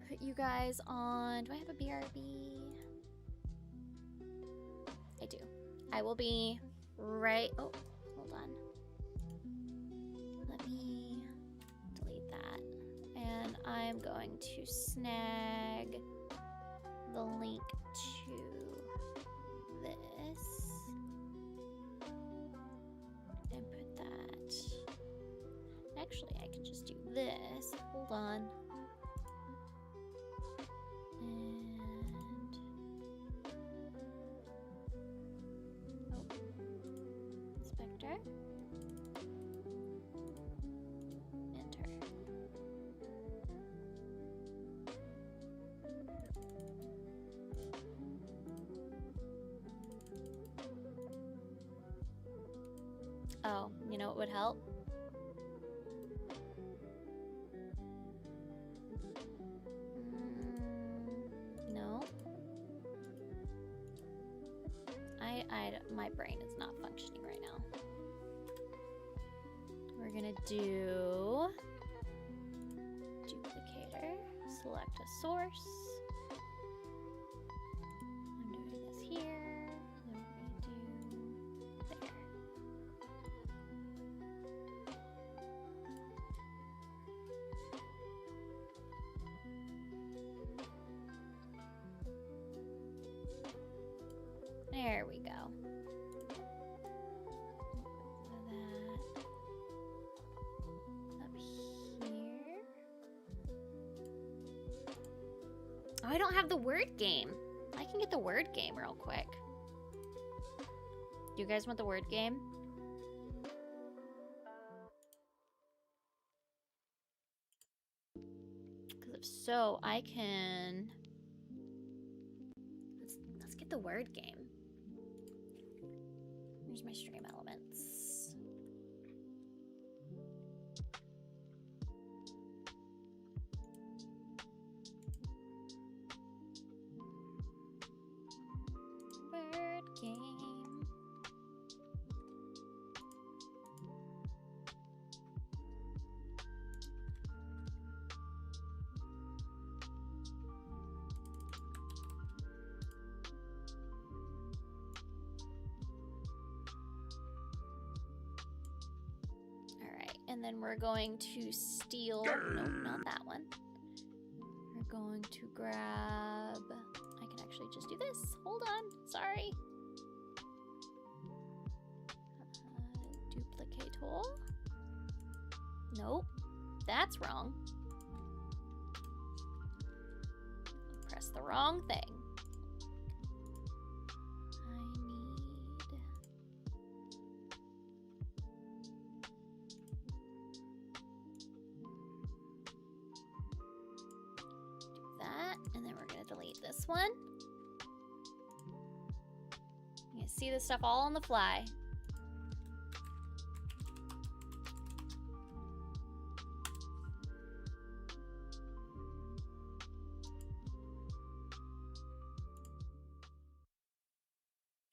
put you guys on. Do I have a BRB? I do. I will be right. Oh, hold on. Let me delete that. And I'm going to snag the link to this and put that. Actually, I can just do this. Hold on. And oh, inspector. Enter. Oh, you know what would help? No. My brain is not functioning right now. We're gonna do duplicator, select a source. I'm doing this here, and then we're gonna do there. There we go. That up here. Oh, I don't have the word game. I can get the word game real quick. Do you guys want the word game? Because if so, I can... Let's get the word game. Here's my stream elements. Word game. And then we're going to steal, no, not that one. We're going to grab, I can actually just do this. Hold on, sorry. Duplicate tool. Nope, That's wrong. Press the wrong thing. And then we're going to delete this one. You can see this stuff all on the fly.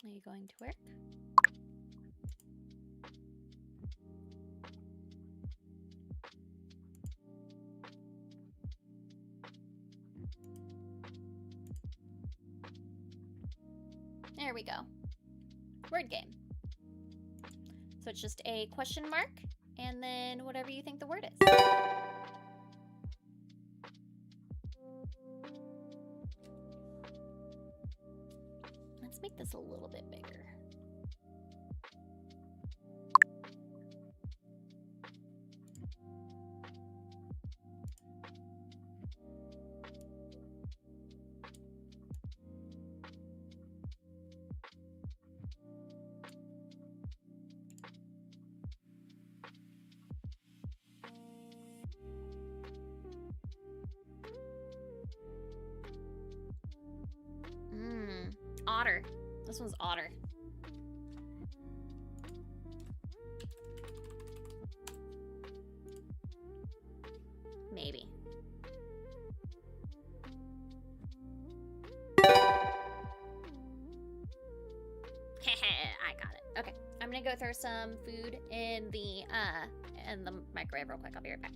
Are you going to work? There we go. Word game. So it's just a question mark and then whatever you think the word is. Let's make this a little bit bigger. Otter. This one's otter. Maybe. I got it. Okay. I'm gonna go throw some food in the microwave real quick. I'll be right back.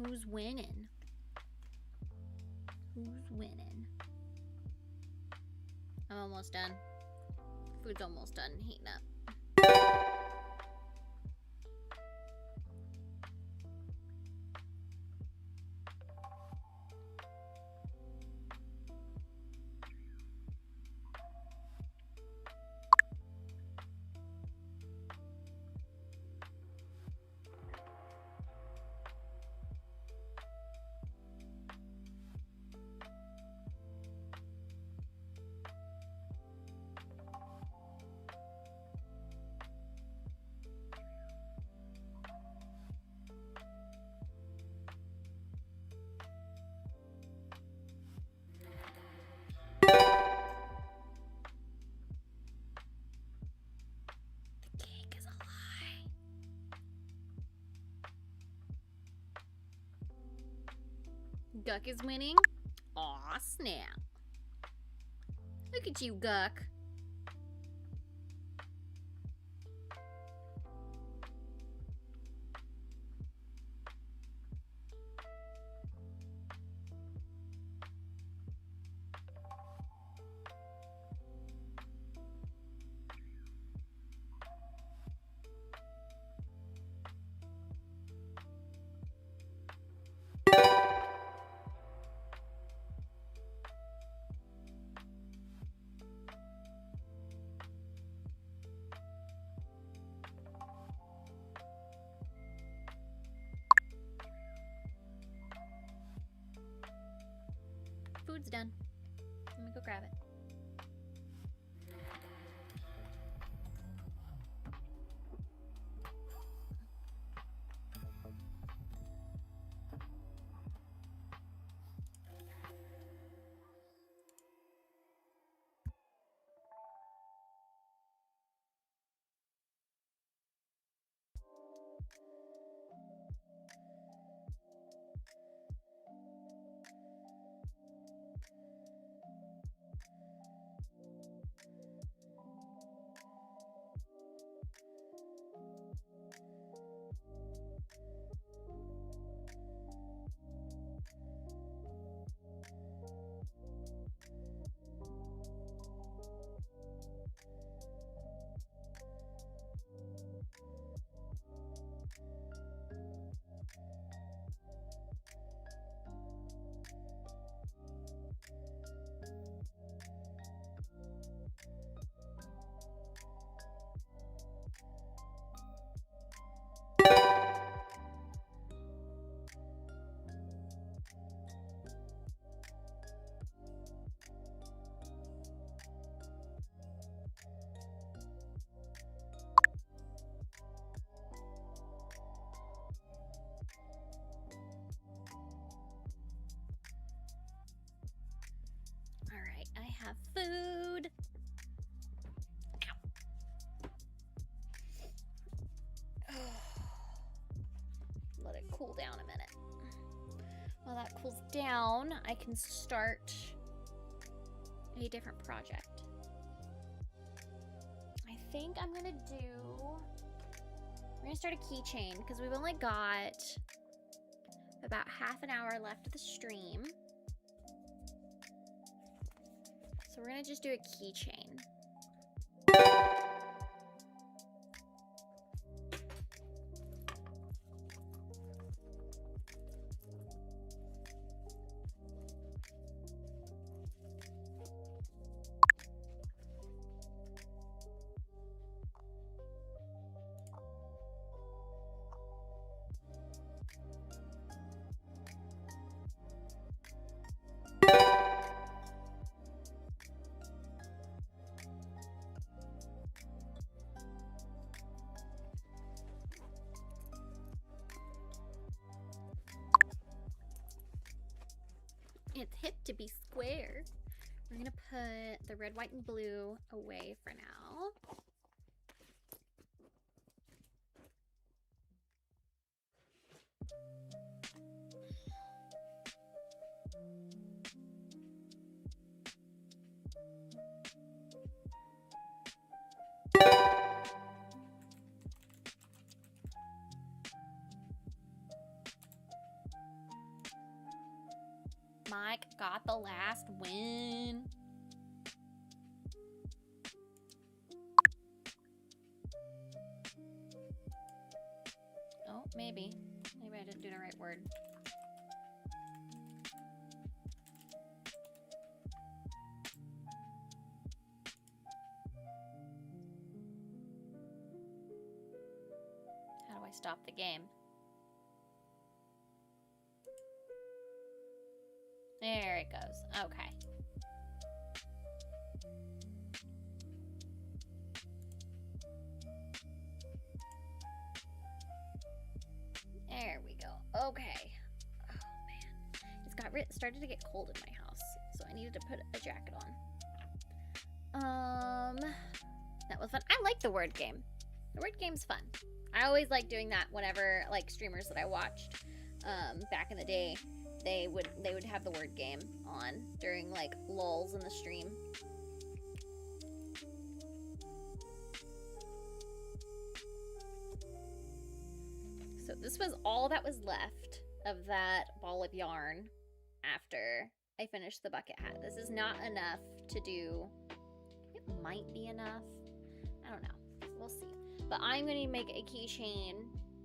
Who's winning? Who's winning? I'm almost done. Food's almost done heating up. Guck is winning? Aw, snap. Look at you, Guck. Food's done. Let me go grab it. Alright, I have food. Ow. Let it cool down a minute. While that cools down, I can start a different project. I think I'm gonna do... We're gonna start a keychain because we've only got about half an hour left of the stream. So we're gonna just do a keychain. It's hip to be square. We're gonna put the red, white, and blue away for now. Mike got the last win. Oh, maybe. Maybe I didn't do the right word. How do I stop the game? There it goes. Okay. There we go. Okay. Oh man, it's got started to get cold in my house, so I needed to put a jacket on. That was fun. I like the word game. The word game's fun. I always like doing that whenever like streamers that I watched back in the day, they would have the word game on during like lulls in the stream. So this was all that was left of that ball of yarn after I finished the bucket hat. This is not enough to do. It might be enough. I don't know. We'll see. But I'm going to make a keychain.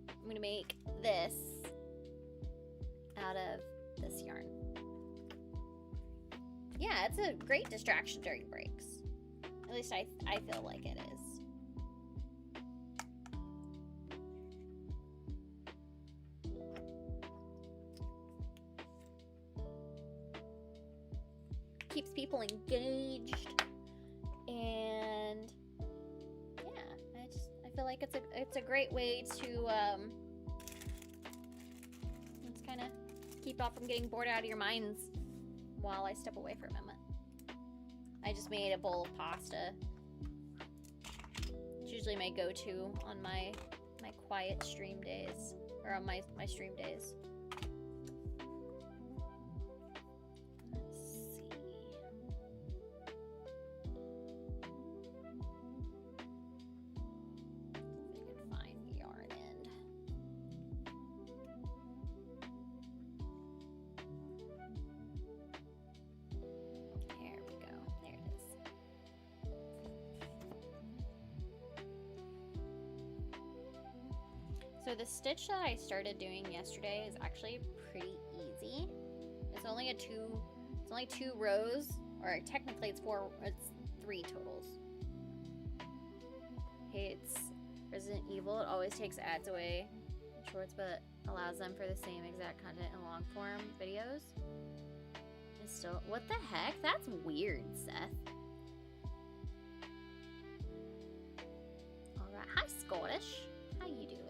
I'm going to make this out of this yarn. Yeah, it's a great distraction during breaks. At least I feel like it is. Keeps people engaged, and yeah, I feel like it's a great way to let's kind of keep off from getting bored out of your minds while I step away for a moment. I just made a bowl of pasta. It's usually my go-to on my quiet stream days, or on my stream days. So the stitch that I started doing yesterday is actually pretty easy. It's only two rows, or technically it's three totals. Hates Resident Evil. It always takes ads away shorts, but allows them for the same exact content in long form videos. It's still, what the heck? That's weird, Seth. All right, hi Scottish. How you doing?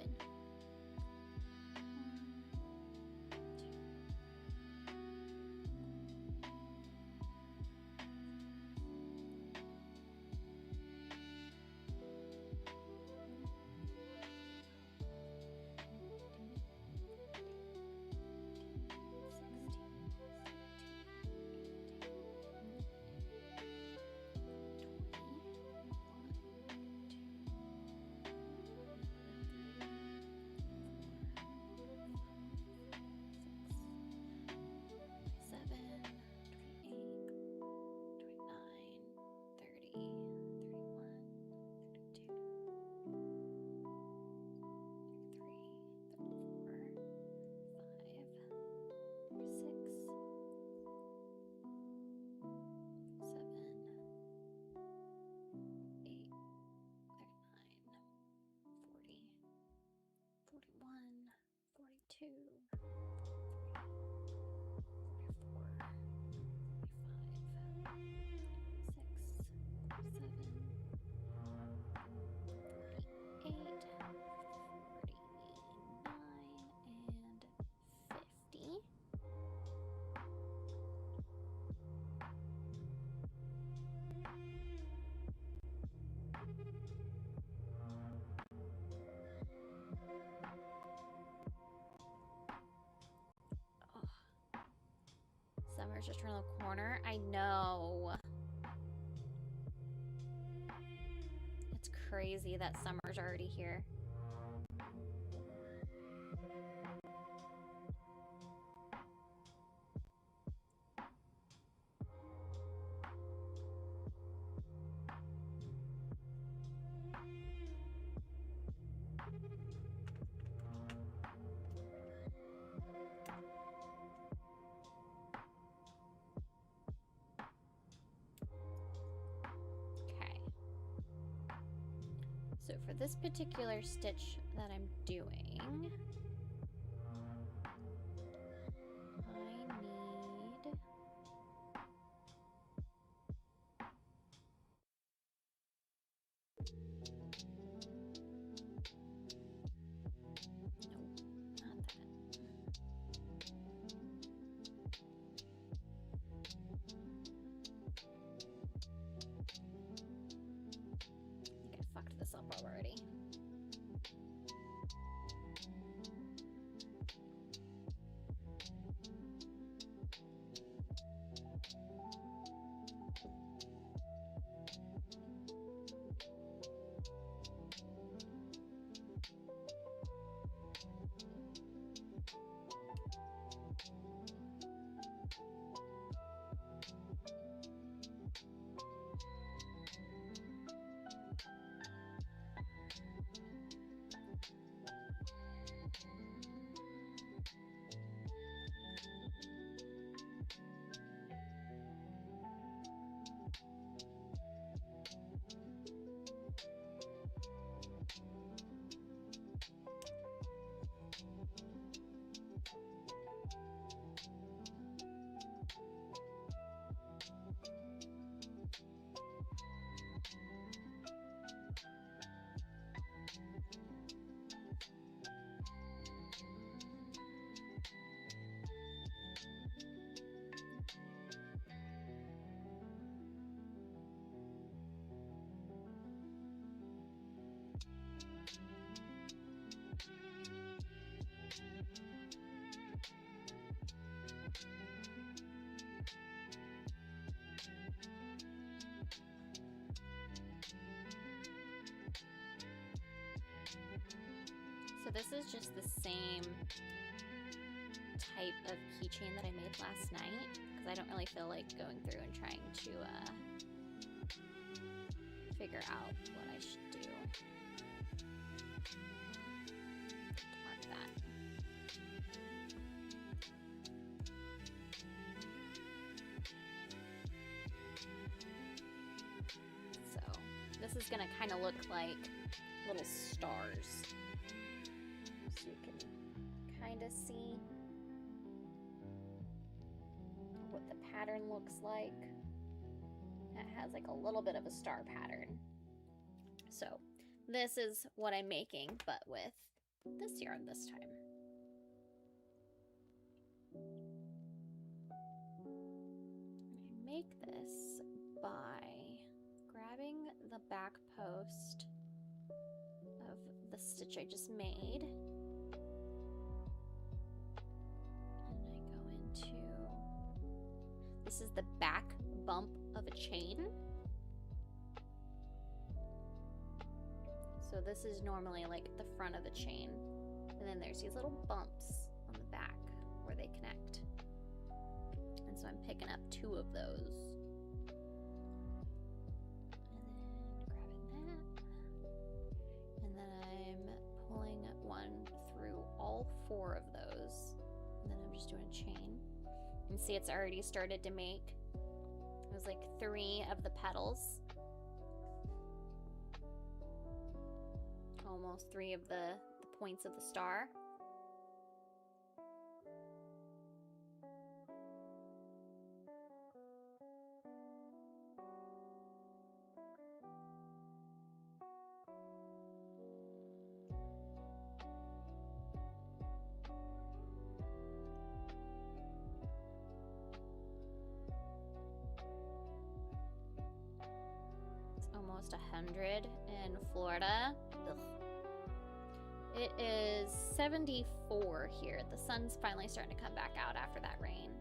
Summer's just around the corner. I know. It's crazy that summer's already here. So for this particular stitch that I'm doing, I need... this up already. So this is just the same type of keychain that I made last night, because I don't really feel like going through and trying to figure out what I should do. Mark that. So this is gonna kind of look like little stars. So you can kind of see what the pattern looks like. It has like a little bit of a star pattern. So this is what I'm making, but with this yarn this time. I make this by grabbing the back post of the stitch I just made, and I go into, this is the back bump of a chain. So this is normally like the front of the chain, and then there's these little bumps on the back where they connect, and so I'm picking up 2 of those. All 4 of those, and then I'm just doing a chain. And see, it's already started to make, it was like 3 of the petals, almost 3 of the points of the star. Almost 100 in Florida. Ugh. It is 74 here. The sun's finally starting to come back out after that rain.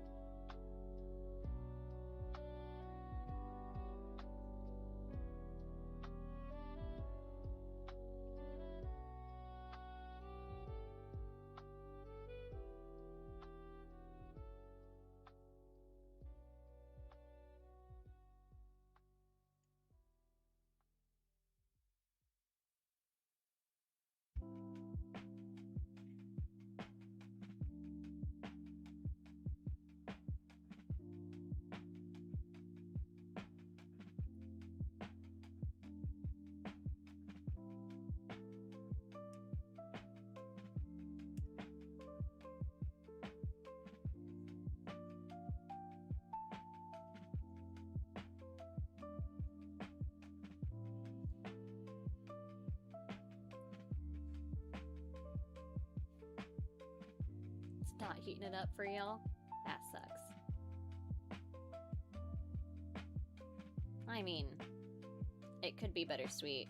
not heating it up for y'all. That sucks. I mean, it could be bittersweet.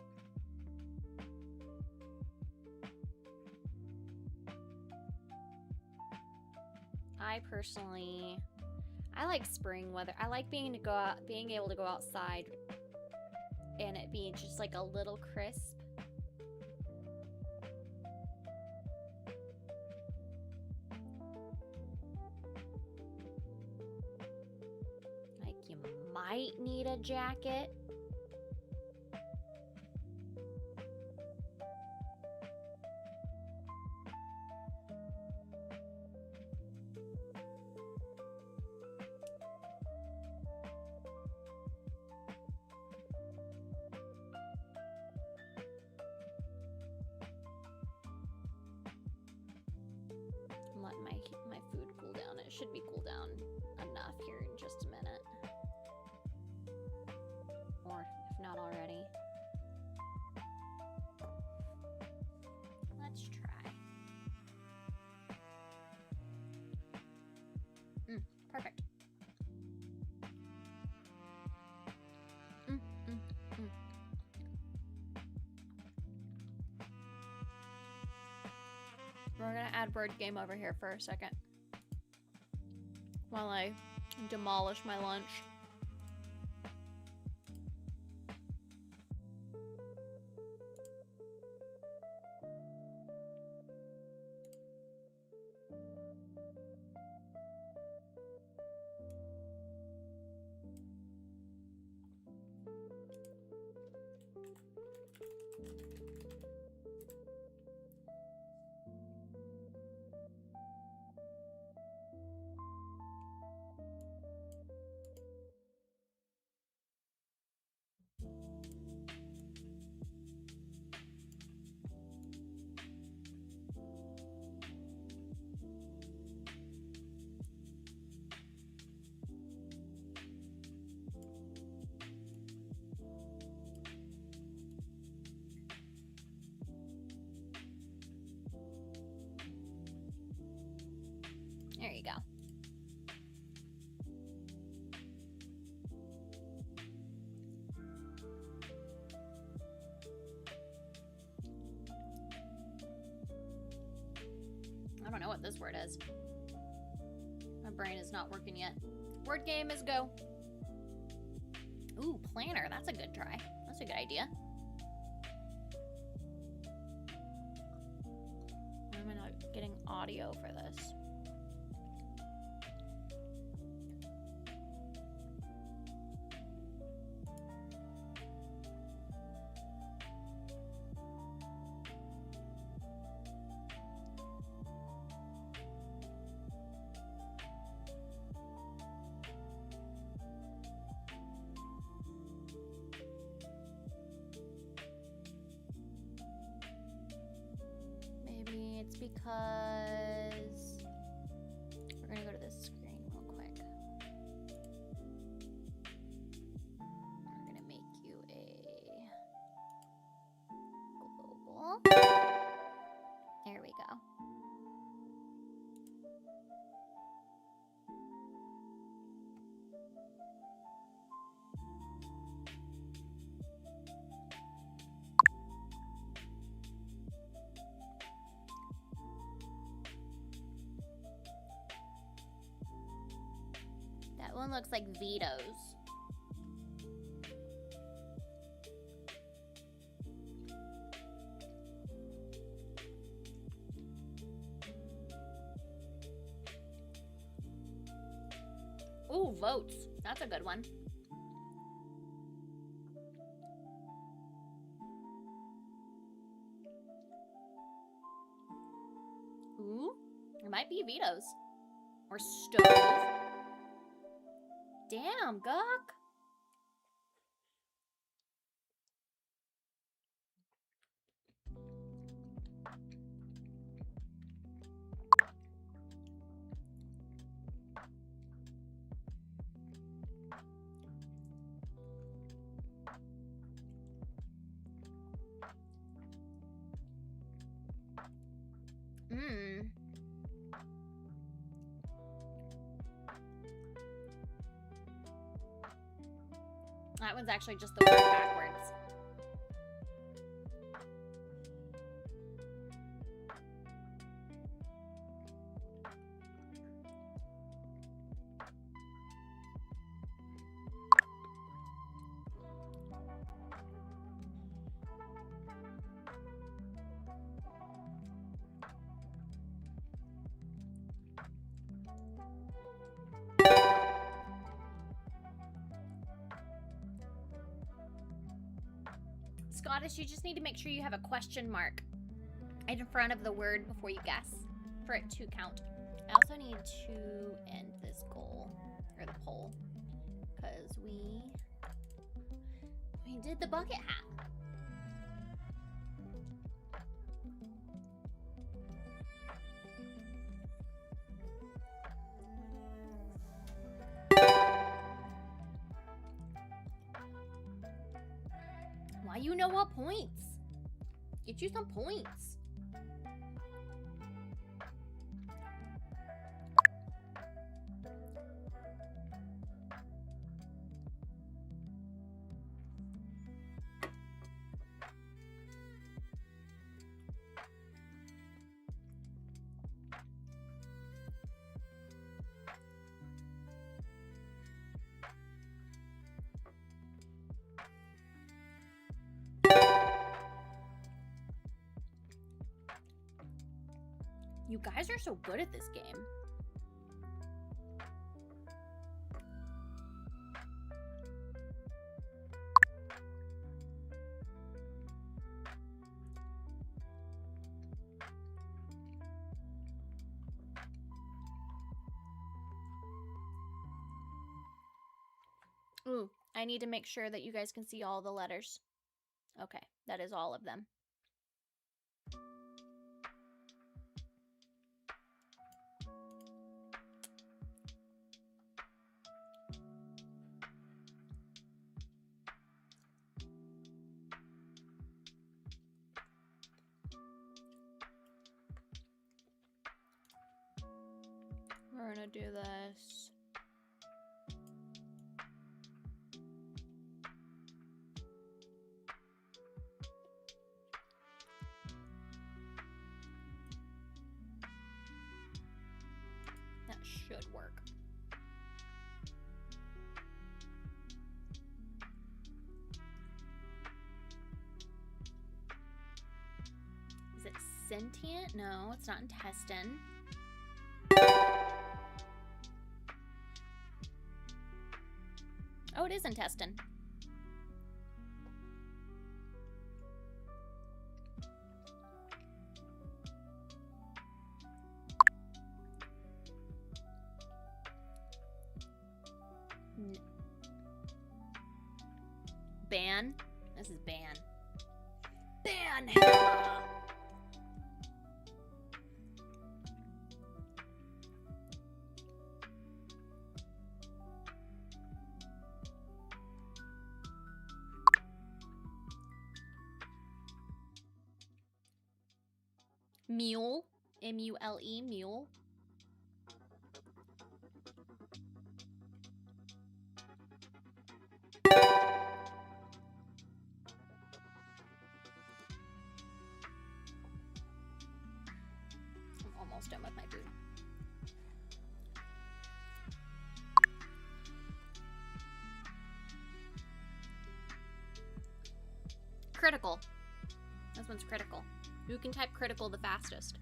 I personally, I like spring weather. I like being able to go outside and it being just like a little crisp. Like you might need a jacket. I'm letting my food cool down. It should be cool down enough here in just a minute. Or if not already. Let's try. Perfect. We're gonna add word game over here for a second while I demolish my lunch. There you go. I don't know what this word is. My brain is not working yet. Word game is go. Ooh, planner. That's a good try. That's a good idea. Why am I not getting audio for this? Maybe it's because we're gonna go to this screen real quick. We're gonna make you a global. There we go. That one looks like Vito's. Ooh, votes. That's a good one. Ooh, it might be Vito's. Or Stove. Damn, Gawk. That one's actually just the word backwards. Scottish, you just need to make sure you have a question mark in front of the word before you guess for it to count. I also need to end this goal, or the poll, because we did the bucket hat. Why you know what points? Get you some points. You guys are so good at this game. Ooh, I need to make sure that you guys can see all the letters. Okay, that is all of them. We're gonna do this. That should work. Is it sentient? No, it's not intestine. Oh, it is intestine. Ban? This is ban. Ban! Mule. M-U-L-E, mule. I'm almost done with my food. Critical. This one's critical. Who can type critical the fastest?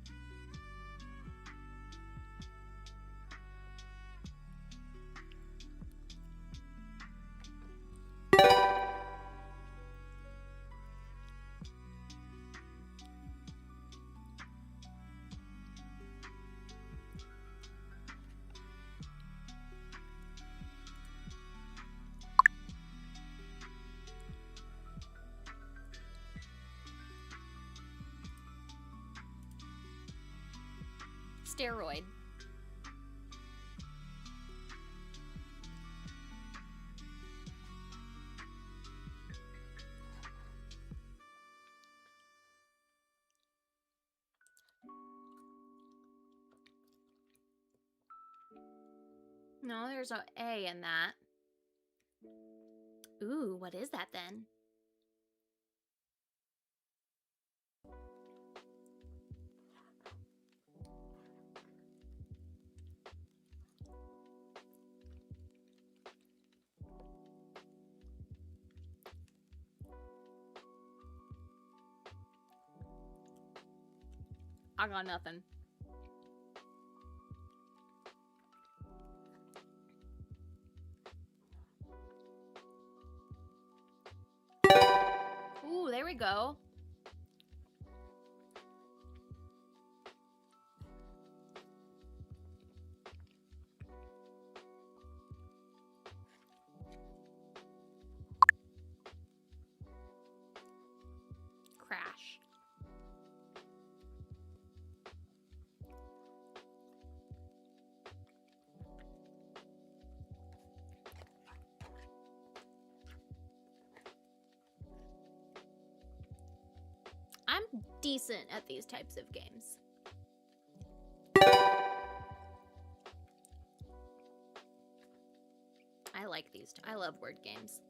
Steroid. No, there's a A in that. Ooh, what is that then? I got nothing. Ooh, there we go. Crash. I'm decent at these types of games. I like these. I love word games.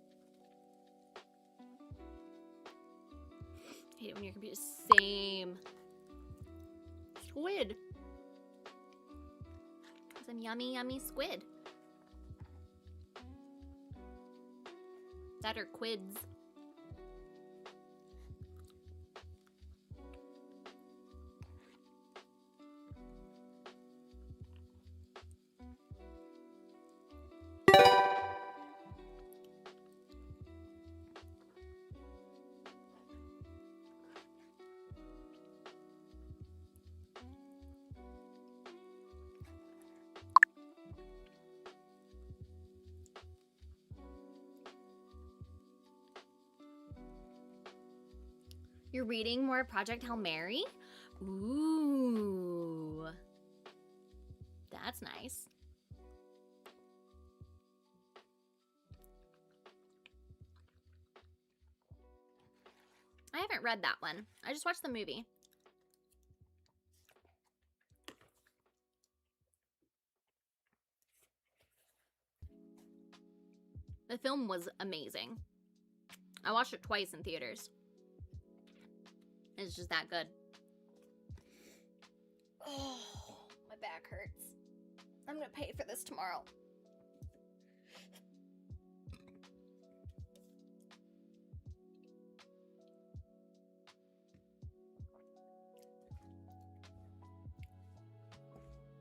I hate it when your computer's same. Squid. Some yummy, yummy squid. That are quids. You're reading more Project Hail Mary? Ooh. That's nice. I haven't read that one. I just watched the movie. The film was amazing. I watched it twice in theaters. It's just that good. Oh, my back hurts. I'm gonna pay for this tomorrow.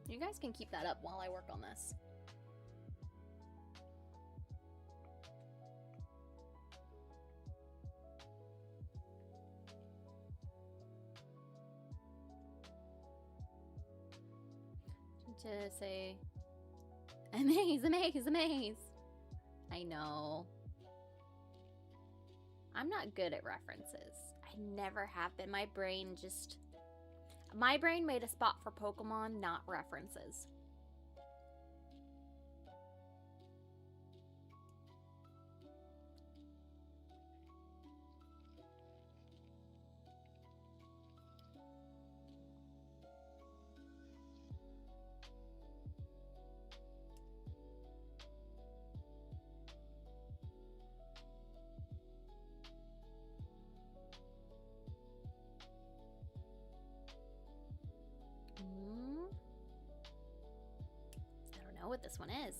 You guys can keep that up while I work on this. To say, amaze, amaze, amaze. I know. I'm not good at references. I never have been. My brain made a spot for Pokemon, not references. I don't know what this one is.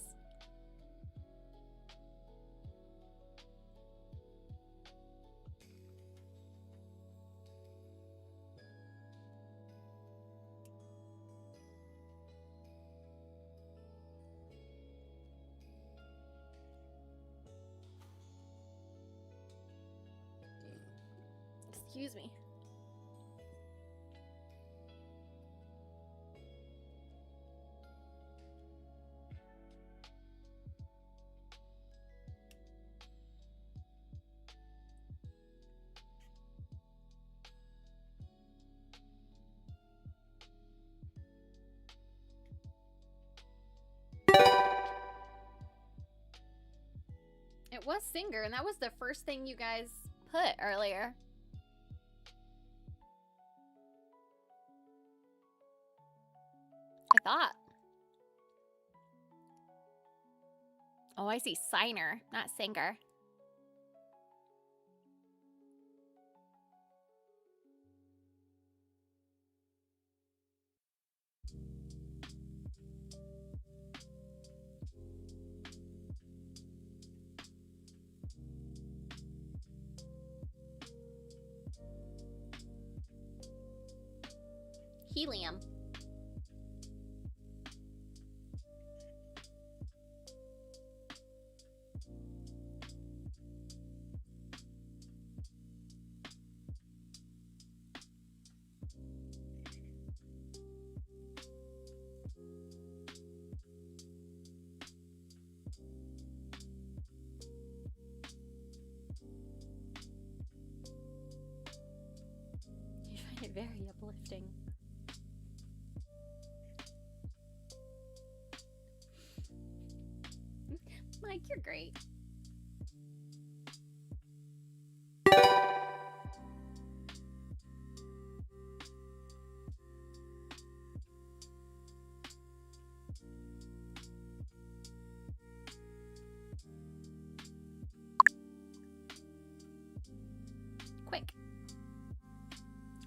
Excuse me. It was Singer, and that was the first thing you guys put earlier. I thought. Oh, I see Signer, not Singer. Helium. You find it very uplifting. Mike, you're great. Quick.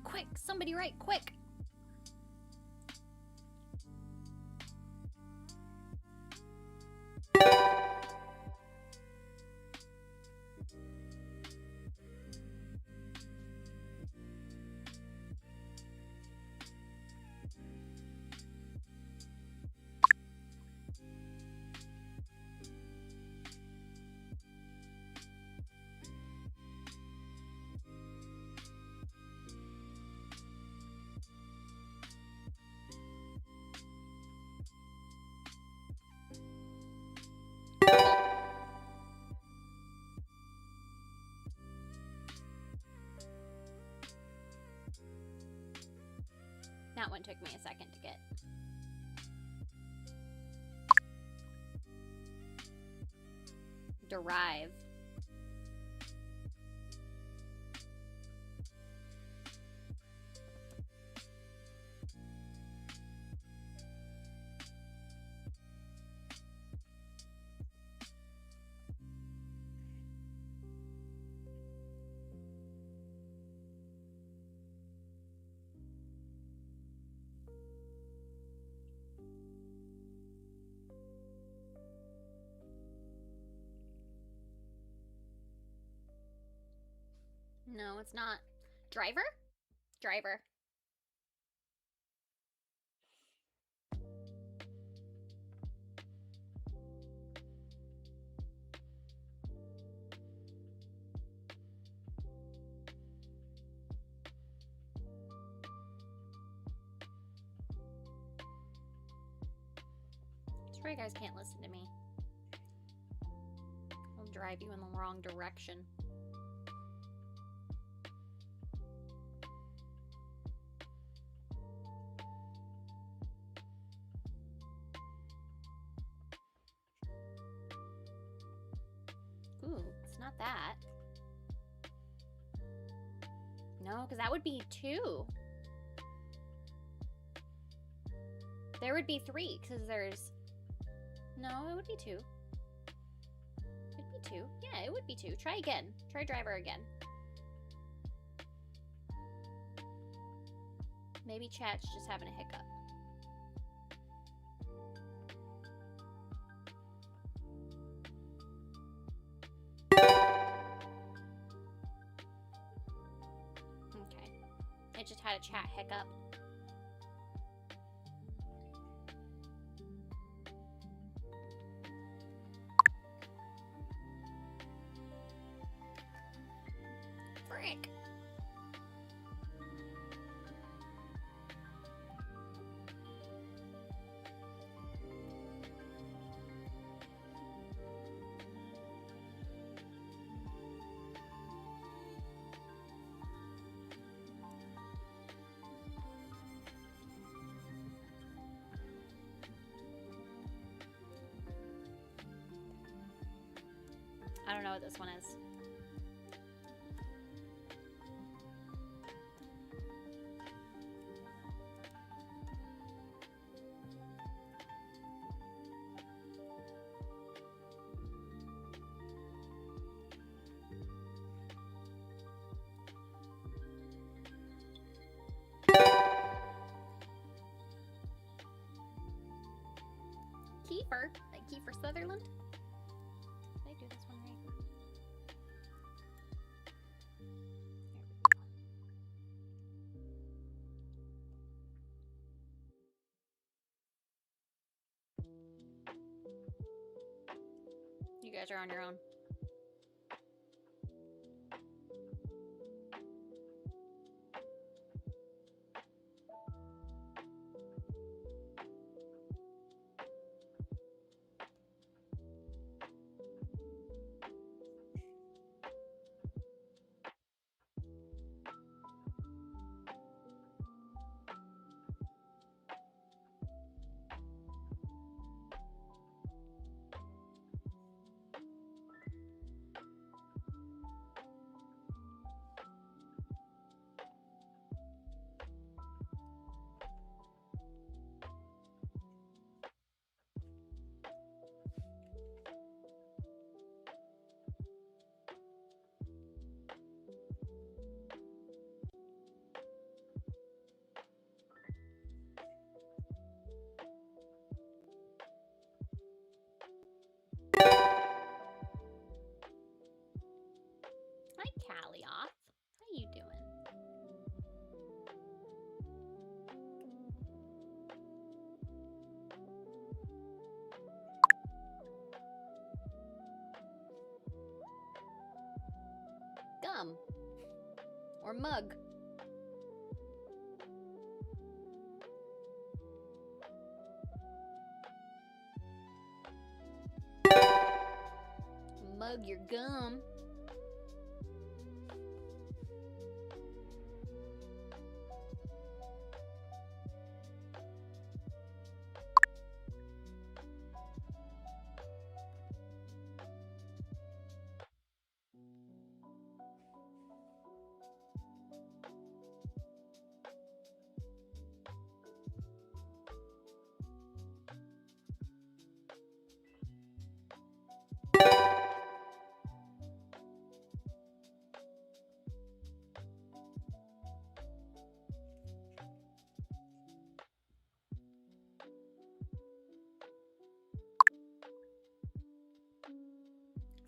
Quick, somebody write quick. That one took me a second to get. Derive. No, it's not. Driver? Driver. I'm sure you guys can't listen to me. I'll drive you in the wrong direction. Ooh, it's not that. No, because that would be 2. There would be 3, because there's... No, it would be 2. It'd be 2. Yeah, it would be 2. Try again. Try driver again. Maybe chat's just having a hiccup. Okay. It just had a chat hiccup. Frick. I don't know what this one is. Kiefer, like Kiefer Sutherland. Did I do this one right? There we go. guys are on your own. Hi, Callioth. How you doing? Gum. Or mug. Mug your gum.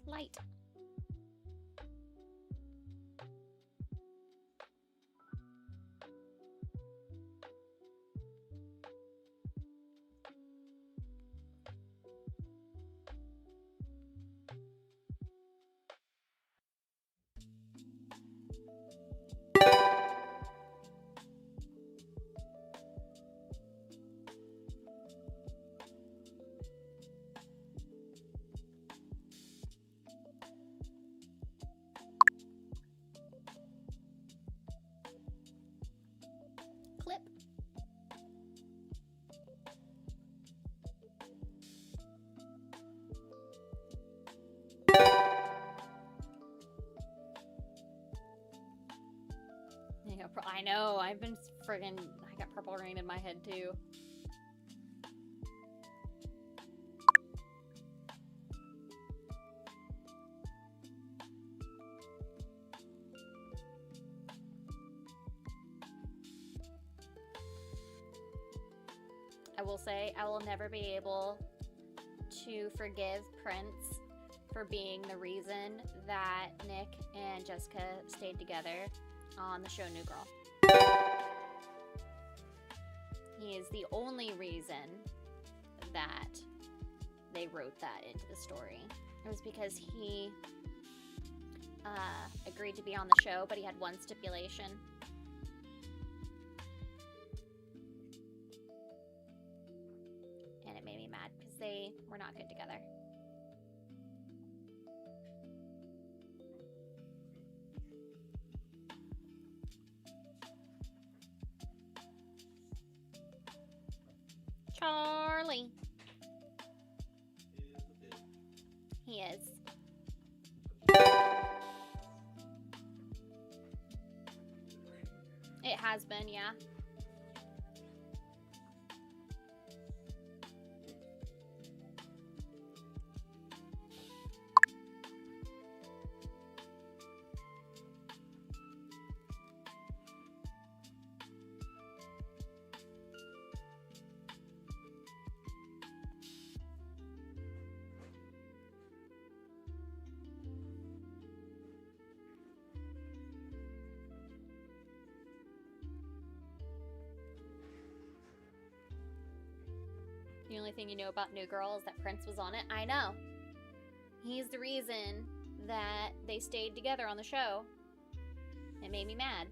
Light. Clip. I know, I've been friggin', I got purple rain in my head too. I will say, I will never be able to forgive Prince for being the reason that Nick and Jessica stayed together on the show New Girl. He is the only reason that they wrote that into the story. It was because he agreed to be on the show, but he had one stipulation. And it made me mad because they were not good together. Charlie. He is. It has been, yeah. The only thing you know about New Girl is that Prince was on it. I know. He's the reason that they stayed together on the show. It made me mad.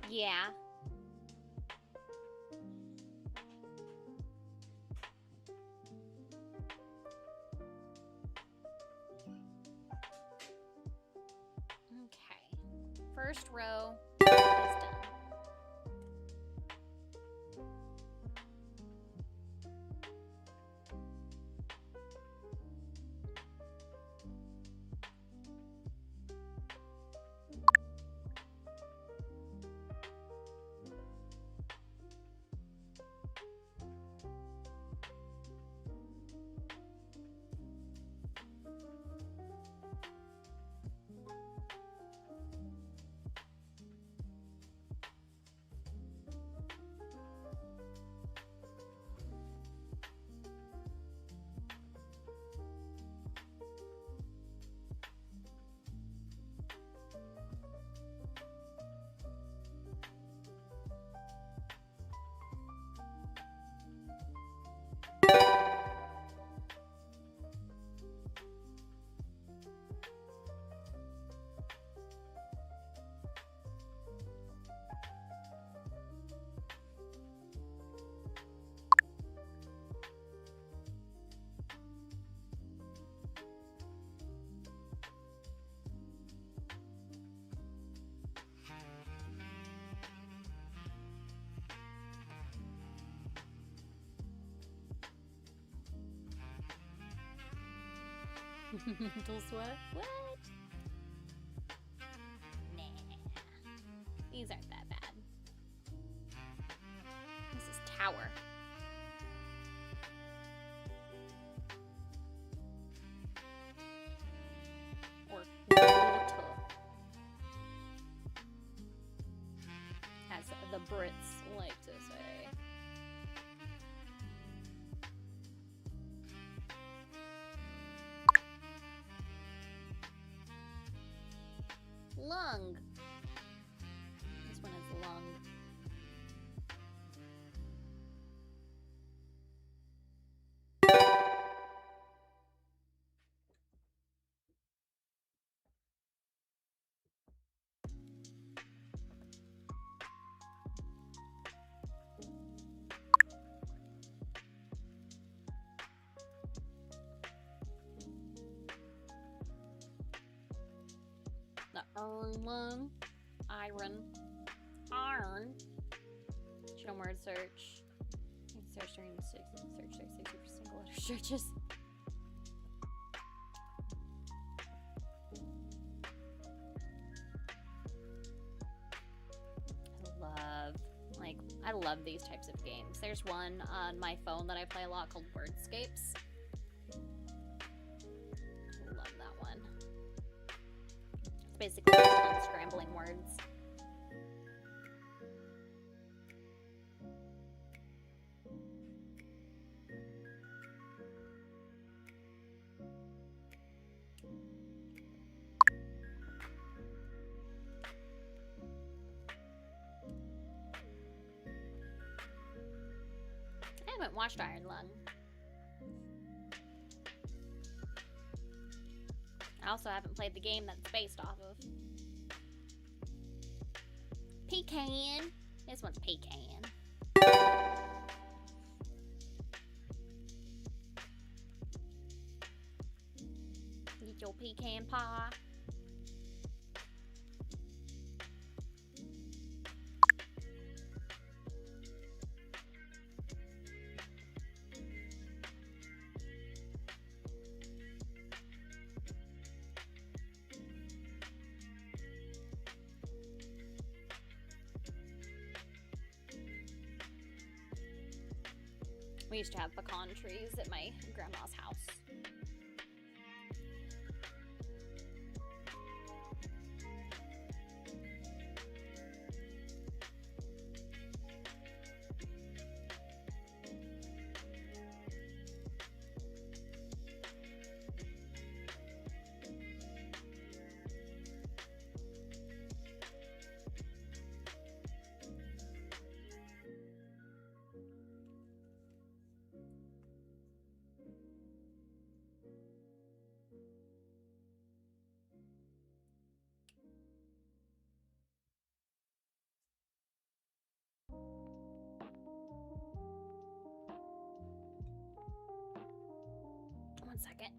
Yeah. Okay. First row is done. Mental sweat? What? Nah. These aren't that bad. This is Tower. Or Water, as the Brits like to say. Lung. This one is lung. The iron lung. Iron. Should on word search. Search during the search 60 for single letter searches. I love these types of games. There's one on my phone that I play a lot called Wordscapes. Love that one. It's basically just scrambling words. I haven't watched Iron Lung. I also haven't played the game that's based off of. Pecan. This one's Pecan. Get your pecan pie. We used to have pecan trees at my grandma's house. second.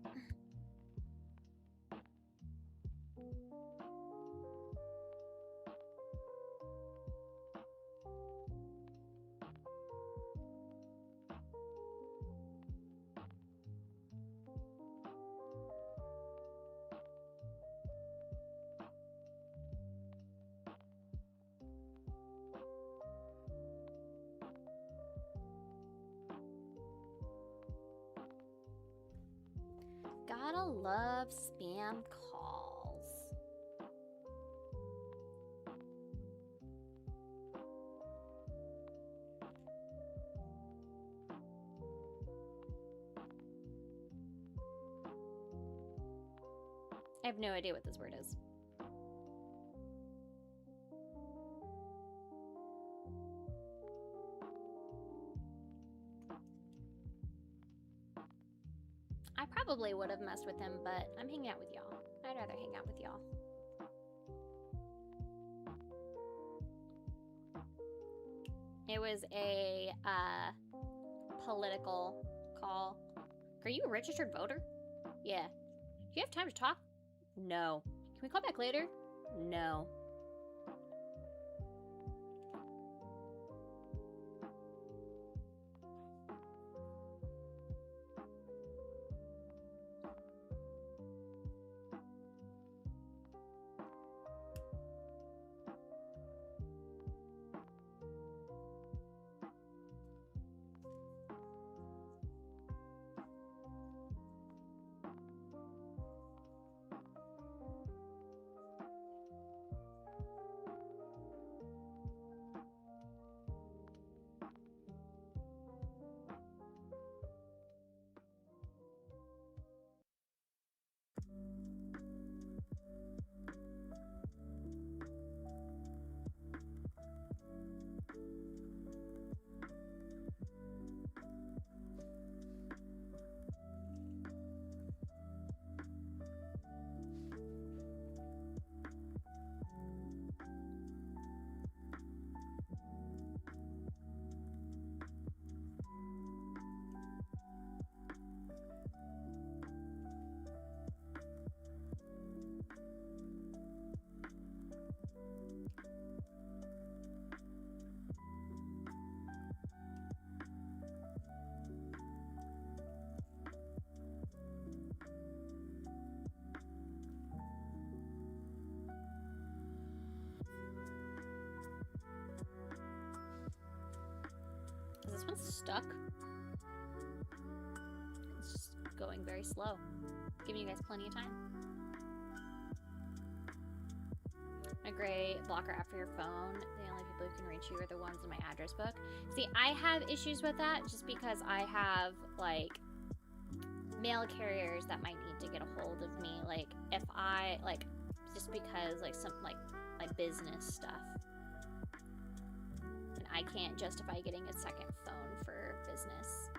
Gotta love spam calls. I have no idea what this word is. I probably would have messed with him, but I'm hanging out with y'all. I'd rather hang out with y'all. It was a political call. Are you a registered voter? Yeah. Do you have time to talk? No. Can we call back later? No. Is this one stuck? It's just going very slow. Giving you guys plenty of time. A gray blocker app for your phone. The only people who can reach you are the ones in my address book. See, I have issues with that just because I have, like, mail carriers that might need to get a hold of me. Like, if I, like, just because, like, some, like business stuff. And I can't justify getting a second phone for business.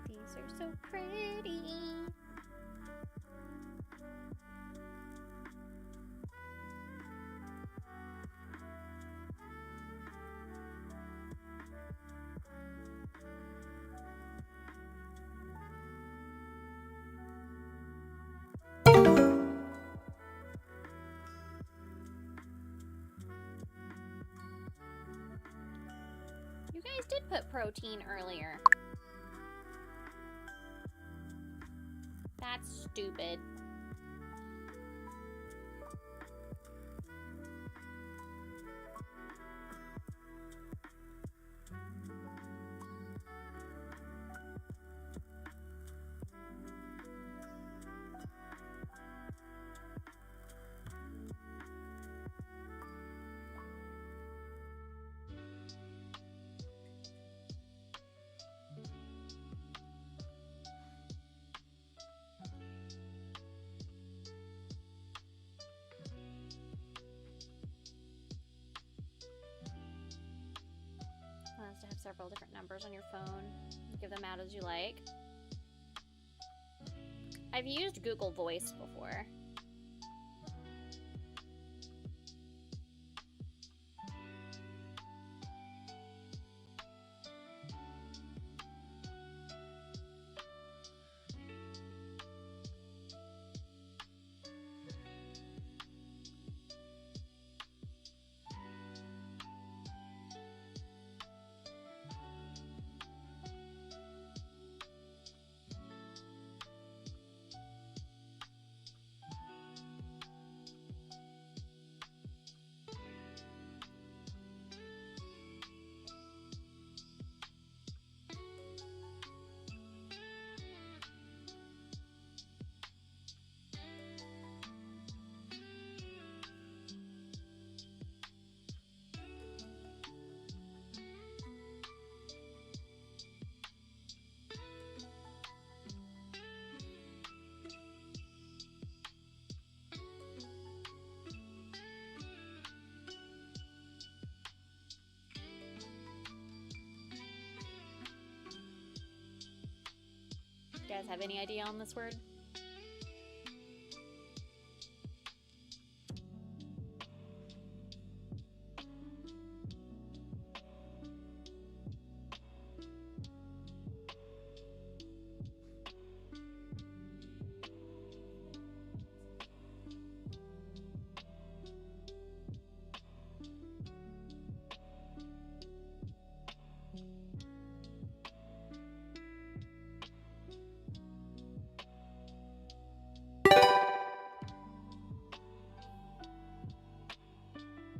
These are so pretty. You guys did put protein earlier. That's stupid. several different numbers on your phone. Give them out as you like. I've used Google Voice before. You guys have any idea on this word?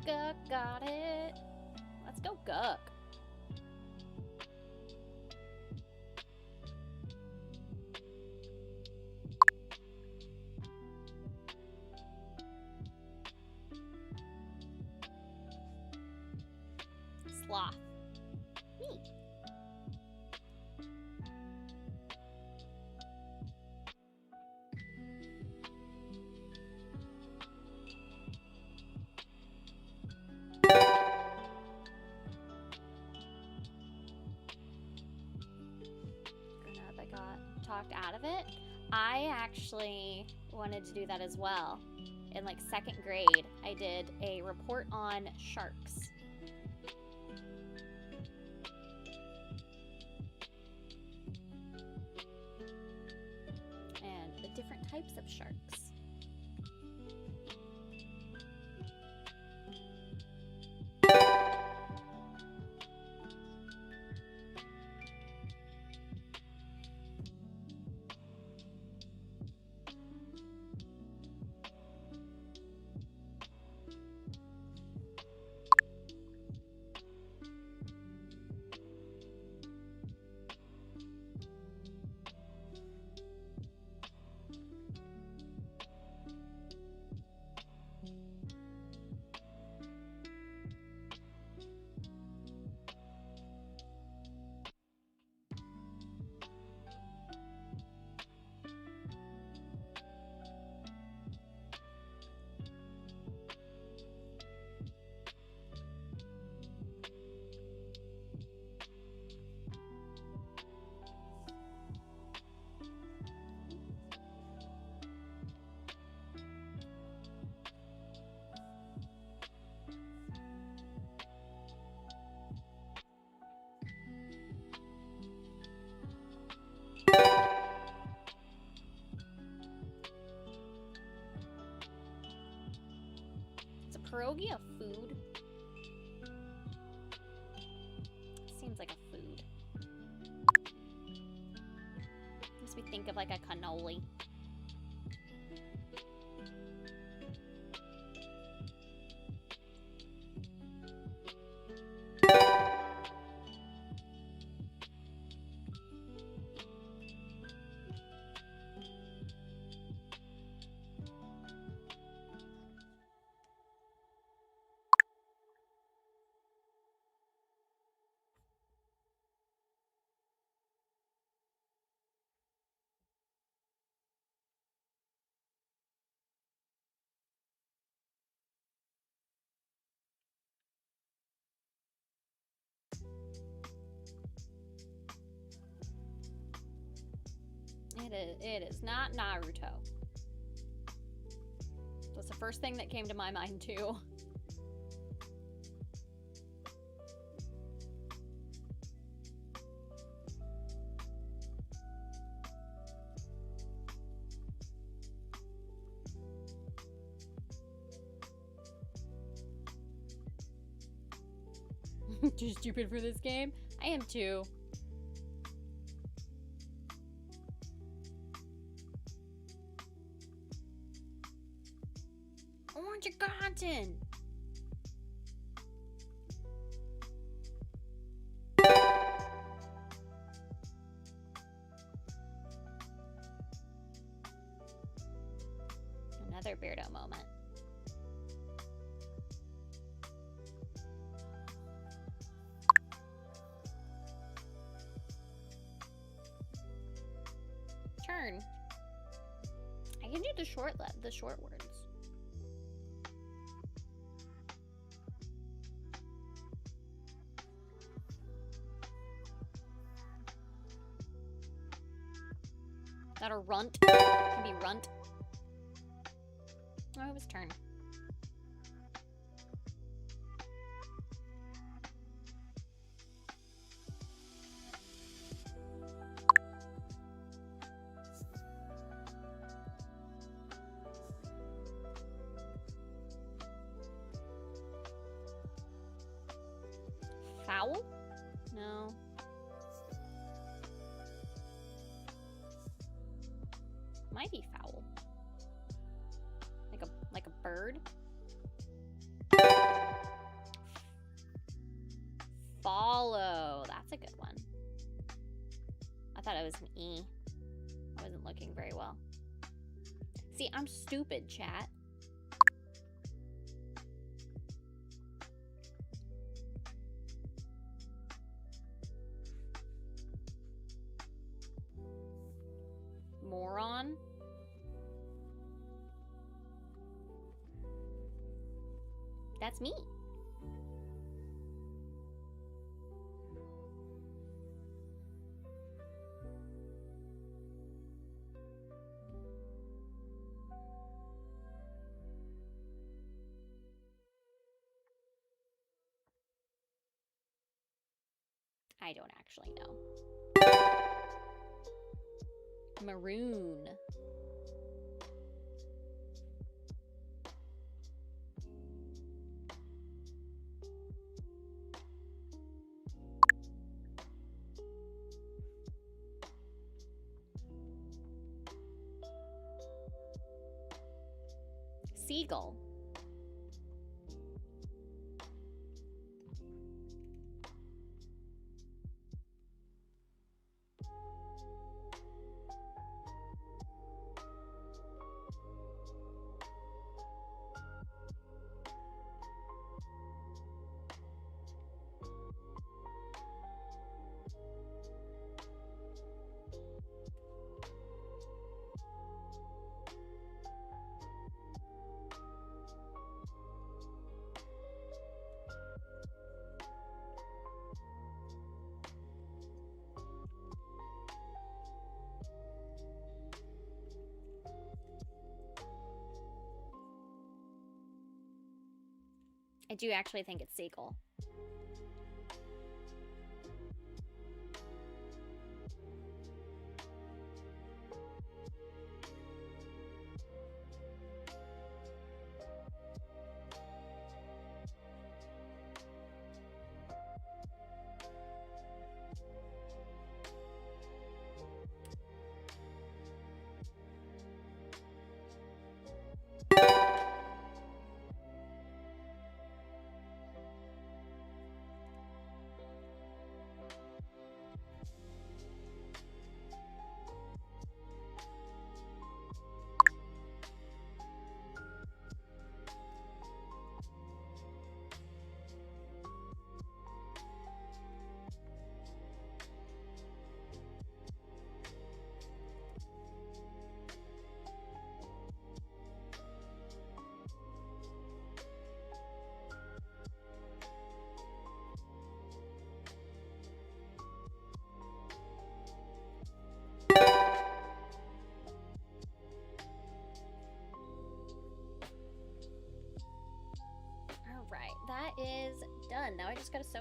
Guck got it. Let's go, Guck. Sloth. Neat. I got talked out of it. I actually wanted to do that as well. In like 2nd grade, I did a report on sharks. And the different types of sharks. Is a pierogi a food? Seems like a food. Makes me think of like a cannoli. It is not Naruto. That's the first thing that came to my mind, too. Too stupid for this game? I am too. Orange cotton. Another Beardo moment. Turn. I can do the short words. Is that a runt? Can be runt. Oh, it was turn. Foul? No. Might be foul. Like a bird? Follow. That's a good one. I thought it was an E. I wasn't looking very well. See, I'm stupid, chat. Moron. That's me. I don't actually know. Maroon. Seagull. I do actually think it's seagull.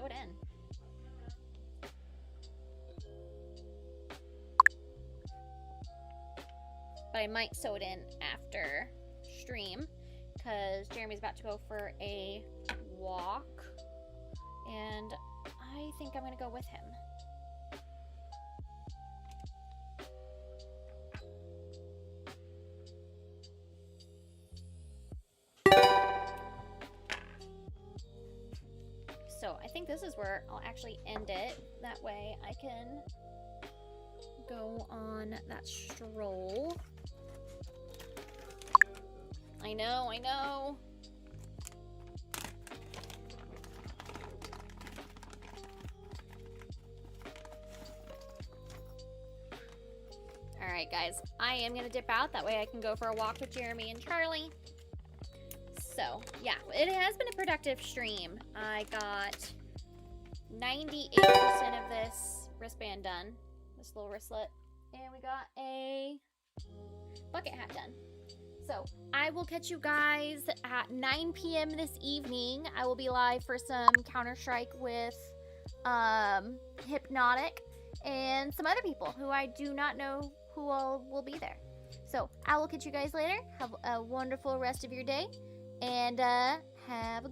sew it in. But I might sew it in after stream because Jeremy's about to go for a walk and I think I'm gonna go with him. So I think this is where I'll actually end it. That way I can go on that stroll. I know, I know. Alright guys, I am gonna dip out. That way I can go for a walk with Jeremy and Charlie. So, yeah, it has been a productive stream. I got 98% of this wristband done. This little wristlet. And we got a bucket hat done. So, I will catch you guys at 9 p.m. this evening. I will be live for some Counter-Strike with Hypnotic and some other people who I do not know who all will be there. So, I will catch you guys later. Have a wonderful rest of your day. And have a